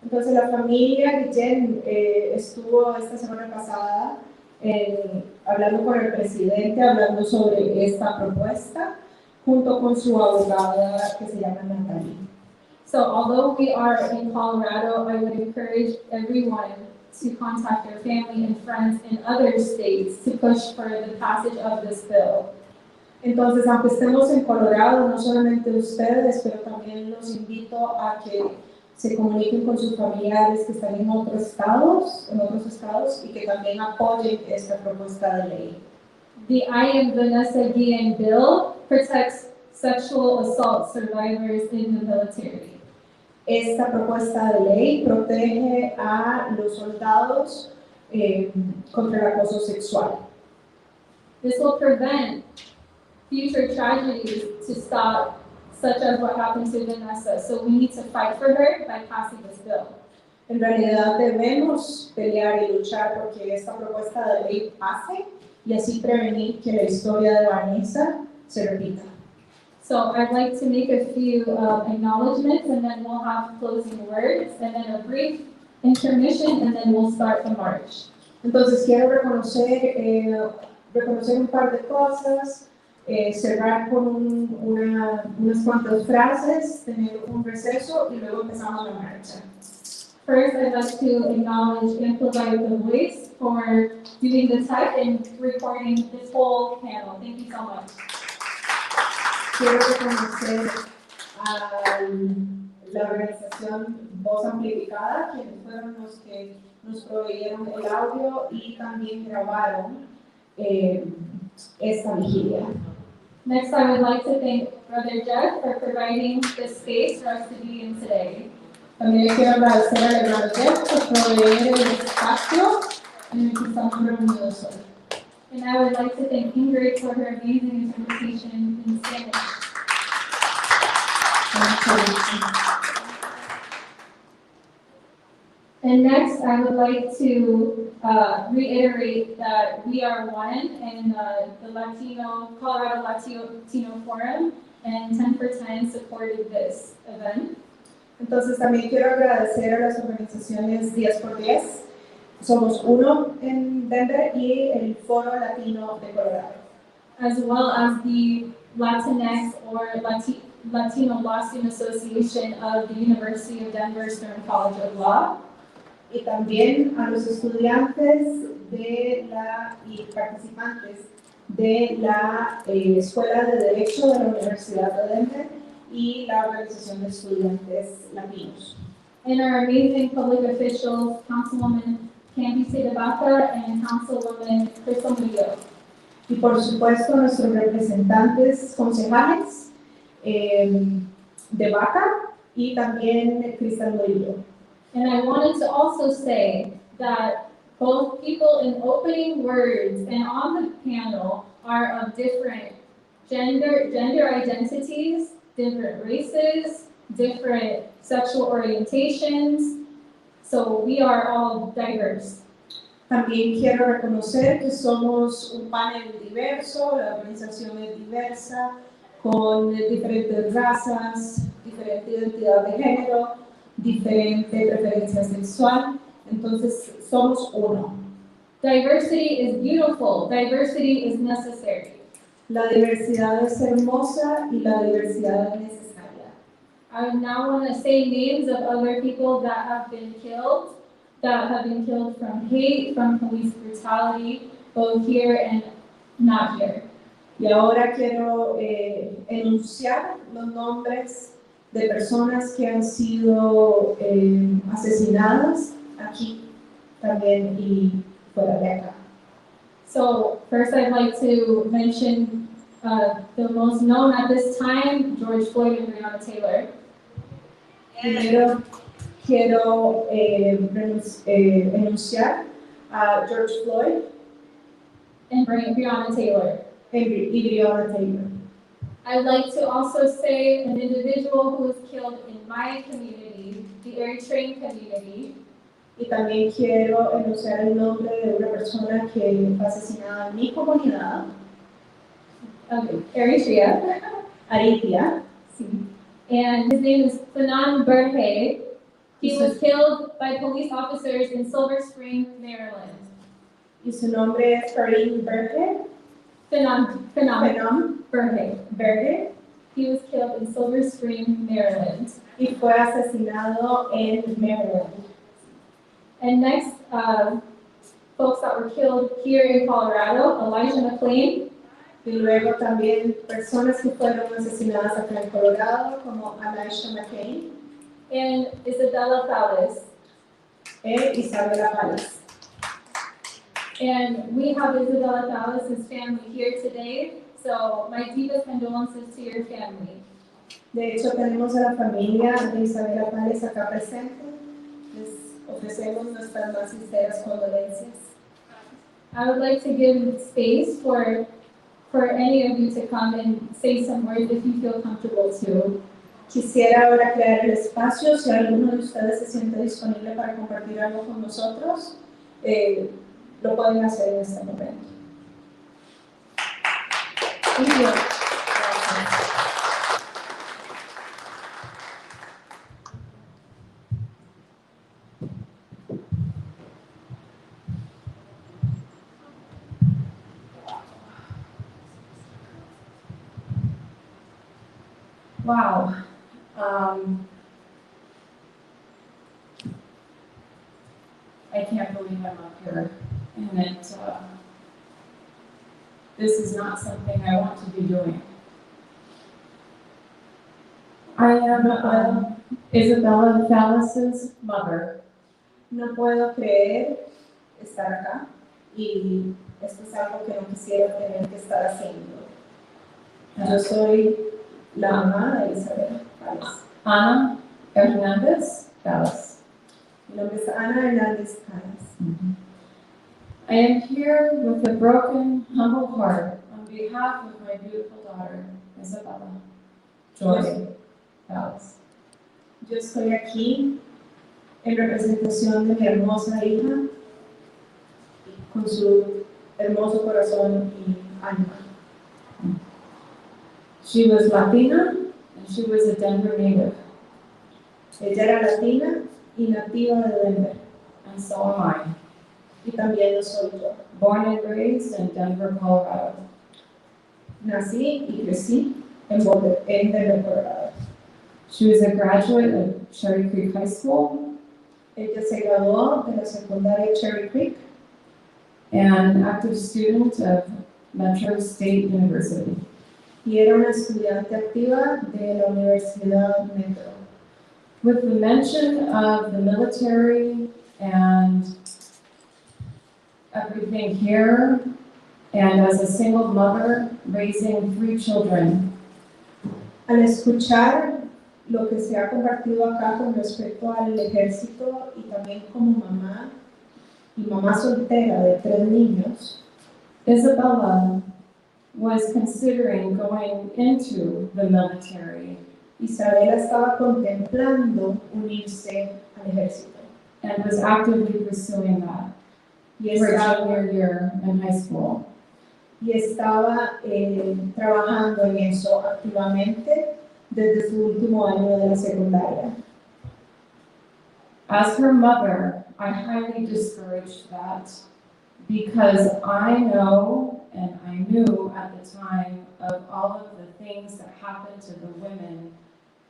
E: Entonces la familia Guillen estuvo esta semana pasada hablando con el presidente, hablando sobre esta propuesta, junto con su abogada que se llama Natalie.
A: So although we are in Colorado, I would encourage everyone to contact their family and friends in other states to push for the passage of this bill.
E: Entonces, aunque estemos en Colorado, no solamente ustedes, pero también los invito a que se comuniquen con sus familiares que están en otros estados y que también apoyen esta propuesta de ley.
A: The I Am Vanessa Guillen bill protects sexual assault survivors in the military.
E: Esta propuesta de ley protege a los soldados contra el acoso sexual.
A: This will prevent future tragedies to stop, such as what happened to Vanessa. So we need to fight for her by passing this bill.
E: En realidad debemos pelear y luchar porque esta propuesta de ley pase y así prevenir que la historia de Vanessa se repita.
A: So I'd like to make a few acknowledgements, and then we'll have closing words, and then a brief intermission, and then we'll start the march.
E: Entonces quiero reconocer un par de cosas, cerrar con unas cuantas frases, tener un receso y luego empezamos la marcha.
A: First, I'd like to acknowledge Amplify the Voice for doing the tech and recording this whole panel. Thank you so much.
E: Quiero reconocer a la organización Voz Amplificada, quienes fueron los que nos proveyeron el audio y también grabaron esta vigilia.
A: Next, I would like to thank Brother Jeff for providing this space for us to be in today.
E: También le quiero agradecer al hermano Jeff por proveer el espacio en el que estamos reunidos hoy.
A: And I would like to thank Ingrid for her amazing interpretation in Spanish. And next, I would like to reiterate that we are one in the Colorado Latino Forum, and 10 for 10 supported this event.
E: Entonces también quiero agradecer a las organizaciones 10 por 10. Somos uno en Denver y el Foro Latino de Colorado.
A: As well as the Latinx or Latino Law Student Association of the University of Denver Stern College of Law.
E: Y también a los estudiantes y participantes de la Escuela de Derecho de la Universidad de Denver y la Organización de Estudiantes Latinos.
A: And our amazing public officials, Councilwoman Candy Baca and Councilwoman Crystal Murillo.
E: Y por supuesto nuestros representantes concejales de Baca y también Crystal Murillo.
A: And I wanted to also say that both people in opening words and on the panel are of different gender identities, different races, different sexual orientations. So we are all diverse.
E: También quiero reconocer que somos un panel diverso, la organización es diversa, con diferentes razas, diferente identidad de género, diferente preferencia sexual, entonces somos uno.
A: Diversity is beautiful, diversity is necessary.
E: La diversidad es hermosa y la diversidad es necesaria.
A: I now want to say names of other people that have been killed from hate, from police brutality, both here and not here.
E: Y ahora quiero enunciar los nombres de personas que han sido asesinadas aquí también y fuera de acá.
A: So first I'd like to mention the most known at this time, George Floyd and Breonna Taylor.
E: Primero quiero enunciar a George Floyd
A: And Breonna Taylor.
E: y Breonna Taylor.
A: I'd like to also say an individual who was killed in my community, the Eritrean community.
E: Y también quiero enunciar el nombre de una persona que fue asesinada en mi comunidad,
A: Eritrea.
E: Aritia.
A: And his name is Fanon Berhe. He was killed by police officers in Silver Spring, Maryland.
E: Y su nombre es Farin Berhe.
A: Fanon
E: Berhe.
A: He was killed in Silver Spring, Maryland.
E: Y fue asesinado en Maryland.
A: And next, folks that were killed here in Colorado, Elijah McClain.
E: Y luego también personas que fueron asesinadas acá en Colorado, como Elijah McClain.
A: And Isabella Fowles.
E: Isabella Fowles.
A: And we have Isabella Fowles' family here today, so my deepest condolences to your family.
E: De hecho, tenemos a la familia de Isabella Fowles acá presente. Les ofrecemos nuestras más sinceras condolencias.
A: I would like to give space for any of you to come and say some words if you feel comfortable to.
E: Quisiera ahora crear el espacio, si alguno de ustedes se siente disponible para compartir algo con nosotros, lo pueden hacer en este momento. Muy bien. Gracias.
B: Wow. I can't believe I'm up here, and this is not something I want to be doing. I am Isabella Fowles' mother.
E: No puedo creer estar acá y esto es algo que no quisiera tener que estar haciendo. Yo soy la mamá de Isabella Fowles.
B: Ana Hernandez Fowles.
E: Mi nombre es Ana Hernández Fowles.
B: I am here with a broken, humble heart on behalf of my beautiful daughter, Isabella Joy Fowles.
E: Yo estoy aquí en representación de mi hermosa hija, con su hermoso corazón y alma.
B: She was Latina and she was a Denver native.
E: Ella era latina y nativa de Denver.
B: And so am I.
E: Y también lo soy yo.
B: Born and raised in Denver, Colorado.
E: Nací y crecí en Denver, Colorado.
B: She was a graduate of Cherry Creek High School.
E: Ella se graduó de la secundaria Cherry Creek.
B: And active student of Metro State University.
E: Y era una estudiante activa de la Universidad Metro.
B: With the mention of the military and everything here, and as a single mother raising 3 children.
E: Al escuchar lo que se ha compartido acá con respecto al ejército y también como mamá y mamá soltera de 3 niños,
B: Isabella was considering going into the military.
E: Isabela estaba contemplando unirse al ejército.
B: And was actively pursuing that for junior year in high school.
E: Y estaba trabajando en eso activamente desde su último año de la secundaria.
B: As her mother, I highly discouraged that because I know and I knew at the time of all of the things that happened to the women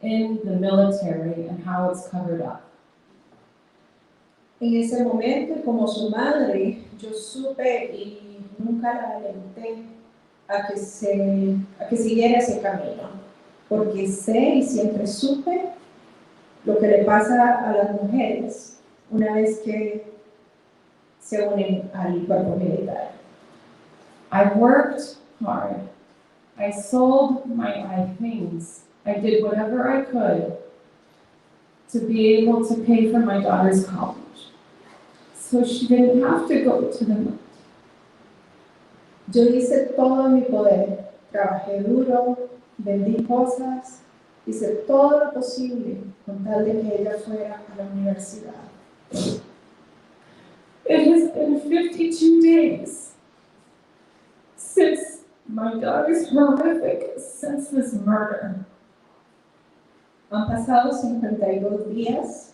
B: in the military and how it's covered up.
E: En ese momento, como su madre, yo supe y nunca la alenté a que siguiera ese camino, porque sé y siempre supe lo que le pasa a las mujeres una vez que se unen al cuerpo militar.
K: I worked hard. I sold my things. I did whatever I could to be able to pay for my daughter's college, so she didn't have to go to the military.
E: Yo hice todo en mi poder, trabajé duro, vendí cosas, hice todo lo posible con tal de que ella fuera a la universidad.
K: It has been 52 days since my daughter's horrific, senseless murder.
E: Han pasado 52 días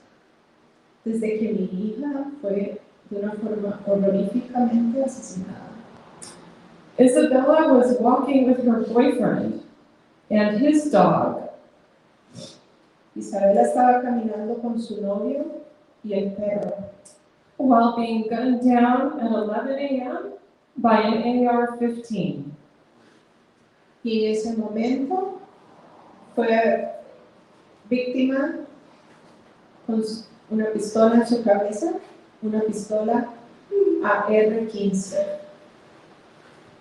E: desde que mi hija fue de una forma horroríficamente asesinada.
K: Isabella was walking with her boyfriend and his dog.
E: Isabela estaba caminando con su novio y el perro,
K: while being gunned down at 11 a.m. by an AR-15.
E: Y en ese momento fue víctima con una pistola en su cabeza, una pistola AR-15.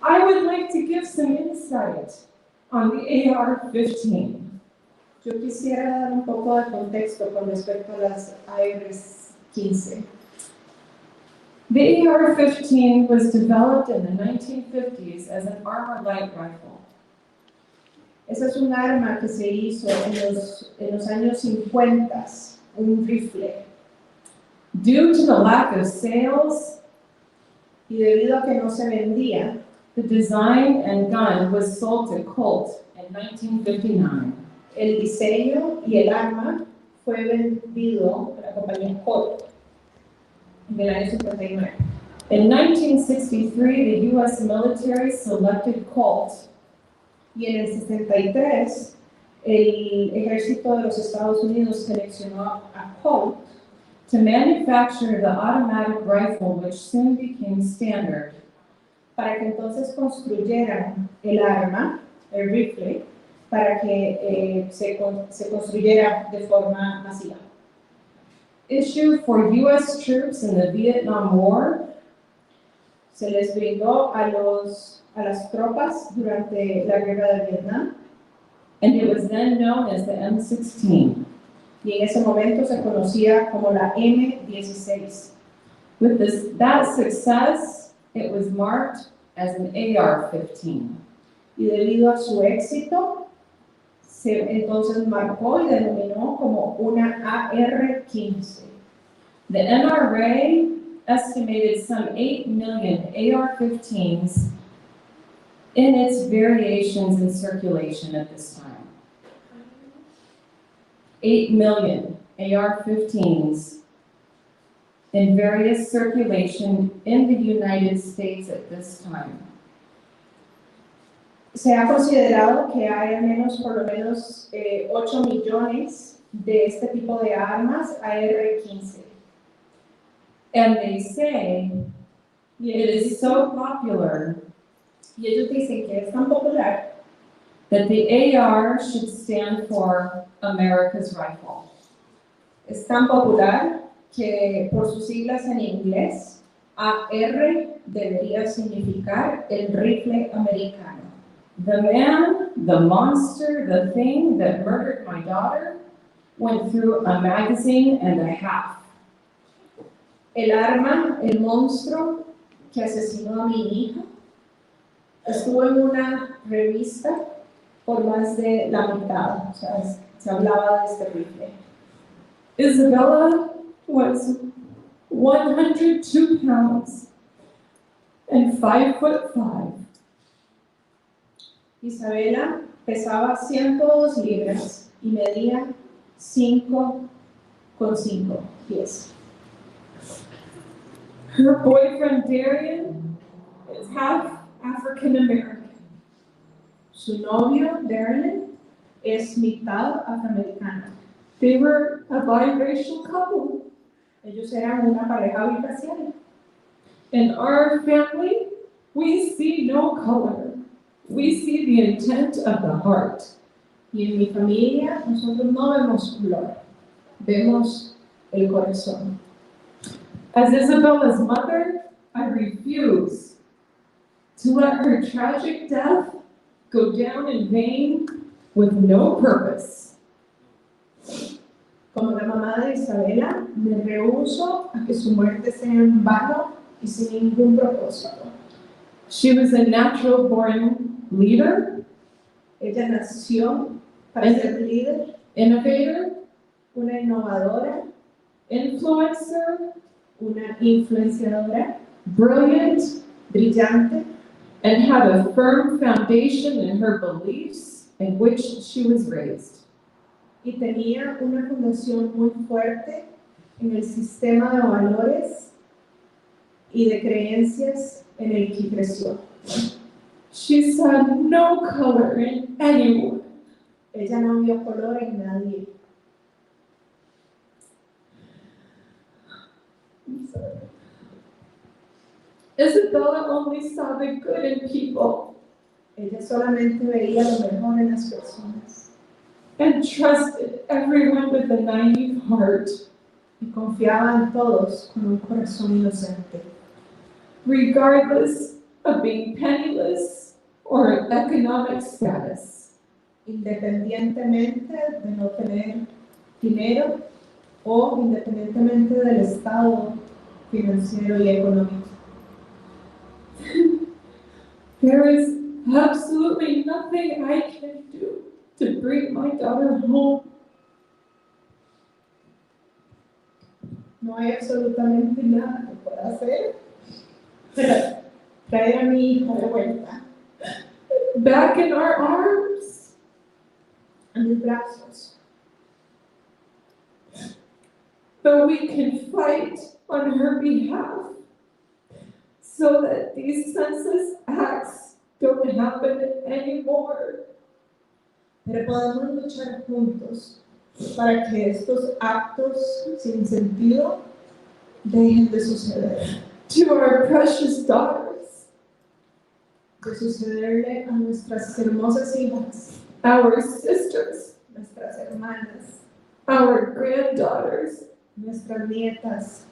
K: I would like to give some insight on the AR-15.
E: Yo quisiera dar un poco de contexto con respecto a las AR-15.
K: The AR-15 was developed in the 1950s as an armor light rifle.
E: Esa es un arma que se hizo en los años 50, un rifle.
K: Due to the lack of sales,
E: y debido a que no se vendía,
K: the design and gun was sold to Colt in 1959.
E: El diseño y el arma fue vendido a la compañía Colt en el año 59.
K: In 1963, the U.S. military selected Colt.
E: Y en el 63, el ejército de los Estados Unidos seleccionó a Colt
K: to manufacture the automatic rifle, which soon became standard.
E: Para que entonces construyeran el arma, el rifle, para que se construyera de forma masiva.
K: Issued for U.S. troops in the Vietnam War,
E: se les brindó a las tropas durante la guerra de Vietnam,
K: and it was then known as the M16.
E: Y en ese momento se conocía como la M16.
K: With that success, it was marked as an AR-15.
E: Y debido a su éxito, se entonces marcó y denominó como una AR-15.
K: The NRA estimated some 8 million AR-15s in its variations in circulation at this time. 8 million AR-15s in various circulation in the United States at this time.
E: Se ha considerado que hay al menos por lo menos 8 millones de este tipo de armas AR-15.
K: And they say it is so popular,
E: y ellos dicen que es tan popular,
K: that the AR should stand for America's Rifle.
E: Es tan popular que por sus siglas en inglés, AR debería significar el rifle americano.
K: The man, the monster, the thing that murdered my daughter went through a magazine and a half.
E: El arma, el monstruo que asesinó a mi hija, estuvo en una revista por más de la mitad, o sea, se hablaba de este rifle.
K: Isabella was 102 pounds and 5'5".
E: Isabela pesaba 102 libras y medía 5,5 pies.
K: Her boyfriend Darian is half African American.
E: Su novio Darian es mitad afroamericano.
K: They were a biracial couple.
E: Ellos eran una pareja biracial.
K: In our family, we see no color. We see the intent of the heart.
E: Y en mi familia, nosotros no vemos color, vemos el corazón.
K: As Isabella's mother, I refuse to let her tragic death go down in vain with no purpose.
E: Como la mamá de Isabela, me rehúso a que su muerte sea en vano y sin ningún propósito.
K: She was a natural born leader,
E: Ella nació para ser líder,
K: innovator,
E: una innovadora,
K: influencer,
E: una influenciadora,
K: brilliant,
E: brillante,
K: and had a firm foundation in her beliefs in which she was raised.
E: y tenía una fundación muy fuerte en el sistema de valores y de creencias en el que creció.
K: She saw no color in anyone.
E: Ella no vio color en nadie.
K: I'm sorry. Isabella only saw the good in people
E: Ella solamente veía lo mejor en las personas
K: and trusted everyone with a naive heart,
E: y confiaba en todos con un corazón inocente,
K: regardless of being penniless or economic status.
E: independientemente de no tener dinero o independientemente del estado financiero y económico.
K: There is absolutely nothing I can do to bring my daughter home.
E: No hay absolutamente nada que pueda hacer para traer a mi hija de vuelta
K: Back in our arms.
E: a mis brazos.
K: But we can fight on her behalf so that these senseless acts don't happen anymore.
E: Pero podemos luchar juntos para que estos actos sin sentido dejen de suceder.
K: To our precious daughters,
E: De sucederle a nuestras hermosas hijas,
K: our sisters,
E: nuestras hermanas,
K: our granddaughters,
E: nuestras nietas,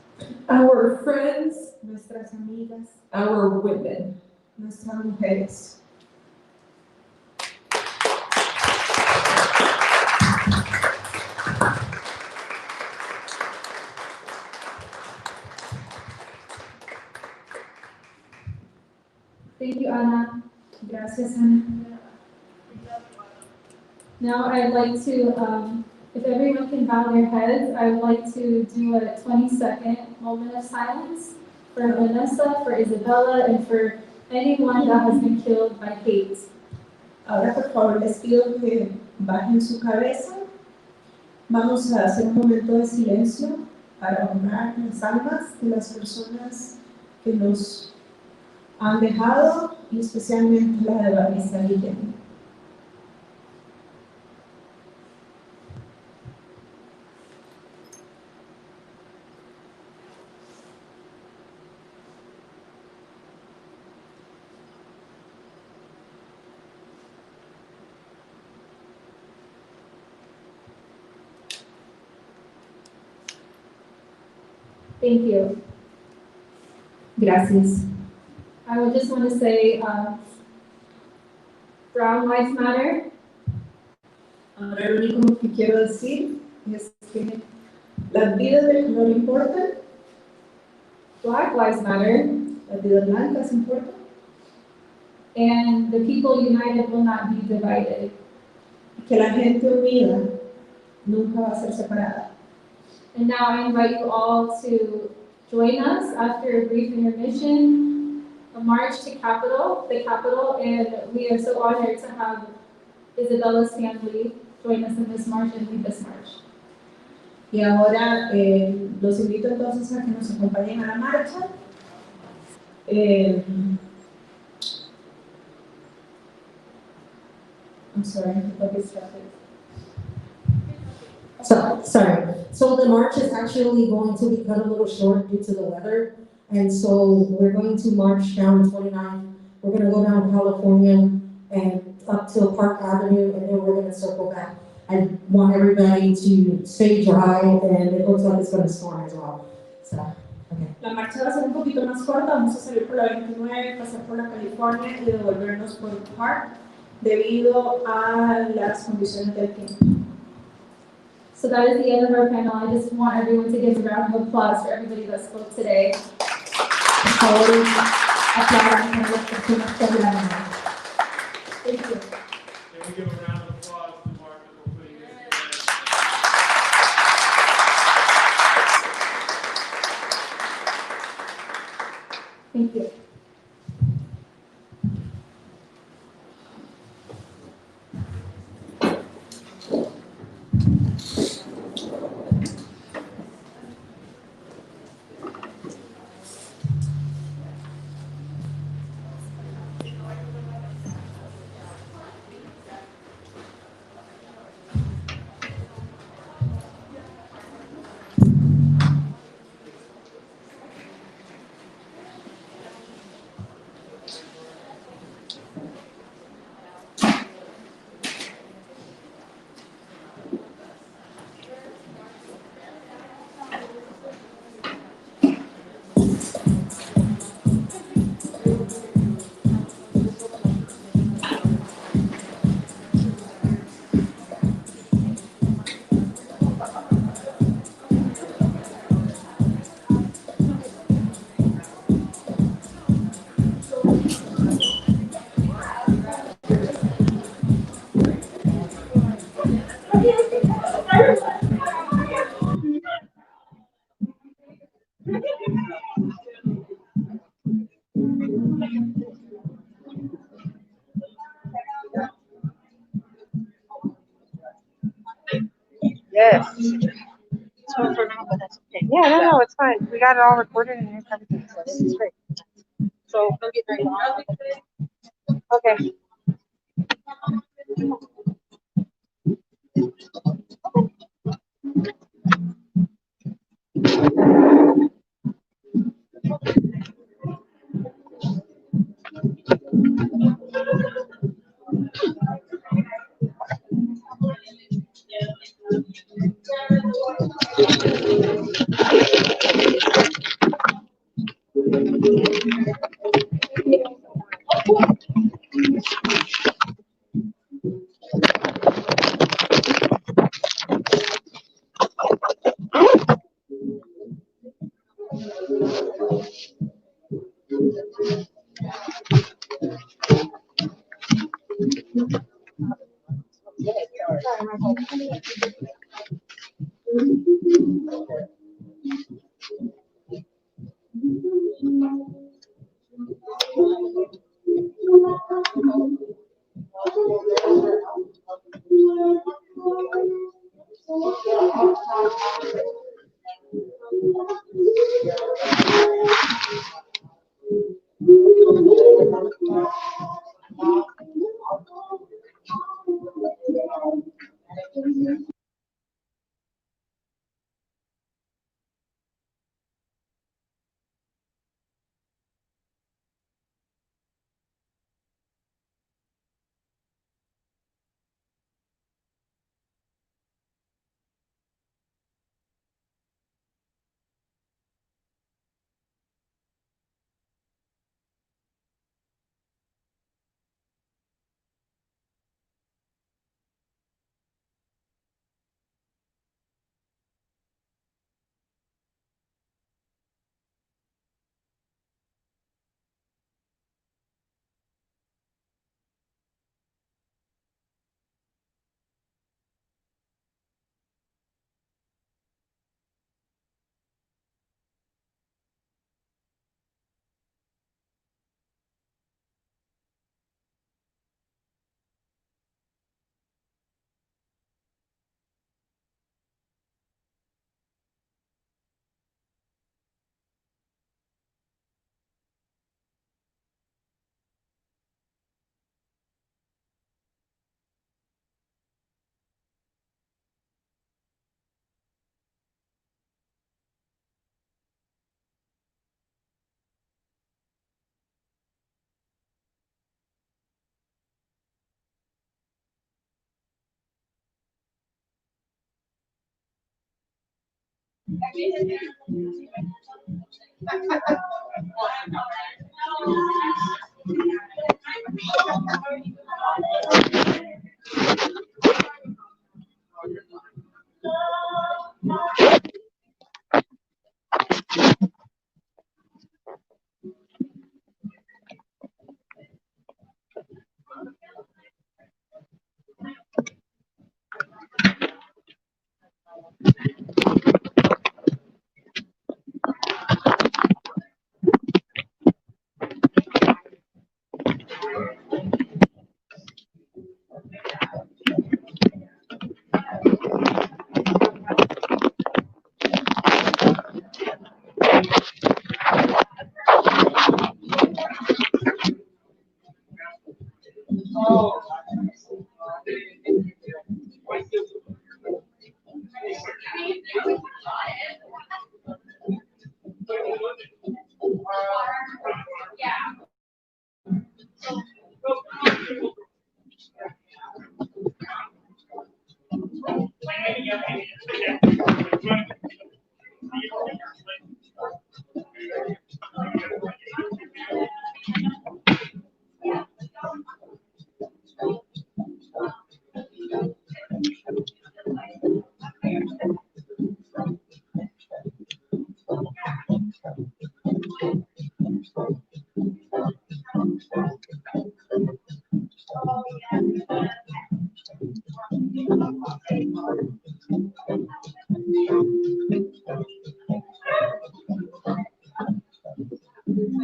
K: our friends,
E: nuestras amigas,
K: our women.
E: nuestras mujeres.
A: Thank you, Anna.
E: Gracias, Ana.
A: Now I'd like to, if everyone can bow their heads, I would like to do a 20-second moment of silence for Vanessa, for Isabella, and for anyone that has been killed by hate.
E: Ahora, por favor, les pido que bajen su cabeza. Vamos a hacer un momento de silencio para honrar las almas de las personas que nos han dejado, y especialmente la de Vanessa Guillen.
A: Thank you.
E: Gracias.
A: I would just want to say, Brown Lives Matter.
E: Ahora lo único que quiero decir es que las vidas de color importan,
A: Black Lives Matter.
E: las vidas blancas importan,
A: And the people united will not be divided.
E: que la gente unida nunca va a ser separada.
A: And now I invite you all to join us after a brief intermission, a march to the Capitol, and we are so honored to have Isabella's family join us in this march and lead this march.
E: Y ahora los invito entonces a que nos acompañen a la marcha. I'm sorry, I got distracted.
M: So the march is actually going to be cut a little short due to the weather. And so we're going to march down 29. We're going to go down California and up to Park Avenue, and then we're going to circle back. I want everybody to stay dry, and it looks like it's going to storm as well. So
E: La marcha va a ser un poquito más corta, vamos a salir por la 29, pasar por la California y devolvernos por el Park debido a las condiciones del tiempo.
A: So that is the end of our panel. I just want everyone to give a round of applause for everybody that spoke today. Thank you.
O: Can we give a round of applause to Martha for putting this together?
A: Thank you.
F: Yes. It's fine for now, but that's okay. Yeah, no, it's fine. We got it all recorded and everything, so this is great. So don't get very long. Okay.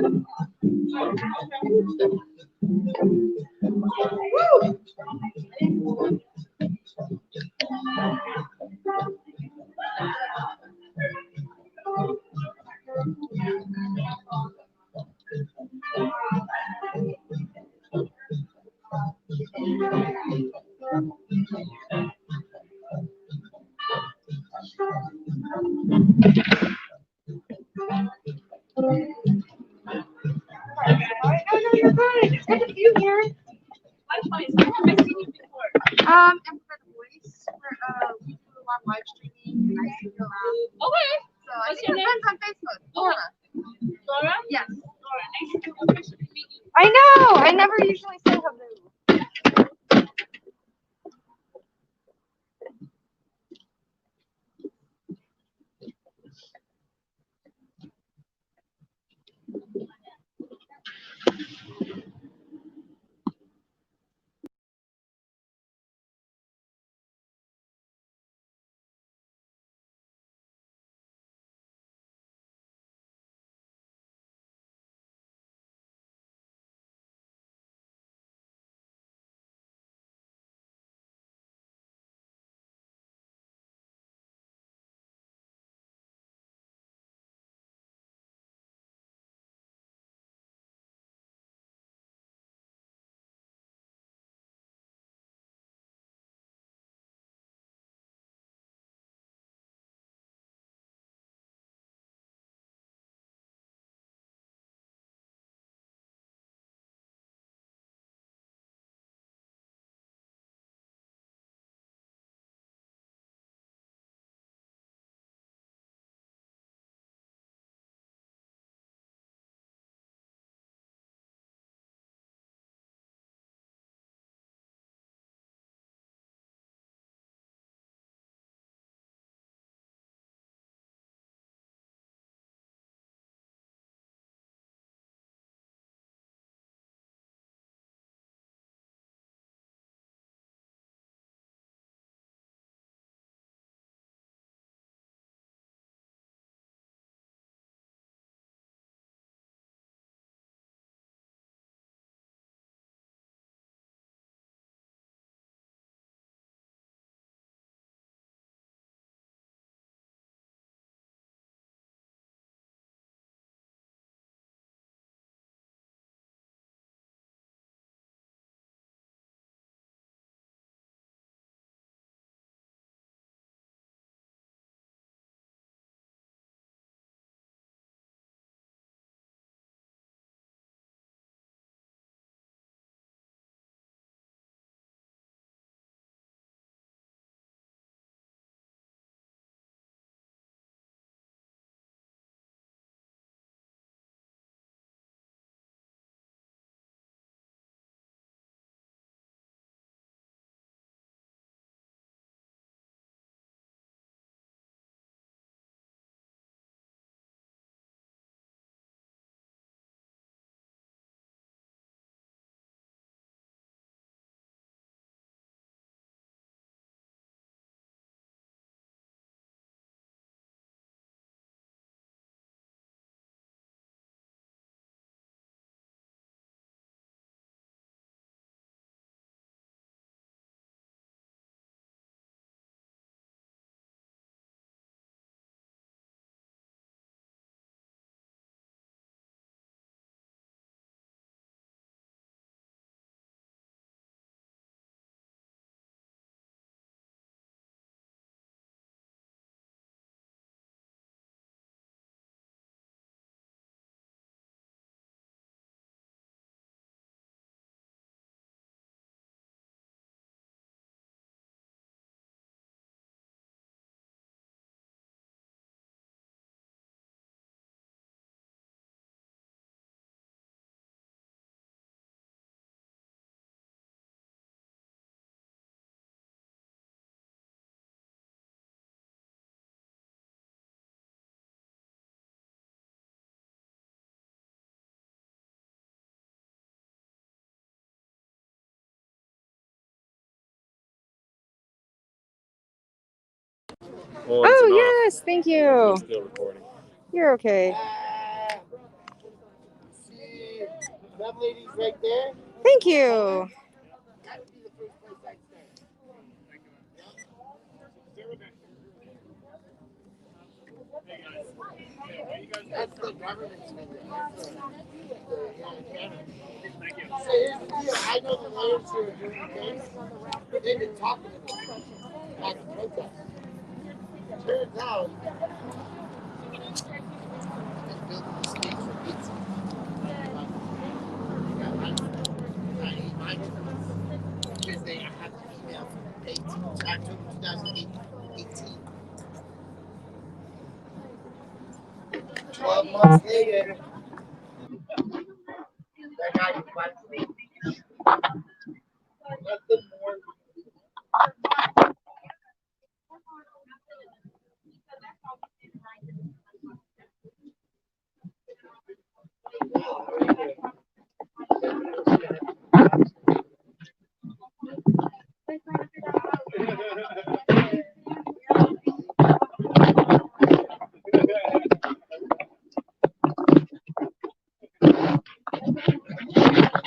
F: Oh, no, you're good. It's good to be here. Likewise, I haven't seen you before. And for the voice, we do a lot of live streaming, and I see you around. Okay. So I think we're friends on Facebook. Laura. Laura? Yes. Laura, nice to meet you. I know. I never usually say hello. Oh, yes, thank you.
O: Still recording.
F: You're okay.
P: That lady's right there.
F: Thank you.
P: That would be the first place I'd start. That's the government's finger. So here's the deal. I know the lawyers who are doing the case. They've been talking about it at the protest. Turns out, they're building the streets for pizza. I ate my turns because they have an email from October 2018. 12 months later, that guy invites me. Nothing more.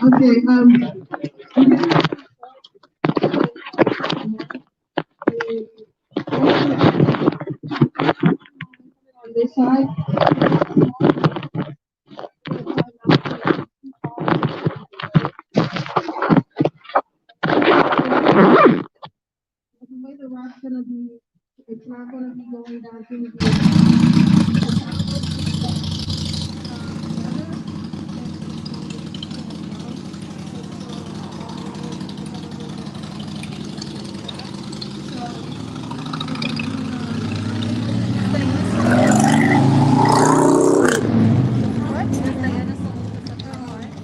P: Okay, on this side. The way the rock's gonna be, it's not gonna be going down, it's gonna be.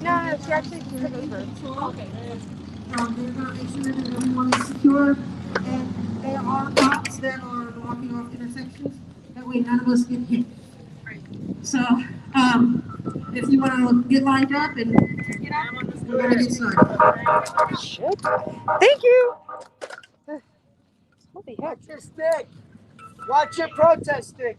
F: No, she actually just took over.
L: Okay. They're gonna make sure that everyone is secure, and there are cops that are blocking off intersections, that way none of us get hit. So, if you wanna get lined up and we're gonna get started.
F: Shit. Thank you. Holy heck.
P: Watch your stick. Watch your protest stick.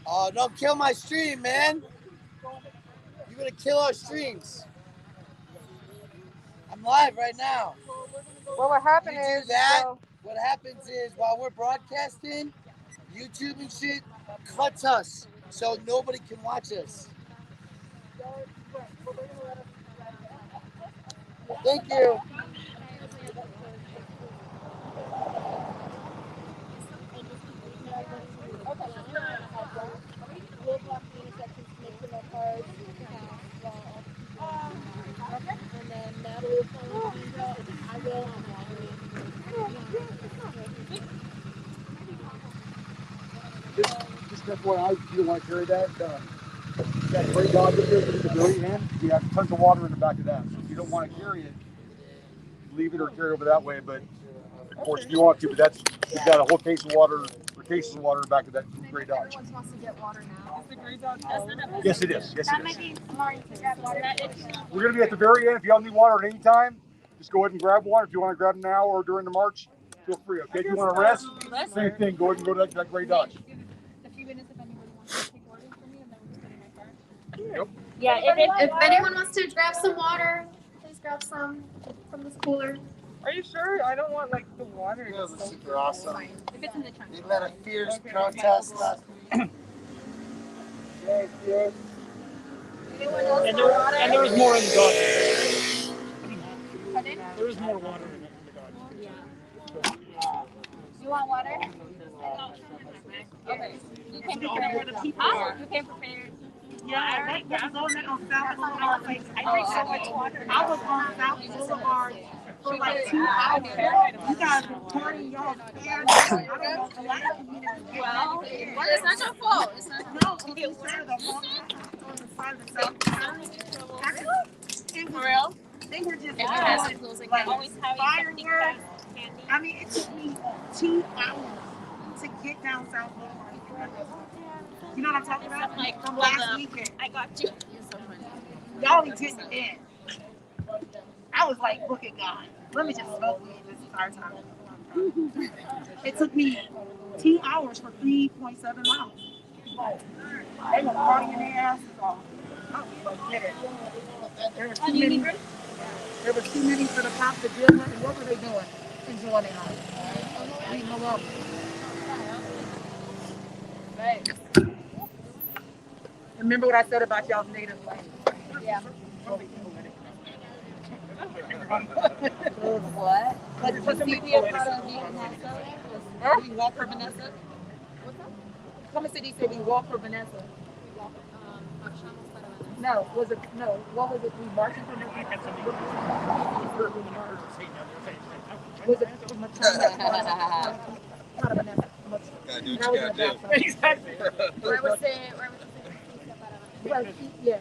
P: Oh, don't kill my stream, man. You're gonna kill our streams. I'm live right now.
F: Well, what happened is
P: what happens is while we're broadcasting, YouTube and shit cuts us so nobody can watch us. Thank you.
Q: Just FYI, you don't want to carry that gray dog up there at the very end. You have tons of water in the back of that. So if you don't want to carry it, leave it or carry it over that way. But of course, if you want to, but you've got a whole case of water or cases of water in the back of that gray dog.
D: Everyone wants to get water now. Is the gray dog?
Q: Yes, it is. Yes,
D: That
Q: it
D: might
Q: is.
D: be smart to get water.
Q: We're going to be at the very end. If y'all need water at any time, just go ahead and grab one. If you want to grab it now or during the march, feel free. Okay, if you want to rest, same thing. Go ahead and go to that gray dodge.
D: A few minutes if anyone wants to take water from me, and then we'll just get in my car.
Q: Yep.
D: Yeah, if anyone wants to grab some water, please grab some from this cooler.
F: Are you sure? I don't want like the water.
P: This is super awesome.
D: If it's in the trunk.
P: They led a fierce protest last week. Very fierce.
D: Anyone else
C: And
D: want water?
C: there was more in the dog. There was more water in the dog.
D: You want water? Okay. You came prepared. You came prepared.
L: Yeah, that was on South Boulevard. I drink so much water. I was on South Boulevard for like 2 hours. You guys were partying y'all.
D: Well, it's not your fault. It's not your fault.
L: No, it was on the side of the South. For real? They were just doing like fireworks. I mean, it took me 2 hours to get down South Boulevard. You know what I'm talking about? Like from last weekend. I got you. You're so funny. Y'all only did the end. I was like, look at God. Let me just smoke weed this entire time. It took me 2 hours for 3.7 miles. They were partying their asses off. Forget it. There was too many. There was too many for the cops to deal with. And what were they doing? Enjoying their life. Leave them alone. Remember what I said about y'all's native land? Yeah. What? Did you see a part of Vanessa? We walk for Vanessa? What's that? Come City said we walk for Vanessa. No, was it, no, what was it, we marching for Vanessa? Was it Machado? Not a Vanessa.
H: Gotta do what you gotta do.
L: Exactly. Where was it? Well, yeah.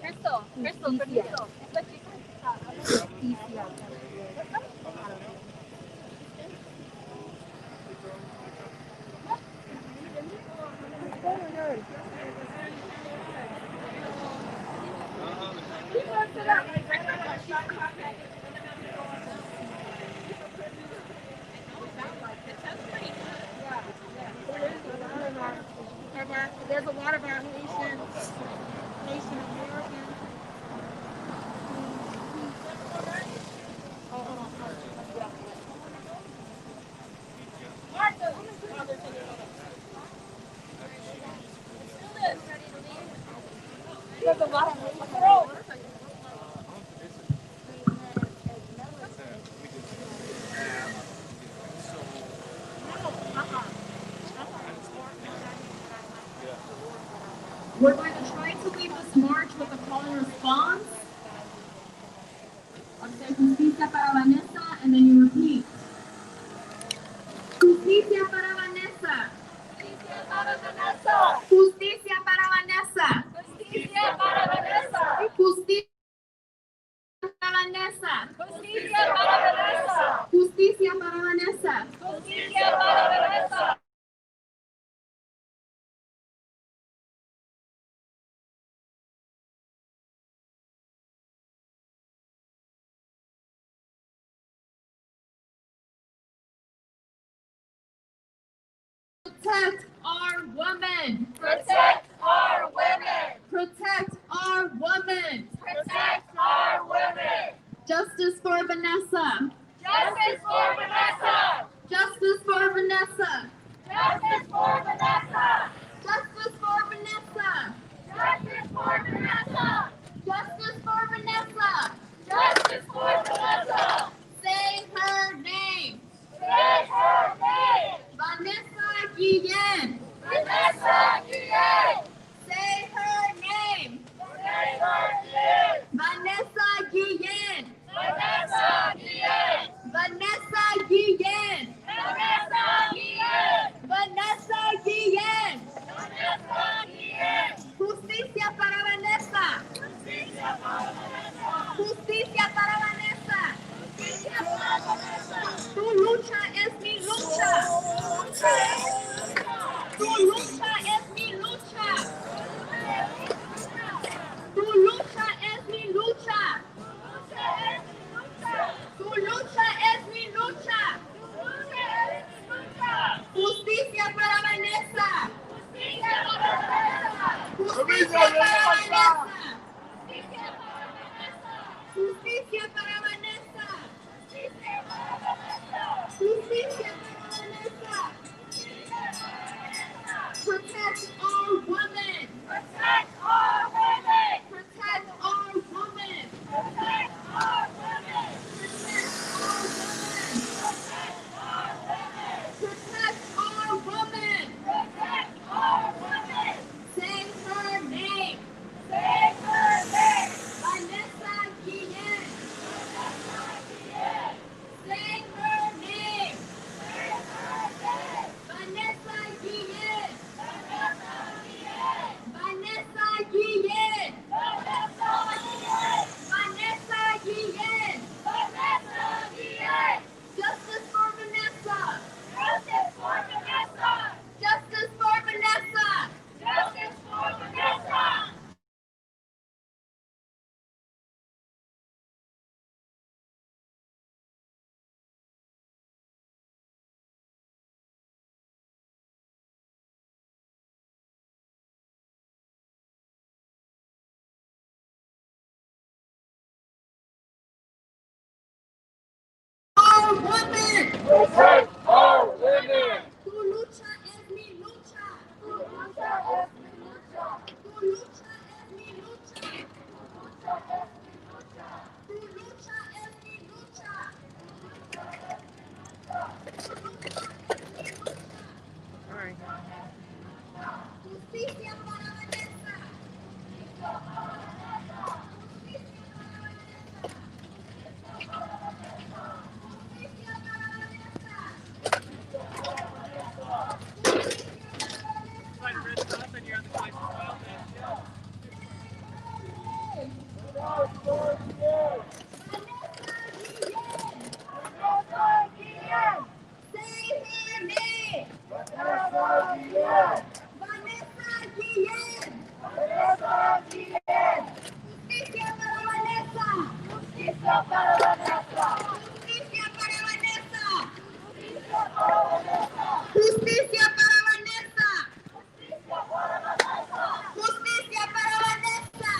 L: Crystal. There's a lot of our Haitian Americans. There's a lot of We're going to try to leave this march with a call and response. I'll say justicia para Vanessa, and then you repeat. Justicia para Vanessa. Justicia para Vanessa. Justicia para Vanessa. Justicia para Vanessa. Justicia para Vanessa. Justicia para Vanessa. Justicia para Vanessa. Justicia para Vanessa. Protect our women. Protect our women. Protect our women. Protect our women. Justice for Vanessa. Justice for Vanessa. Justice for Vanessa. Justice for Vanessa. Justice for Vanessa. Justice for Vanessa. Justice for Vanessa. Justice for Vanessa. Say her name. Say her name. Vanessa Guillen. Vanessa Guillen. Say her name. Say her name. Vanessa Guillen. Vanessa Guillen. Vanessa Guillen. Vanessa Guillen. Vanessa Guillen. Vanessa Guillen. Justicia para Vanessa. Justicia para Vanessa. Justicia para Vanessa. Justicia para Vanessa. Tu lucha es mi lucha. Tu lucha es mi lucha. Tu lucha es mi lucha. Tu lucha es mi lucha. Justicia para Vanessa. Justicia para Vanessa. Justicia para Vanessa. Justicia para Vanessa. Justicia para Vanessa. Justicia para Vanessa. Protect our women. Protect our women. Protect our women. Protect our women. Protect our women. Protect our women. Say her name. Say her name. Vanessa Guillen. Vanessa Guillen. Say her name. Say
P: Protect our women.
L: Tu lucha es mi lucha. Tu lucha es mi lucha. Tu lucha es mi lucha. Tu lucha es mi lucha. Justicia para Vanessa. Justicia para Vanessa. Justicia para Vanessa.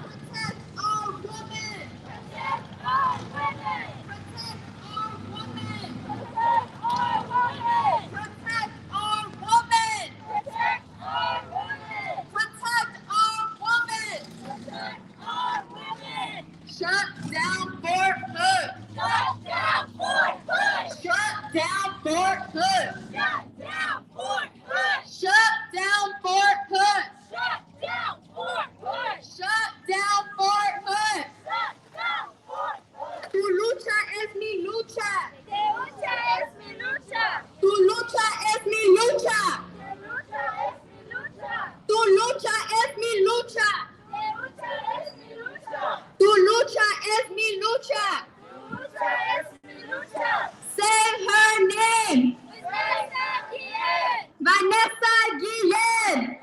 L: Protect our women. Protect our women. Protect our women. Protect our women. Protect our women. Protect our women. Protect our women. Protect our women. Shut down Fort Hood. Shut down Fort Hood. Shut down Fort Hood. Shut down Fort Hood. Shut down Fort Hood. Shut down Fort Hood. Shut down Fort Hood. Shut down Fort Hood. Tu lucha es mi lucha. Tu lucha es mi lucha. Tu lucha es mi lucha. Tu lucha es mi lucha. Tu lucha es mi lucha. Say her name. Vanessa Guillen.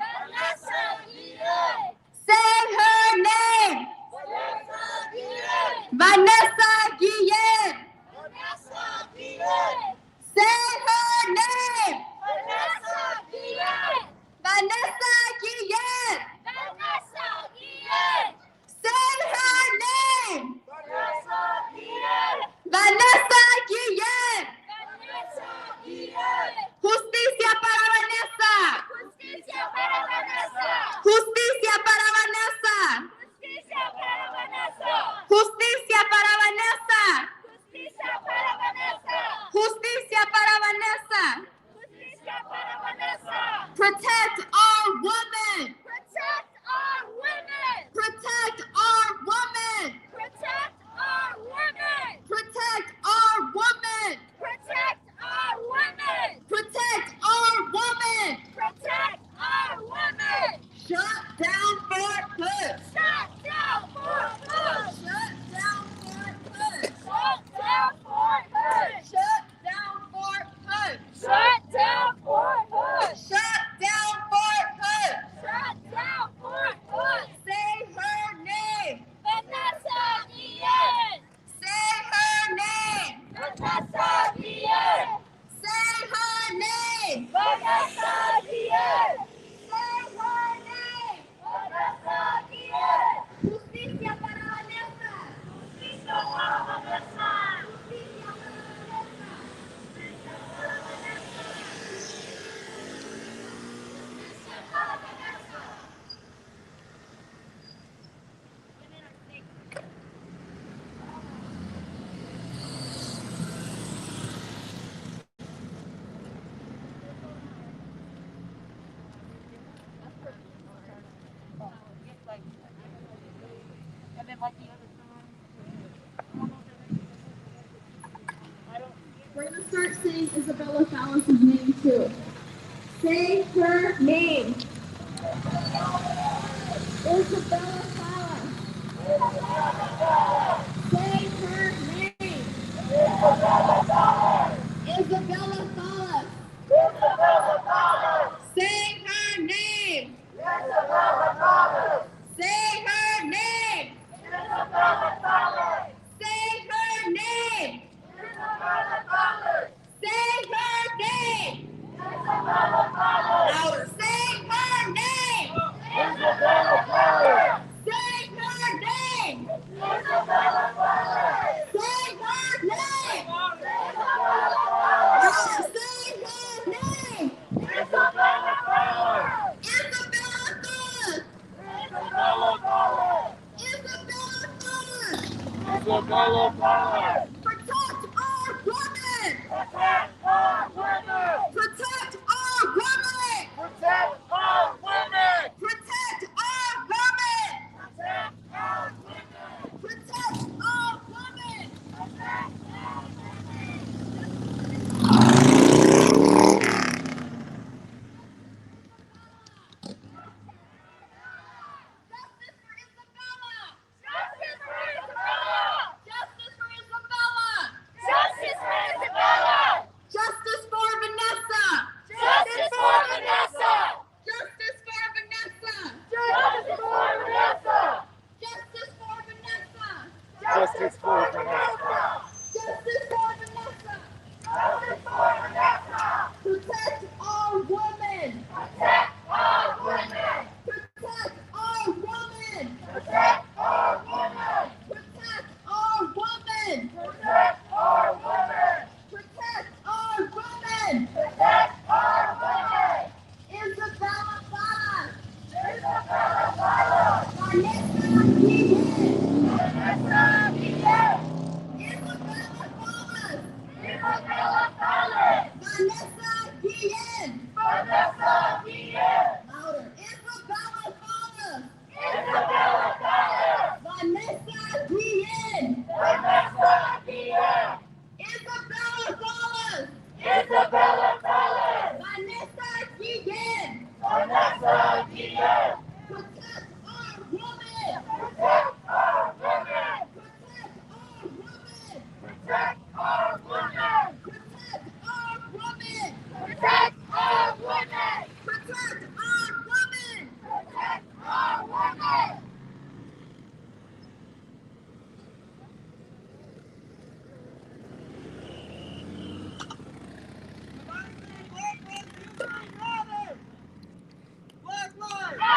L: Say her name. Vanessa Guillen. Say her name. Vanessa Guillen. Say her name. Vanessa Guillen. Justicia para Vanessa. Justicia para Vanessa. Justicia para Vanessa. Justicia para Vanessa. Justicia para Vanessa. Protect our women. Protect our women. Protect our women. Protect our women. Protect our women. Protect our women. Protect our women. Protect our women. Shut down Fort Hood. Shut down Fort Hood. Shut down Fort Hood. Shut down Fort Hood. Shut down Fort Hood. Shut down Fort Hood. Shut down Fort Hood. Shut down Fort Hood. Say her name. Vanessa Guillen. Say her name. Vanessa Guillen. Say her name. Vanessa Guillen. Say her name. Vanessa Guillen. Justicia para Vanessa. Justicia para Vanessa. Justicia para Vanessa. Justicia para Vanessa. Justicia para Vanessa. We're going to start saying Isabella Fallis' name too. Say her name. Isabella Fallis. Say her name. Isabella Fallis. Isabella Fallis. Say her name. Isabella Fallis. Say her name. Isabella Fallis. Say her name. Isabella Fallis. Say her name. Isabella Fallis. Louder. Say her name. Isabella Fallis. Say her name. Isabella Fallis. Say her name.
P: Isabella Ballard.
R: Protect our women.
P: Protect our women.
R: Protect our women.
P: Protect our women.
R: Protect our women.
P: Protect our women.
R: Protect our women. Justice for Isabella. Justice for Isabella. Justice for Isabella.
P: Justice for Isabella.
R: Justice for Vanessa.
P: Justice for Vanessa.
R: Justice for Vanessa.
P: Justice for Vanessa.
R: Justice for Vanessa.
P: Justice for Vanessa.
R: Justice for Vanessa.
P: Justice for Vanessa.
R: Protect our women.
P: Protect our women.
R: Protect our women.
P: Protect our women.
R: Protect our women.
P: Protect our women.
R: Protect our women.
P: Protect our women.
R: Isabella Ballard.
P: Isabella Ballard.
R: Vanessa Guillen.
P: Vanessa Guillen.
R: Isabella Ballard.
P: Isabella Ballard.
R: Vanessa Guillen.
P: Vanessa Guillen.
R: Louder. Isabella Ballard.
P: Isabella Ballard.
R: Vanessa Guillen.
P: Vanessa Guillen.
R: Isabella Ballard.
P: Isabella Ballard.
R: Vanessa Guillen.
P: Vanessa Guillen.
R: Protect our women.
P: Protect our women.
R: Protect our women.
P: Protect our women.
R: Protect our women.
P: Protect our women.
R: Protect our women.
P: Protect our women.
R: Black lives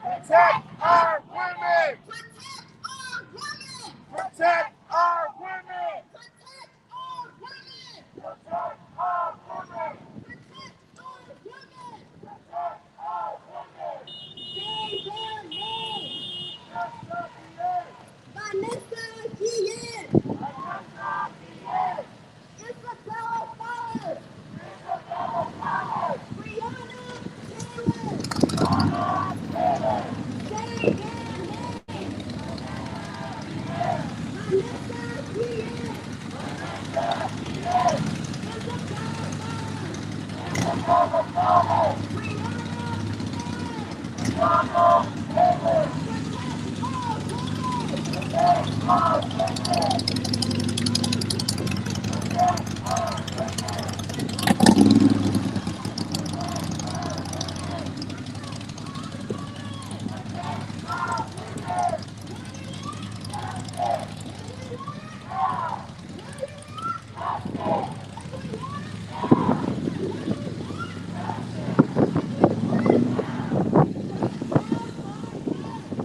P: Protect our women! Protect our women! Protect our women! Protect our women! Protect our women! Protect our women! Say their name! Vanessa Guillen! Vanessa Guillen! Isabella Flowers! Isabella Flowers! Brianna Taylor! Brianna Taylor! Say their name! Vanessa Guillen! Vanessa Guillen! Isabella Flowers! Isabella Flowers! Brianna Taylor! Protect our women! Protect our women!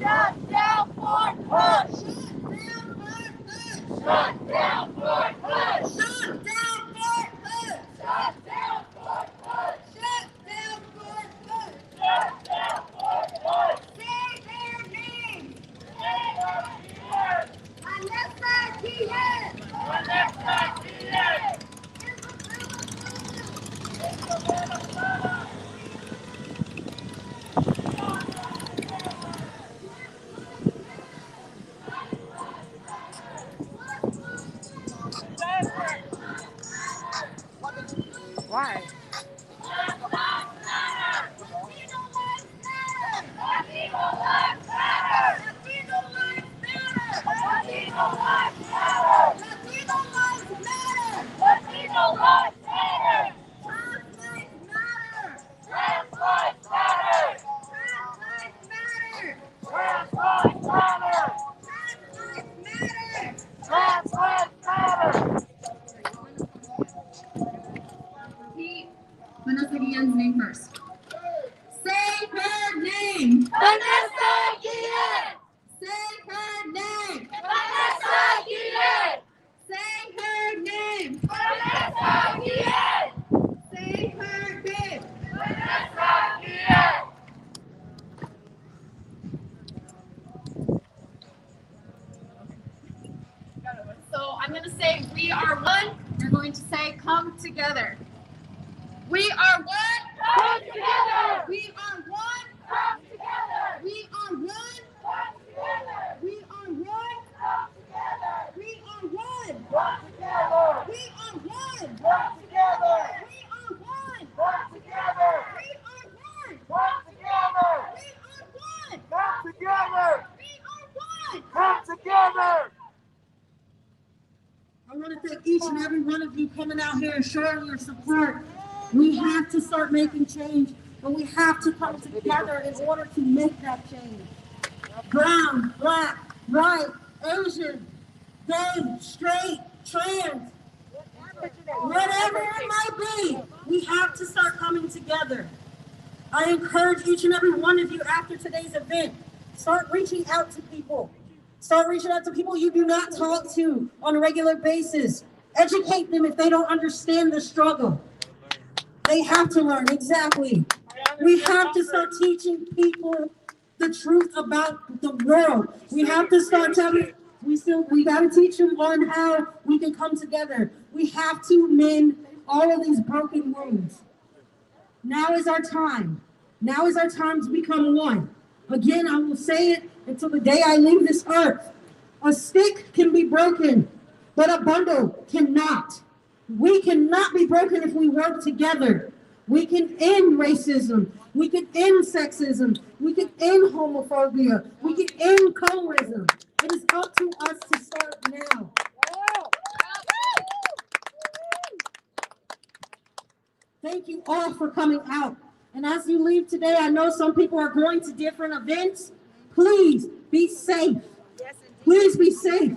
P: Shut down Fort Hood! Shut down Fort Hood! Shut down Fort Hood! Shut down Fort Hood! Shut down Fort Hood! Shut down Fort Hood! Say their names! Say their names! Vanessa Guillen! Vanessa Guillen! Isabella Flowers!
F: Why?
D: Repeat Vanessa Guillen's name first. Say her name.
R: Vanessa Guillen!
D: Say her name.
R: Vanessa Guillen!
D: Say her name.
R: Vanessa Guillen!
D: Say her name.
R: Vanessa Guillen!
D: So I'm going to say we are one. You're going to say come together. We are one.
R: Come together!
D: We are one.
R: Come together!
D: We are one.
R: Come together!
D: We are one.
R: Come together!
D: We are one.
R: Come together!
D: We are one.
R: Come together!
D: We are one.
R: Come together!
D: We are one.
R: Come together!
D: We are one.
R: Come together!
D: We are one.
R: Come together!
E: I want to thank each and every one of you coming out here and showing your support. We have to start making change, and we have to come together in order to make that change. Brown, black, white, Asian, gay, straight, trans, whatever it might be, we have to start coming together. I encourage each and every one of you after today's event, start reaching out to people. Start reaching out to people you do not talk to on a regular basis. Educate them if they don't understand the struggle. They have to learn, exactly. We have to start teaching people the truth about the world. We have to start telling, we got to teach them on how we can come together. We have to mend all of these broken wounds. Now is our time. Now is our time to become one. Again, I will say it until the day I leave this earth. A stick can be broken, but a bundle cannot. We cannot be broken if we work together. We can end racism. We can end sexism. We can end homophobia. We can end colorism. It is up to us to start now. Thank you all for coming out. And as you leave today, I know some people are going to different events. Please be safe. Please be safe.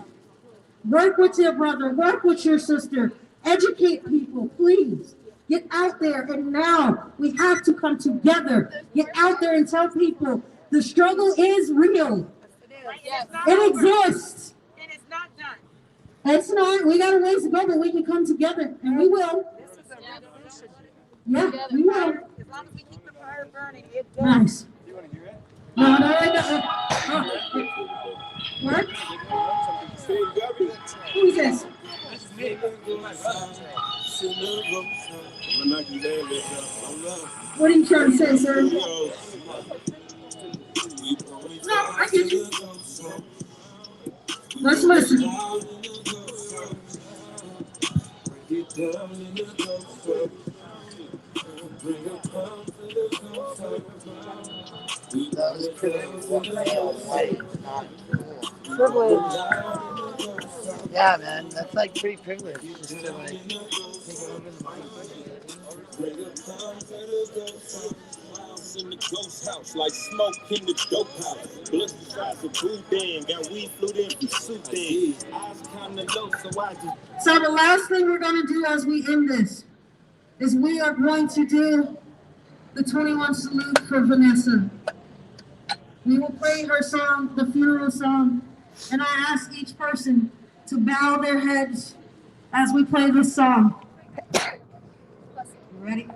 E: Work with your brother. Work with your sister. Educate people, please. Get out there, and now we have to come together. Get out there and tell people
M: The struggle is real. It exists.
L: It is not done.
M: It's not. We got a ways to go, but we can come together, and we will.
L: This is a revolution.
M: Yeah, we will.
L: As long as we keep the fire burning, it does.
M: Nice. No. What? Who's this? What are you trying to say, sir? No, I get you. Let's listen.
S: Privilege. Yeah, man, that's like pretty privileged. Just to like take over the
T: in the ghost house, like smoke in the dope house. Blood the size of Boudin, got weed flew in from Sudan. Eyes kinda low, so I just.
M: So the last thing we're going to do as we end this is we are going to do the 21 salute for Vanessa. We will play her song, the funeral song, and I ask each person to bow their heads as we play this song. You ready?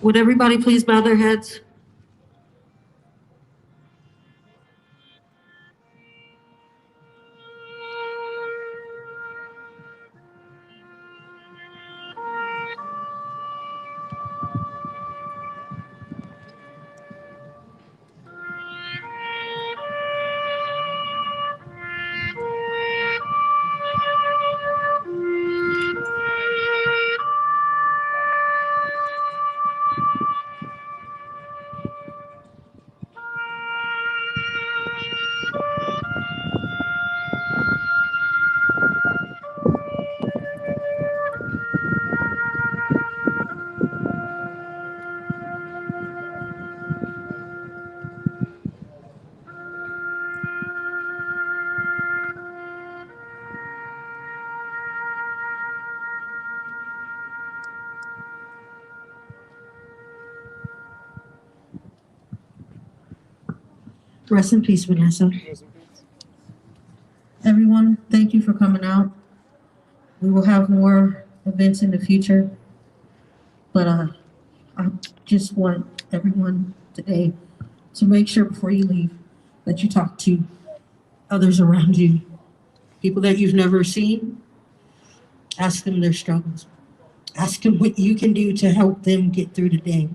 M: Would everybody please bow their heads? Rest in peace, Vanessa. Everyone, thank you for coming out. We will have more events in the future, but I just want everyone today to make sure before you leave that you talk to others around you, people that you've never seen. Ask them their struggles. Ask them what you can do to help them get through the day.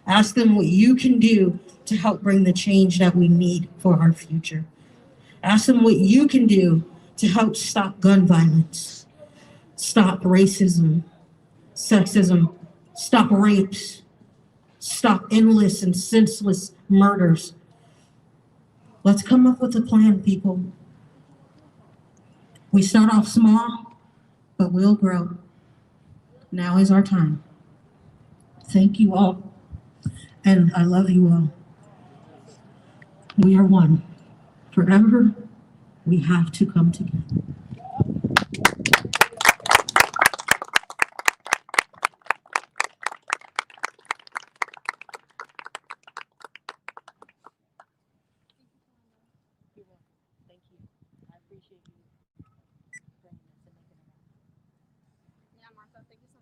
M: Ask them what you can do to help bring the change that we need for our future. Ask them what you can do to help stop gun violence, stop racism, sexism, stop rapes, stop endless and senseless murders. Let's come up with a plan, people. We start off small, but we'll grow. Now is our time. Thank you all, and I love you all. We are one. Forever, we have to come together.